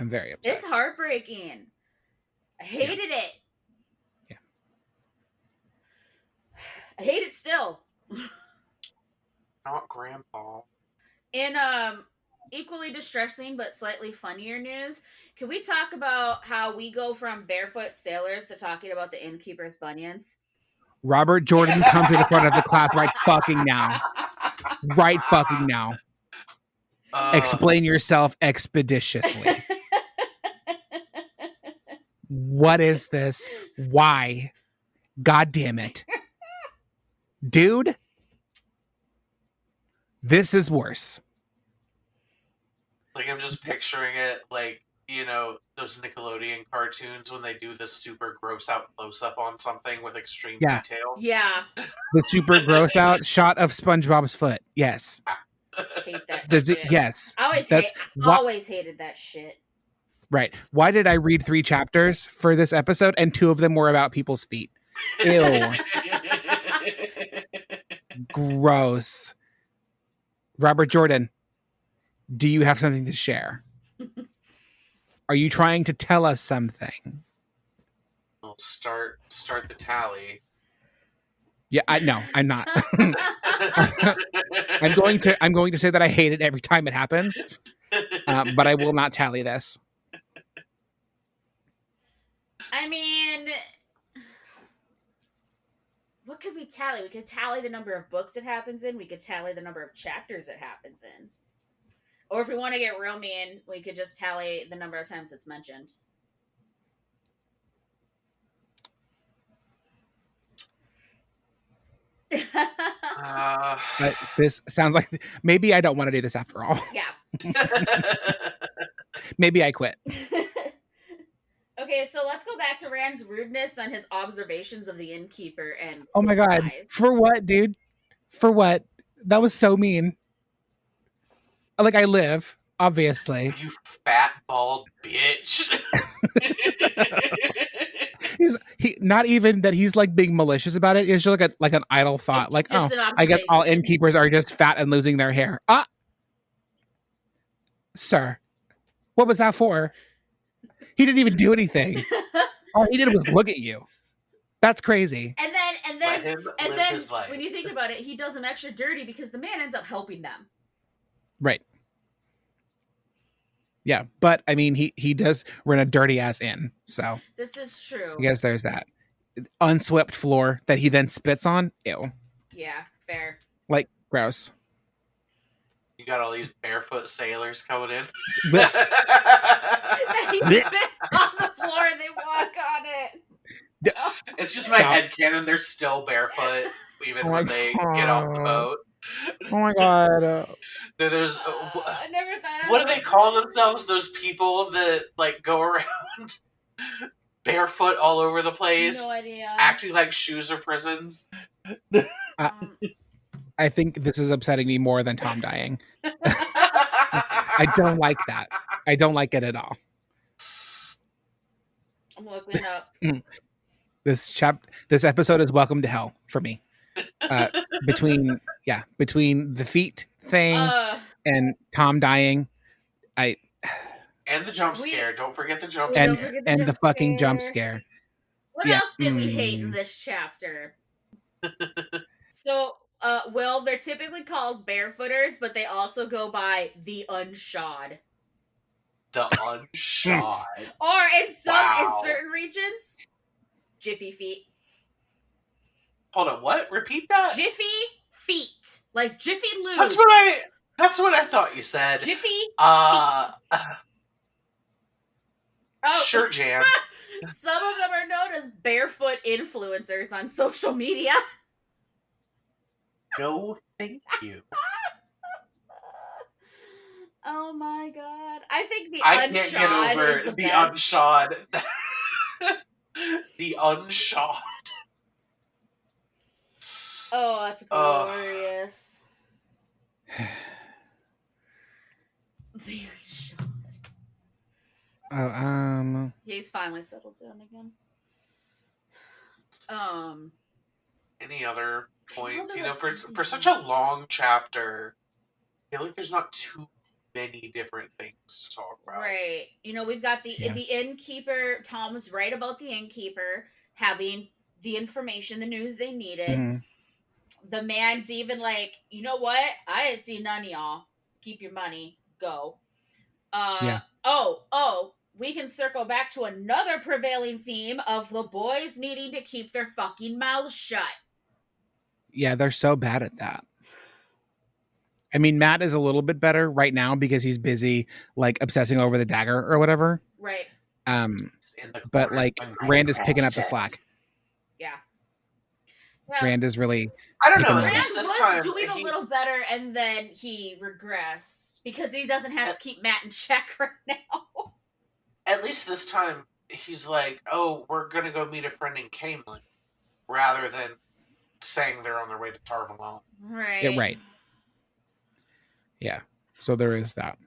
I'm very upset. It's heartbreaking. I hated it. Yeah. I hate it still. Not Grandpa. In equally distressing but slightly funnier news, can we talk about how we go from barefoot sailors to talking about the innkeeper's bunions? Robert Jordan, come to the front of the class right fucking now. Right fucking now. Explain yourself expeditiously. What is this? Why? God damn it. Dude, this is worse. Like, I'm just picturing it like, you know, those Nickelodeon cartoons when they do this super gross out close up on something with extreme detail. Yeah. The super gross out shot of SpongeBob's foot. Yes. I hate that shit. Yes. I always hated that shit. Right. Why did I read 3 chapters for this episode and 2 of them were about people's feet? Ew. Gross. Robert Jordan, do you have something to share? Are you trying to tell us something? We'll start the tally. Yeah, no, I'm not. I'm going to say that I hate it every time it happens, but I will not tally this. I mean, what could we tally? We could tally the number of books it happens in. We could tally the number of chapters it happens in. Or if we want to get real mean, we could just tally the number of times it's mentioned. This sounds like maybe I don't want to do this after all. Yeah. Maybe I quit. Okay, so let's go back to Rand's rudeness on his observations of the innkeeper and oh my god, eyes. For what, dude? For what? That was so mean. Like I live, obviously. You fat bald bitch. He not even that he's like being malicious about it. It's just like an idle thought. It's like, just oh, I guess all innkeepers are just fat and losing their hair. Sir, what was that for? He didn't even do anything. All he did was look at you. That's crazy. And then when you think about it, he does them extra dirty because the man ends up helping them. Right. Yeah, but I mean, he does run a dirty ass inn, so this is true. I guess there's that unswept floor that he then spits on. Ew. Yeah, fair. Like gross. You got all these barefoot sailors coming in. He spits on the floor and they walk on it. It's just my headcanon. They're still barefoot even when they get off the boat. Oh my god. There's I never thought. What do they call themselves? Those people that like go around barefoot all over the place, no idea, acting like shoes are prisons. I think this is upsetting me more than Thom dying. I don't like that. I don't like it at all. I'm looking up. This episode is welcome to hell for me. Between the feet thing and Thom dying, and the jump scare. Don't forget the jump scare. And the fucking jump scare. What else did we hate in this chapter? So, they're typically called barefooters, but they also go by the unshod. The unshod. Or in Wow. certain regions, Jiffy feet. Hold on, what? Repeat that? Jiffy feet. Like Jiffy Lube. That's what I thought you said. Jiffy feet. Oh, Oh, sure, Jan. Some of them are known as barefoot influencers on social media. No, thank you. Oh my god. I think the I unshod can't get over is the the best. unshod. The unshod. Oh, that's glorious. The unshod. He's finally settled down again. Any other points? there You know, was for such something a long chapter, I feel like there's not too many different things to talk about. Right. You know, we've got the innkeeper. Thom was right about the innkeeper having the information, the news they needed. Mm-hmm. The man's even like, you know what? I ain't see none of y'all. Keep your money. Go. Oh, we can circle back to another prevailing theme of the boys needing to keep their fucking mouths shut. Yeah, they're so bad at that. I mean, Matt is a little bit better right now because he's busy, like, obsessing over the dagger or whatever. Right. But, like, Rand is picking up the slack. Yeah. Rand is really... I don't know. Rand This was time, doing a little better, and then he regressed because he doesn't have to keep Matt in check right now. At least this time, he's like, "Oh, we're gonna go meet a friend in Camelin," rather than saying they're on their way to Tarvalon. Right. Yeah, right. Yeah. So there is that.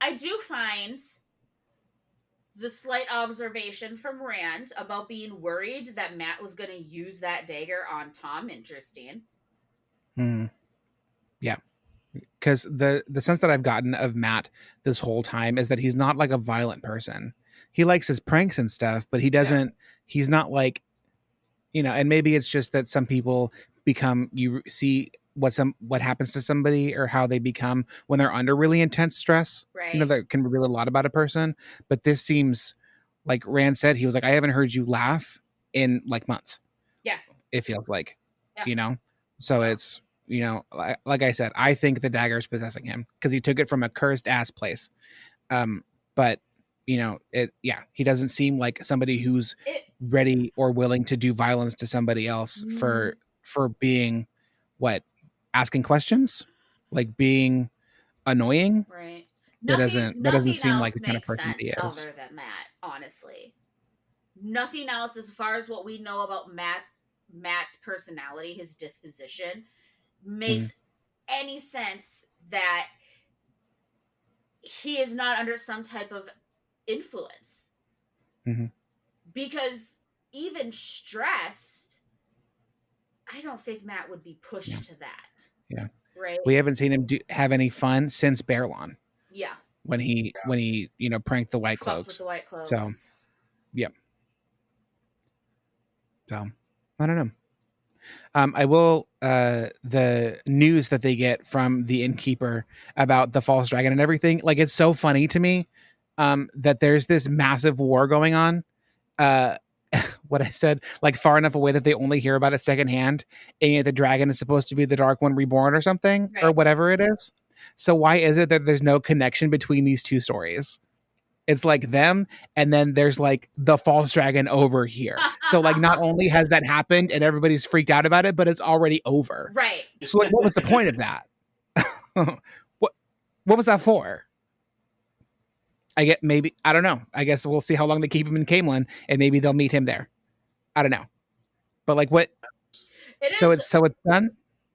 I do find the slight observation from Rand about being worried that Matt was going to use that dagger on Thom interesting. Yeah. Because the sense that I've gotten of Matt this whole time is that he's not like a violent person. He likes his pranks and stuff, but he doesn't, he's not like, you know, and maybe it's just that some people become, you see what happens to somebody or how they become when they're under really intense stress. Right. You know, that can reveal a lot about a person. But this seems like Rand said, he was like, I haven't heard you laugh in like months. Yeah. It feels like, you know, so it's, you know, like I said, I think the dagger is possessing him because he took it from a cursed ass place. But you know, he doesn't seem like somebody who's ready or willing to do violence to somebody else for being asking questions, like being annoying. Right. That doesn't seem like the kind of person he is. Other than Matt, honestly. Nothing else as far as what we know about Matt's personality, his disposition, makes any sense that he is not under some type of influence. Because even stressed, I don't think Matt would be pushed to that. Yeah. Right. We haven't seen him have any fun since Baerlon. Yeah. When he you know, pranked the White Cloaks. With the White Cloaks. So, yep. So, I don't know. I will, the news that they get from the innkeeper about the false dragon and everything, like, it's so funny to me, that there's this massive war going on. What I said, like, far enough away that they only hear about it secondhand, and the dragon is supposed to be the Dark One Reborn or something, or whatever it is. So why is it that there's no connection between these two stories? It's like them, and then there's like the false dragon over here. So like, not only has that happened and everybody's freaked out about it, but it's already over. Right. So like, what was the point of that? What was that for? I don't know. I guess we'll see how long they keep him in Camelin, and maybe they'll meet him there. I don't know. But like, what? It's done.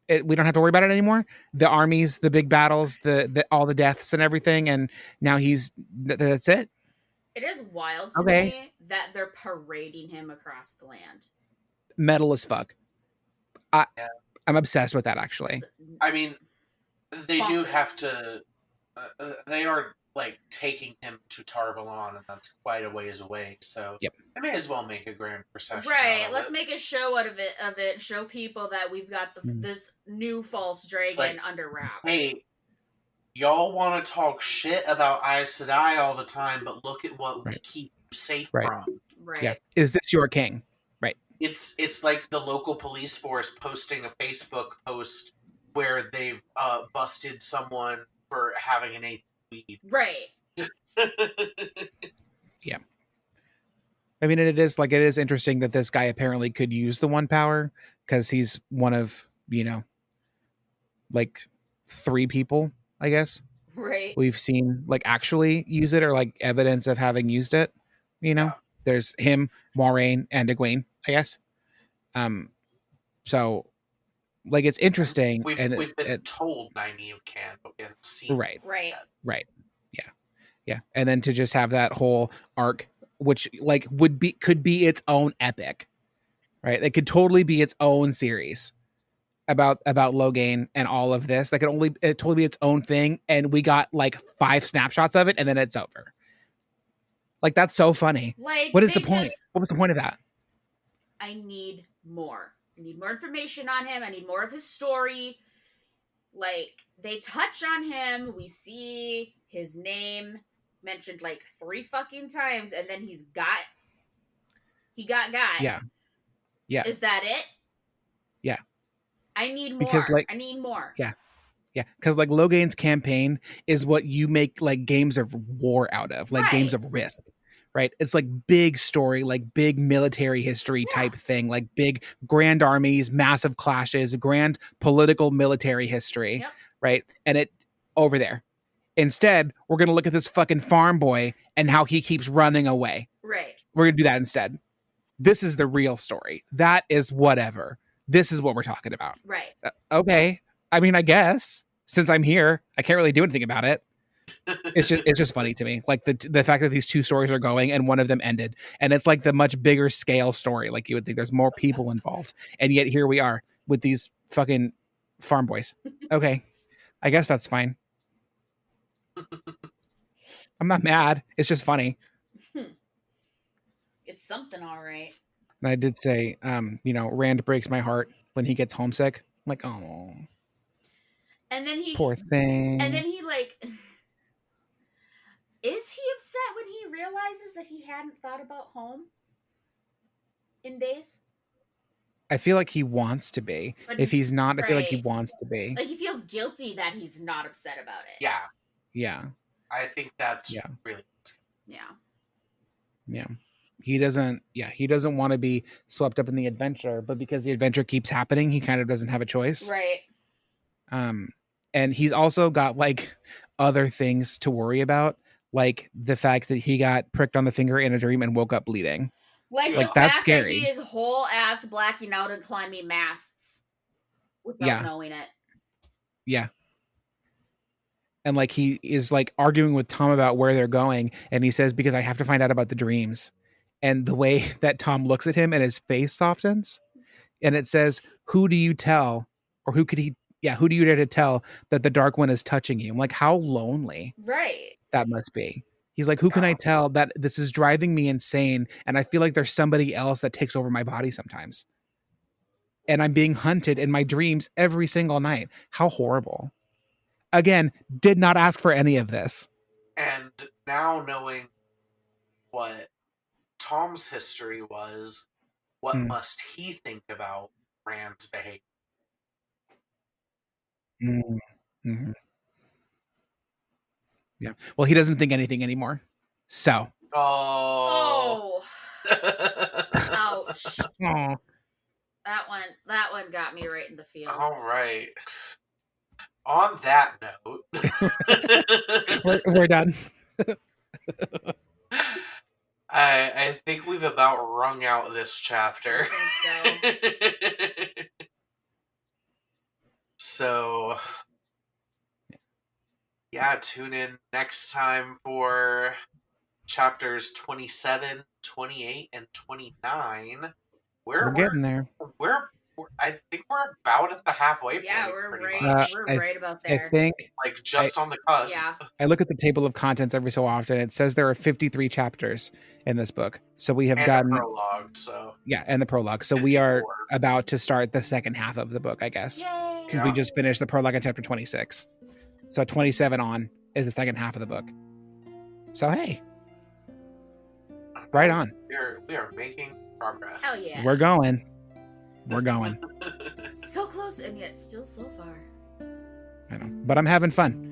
We don't have to worry about it anymore. The armies, the big battles, the all the deaths and everything, and now that's it. It is wild to me that they're parading him across the land. Metal as fuck. I'm obsessed with that, actually. I mean, they do have to. They are like taking him to Tarvalon, and that's quite a ways away. So they may as well make a grand procession. Right. Let's make a show out of it. Show people that we've got this new false dragon under wraps. Hey, y'all want to talk shit about Aes Sedai all the time, but look at what we Right. keep you safe Right. from. Right. Yeah. Is this your king? Right. It's like the local police force posting a Facebook post where they've busted someone for having an eighth weed. Right. Yeah. I mean, it is interesting that this guy apparently could use the one power because he's one of, like 3 people, I guess, Right. we've seen like actually use it or like evidence of having used it. Yeah. There's him, Moiraine, and Egwene, I guess. So like it's interesting, We've and been told Nynaeve can, but we haven't seen right, Right. right, yeah, and then to just have that whole arc, which like could be its own epic, right? It could totally be its own series about Logain and all of this. That could totally be its own thing, and we got like 5 snapshots of it, and then it's over. Like that's so funny. Like, What is the point? What was the point of that? I need more. I need more information on him. I need more of his story. Like, they touch on him. We see his name mentioned like 3 fucking times, and then he got guy. Yeah. Yeah. Is that it? Yeah. I need more. Because like I need more. Yeah. Yeah, because like Logain's campaign is what you make like games of war out of, like games of risk, right? It's like big story, like big military history type thing, like big grand armies, massive clashes, grand political military history, right? And it over there. Instead, we're gonna look at this fucking farm boy and how he keeps running away. Right. We're gonna do that instead. This is the real story. That is whatever. This is what we're talking about. Right. Okay. I mean, I guess since I'm here, I can't really do anything about it. It's just funny to me, like the fact that these 2 stories are going and one of them ended, and it's like the much bigger scale story. Like you would think there's more people involved, and yet here we are with these fucking farm boys. Okay, I guess that's fine. I'm not mad. It's just funny. It's something, all right. And I did say, Rand breaks my heart when he gets homesick. I'm like, oh. And then poor thing. And then he like, is he upset when he realizes that he hadn't thought about home in days? I feel like he wants to be. But if he's not, I feel like he wants to be. Like he feels guilty that he's not upset about it. Yeah. Yeah. I think that's really. Yeah. He doesn't want to be swept up in the adventure, but because the adventure keeps happening, he kind of doesn't have a choice. Right. And he's also got like other things to worry about, like the fact that he got pricked on the finger in a dream and woke up bleeding. Like the that's fact scary. That he is whole ass blacking out and climbing masts without knowing it. Yeah. And like he is like arguing with Thom about where they're going, and he says, because I have to find out about the dreams. And the way that Thom looks at him and his face softens, and it says, who do you tell, or who do you dare to tell that the Dark One is touching you? I'm like, how lonely that must be. He's like, who can I tell that this is driving me insane, and I feel like there's somebody else that takes over my body sometimes, and I'm being hunted in my dreams every single night. How horrible. Again, did not ask for any of this. And now knowing what Thom's history was, what must he think about Rand's behavior? Mm-hmm. Yeah. Well, he doesn't think anything anymore. So. Oh. Ouch. Oh. That one got me right in the feels. All right. On that note, we're done. I think we've about wrung out this chapter. I think so. So, tune in next time for chapters 27, 28, and 29. We're getting there. I think we're about at the halfway point. Yeah, we're right about there. I think like just on the cusp. Yeah. I look at the table of contents every so often. It says there are 53 chapters in this book. So we have gotten the prologue. So and the prologue. So 54. We are about to start the second half of the book, I guess. Yay. Since we just finished the prologue in chapter 26. So 27 on is the second half of the book. So hey, right on. We are making progress. Hell yeah. We're going. We're going. So close and yet still so far. I know, but I'm having fun.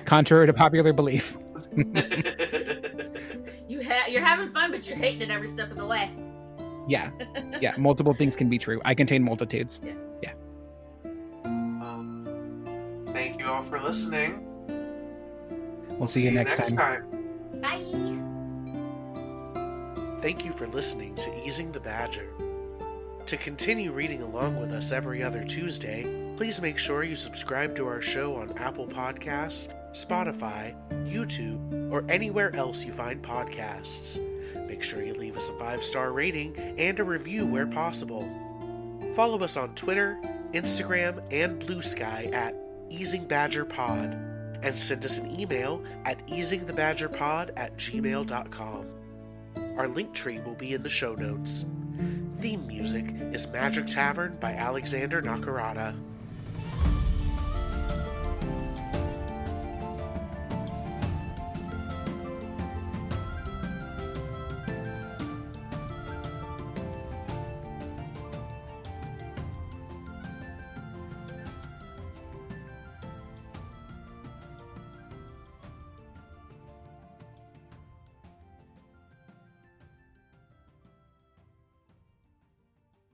Contrary to popular belief. You're having fun, but you're hating it every step of the way. Yeah. Yeah. Multiple things can be true. I contain multitudes. Yes. Yeah. Thank you all for listening. We'll see you next time. Bye. Thank you for listening to Easing the Badger. To continue reading along with us every other Tuesday, please make sure you subscribe to our show on Apple Podcasts, Spotify, YouTube, or anywhere else you find podcasts. Make sure you leave us a 5-star rating and a review where possible. Follow us on Twitter, Instagram, and Blue Sky at EasingBadgerPod, and send us an email at easingthebadgerpod@gmail.com. Our link tree will be in the show notes. Theme music is Magic Tavern by Alexander Nakarada.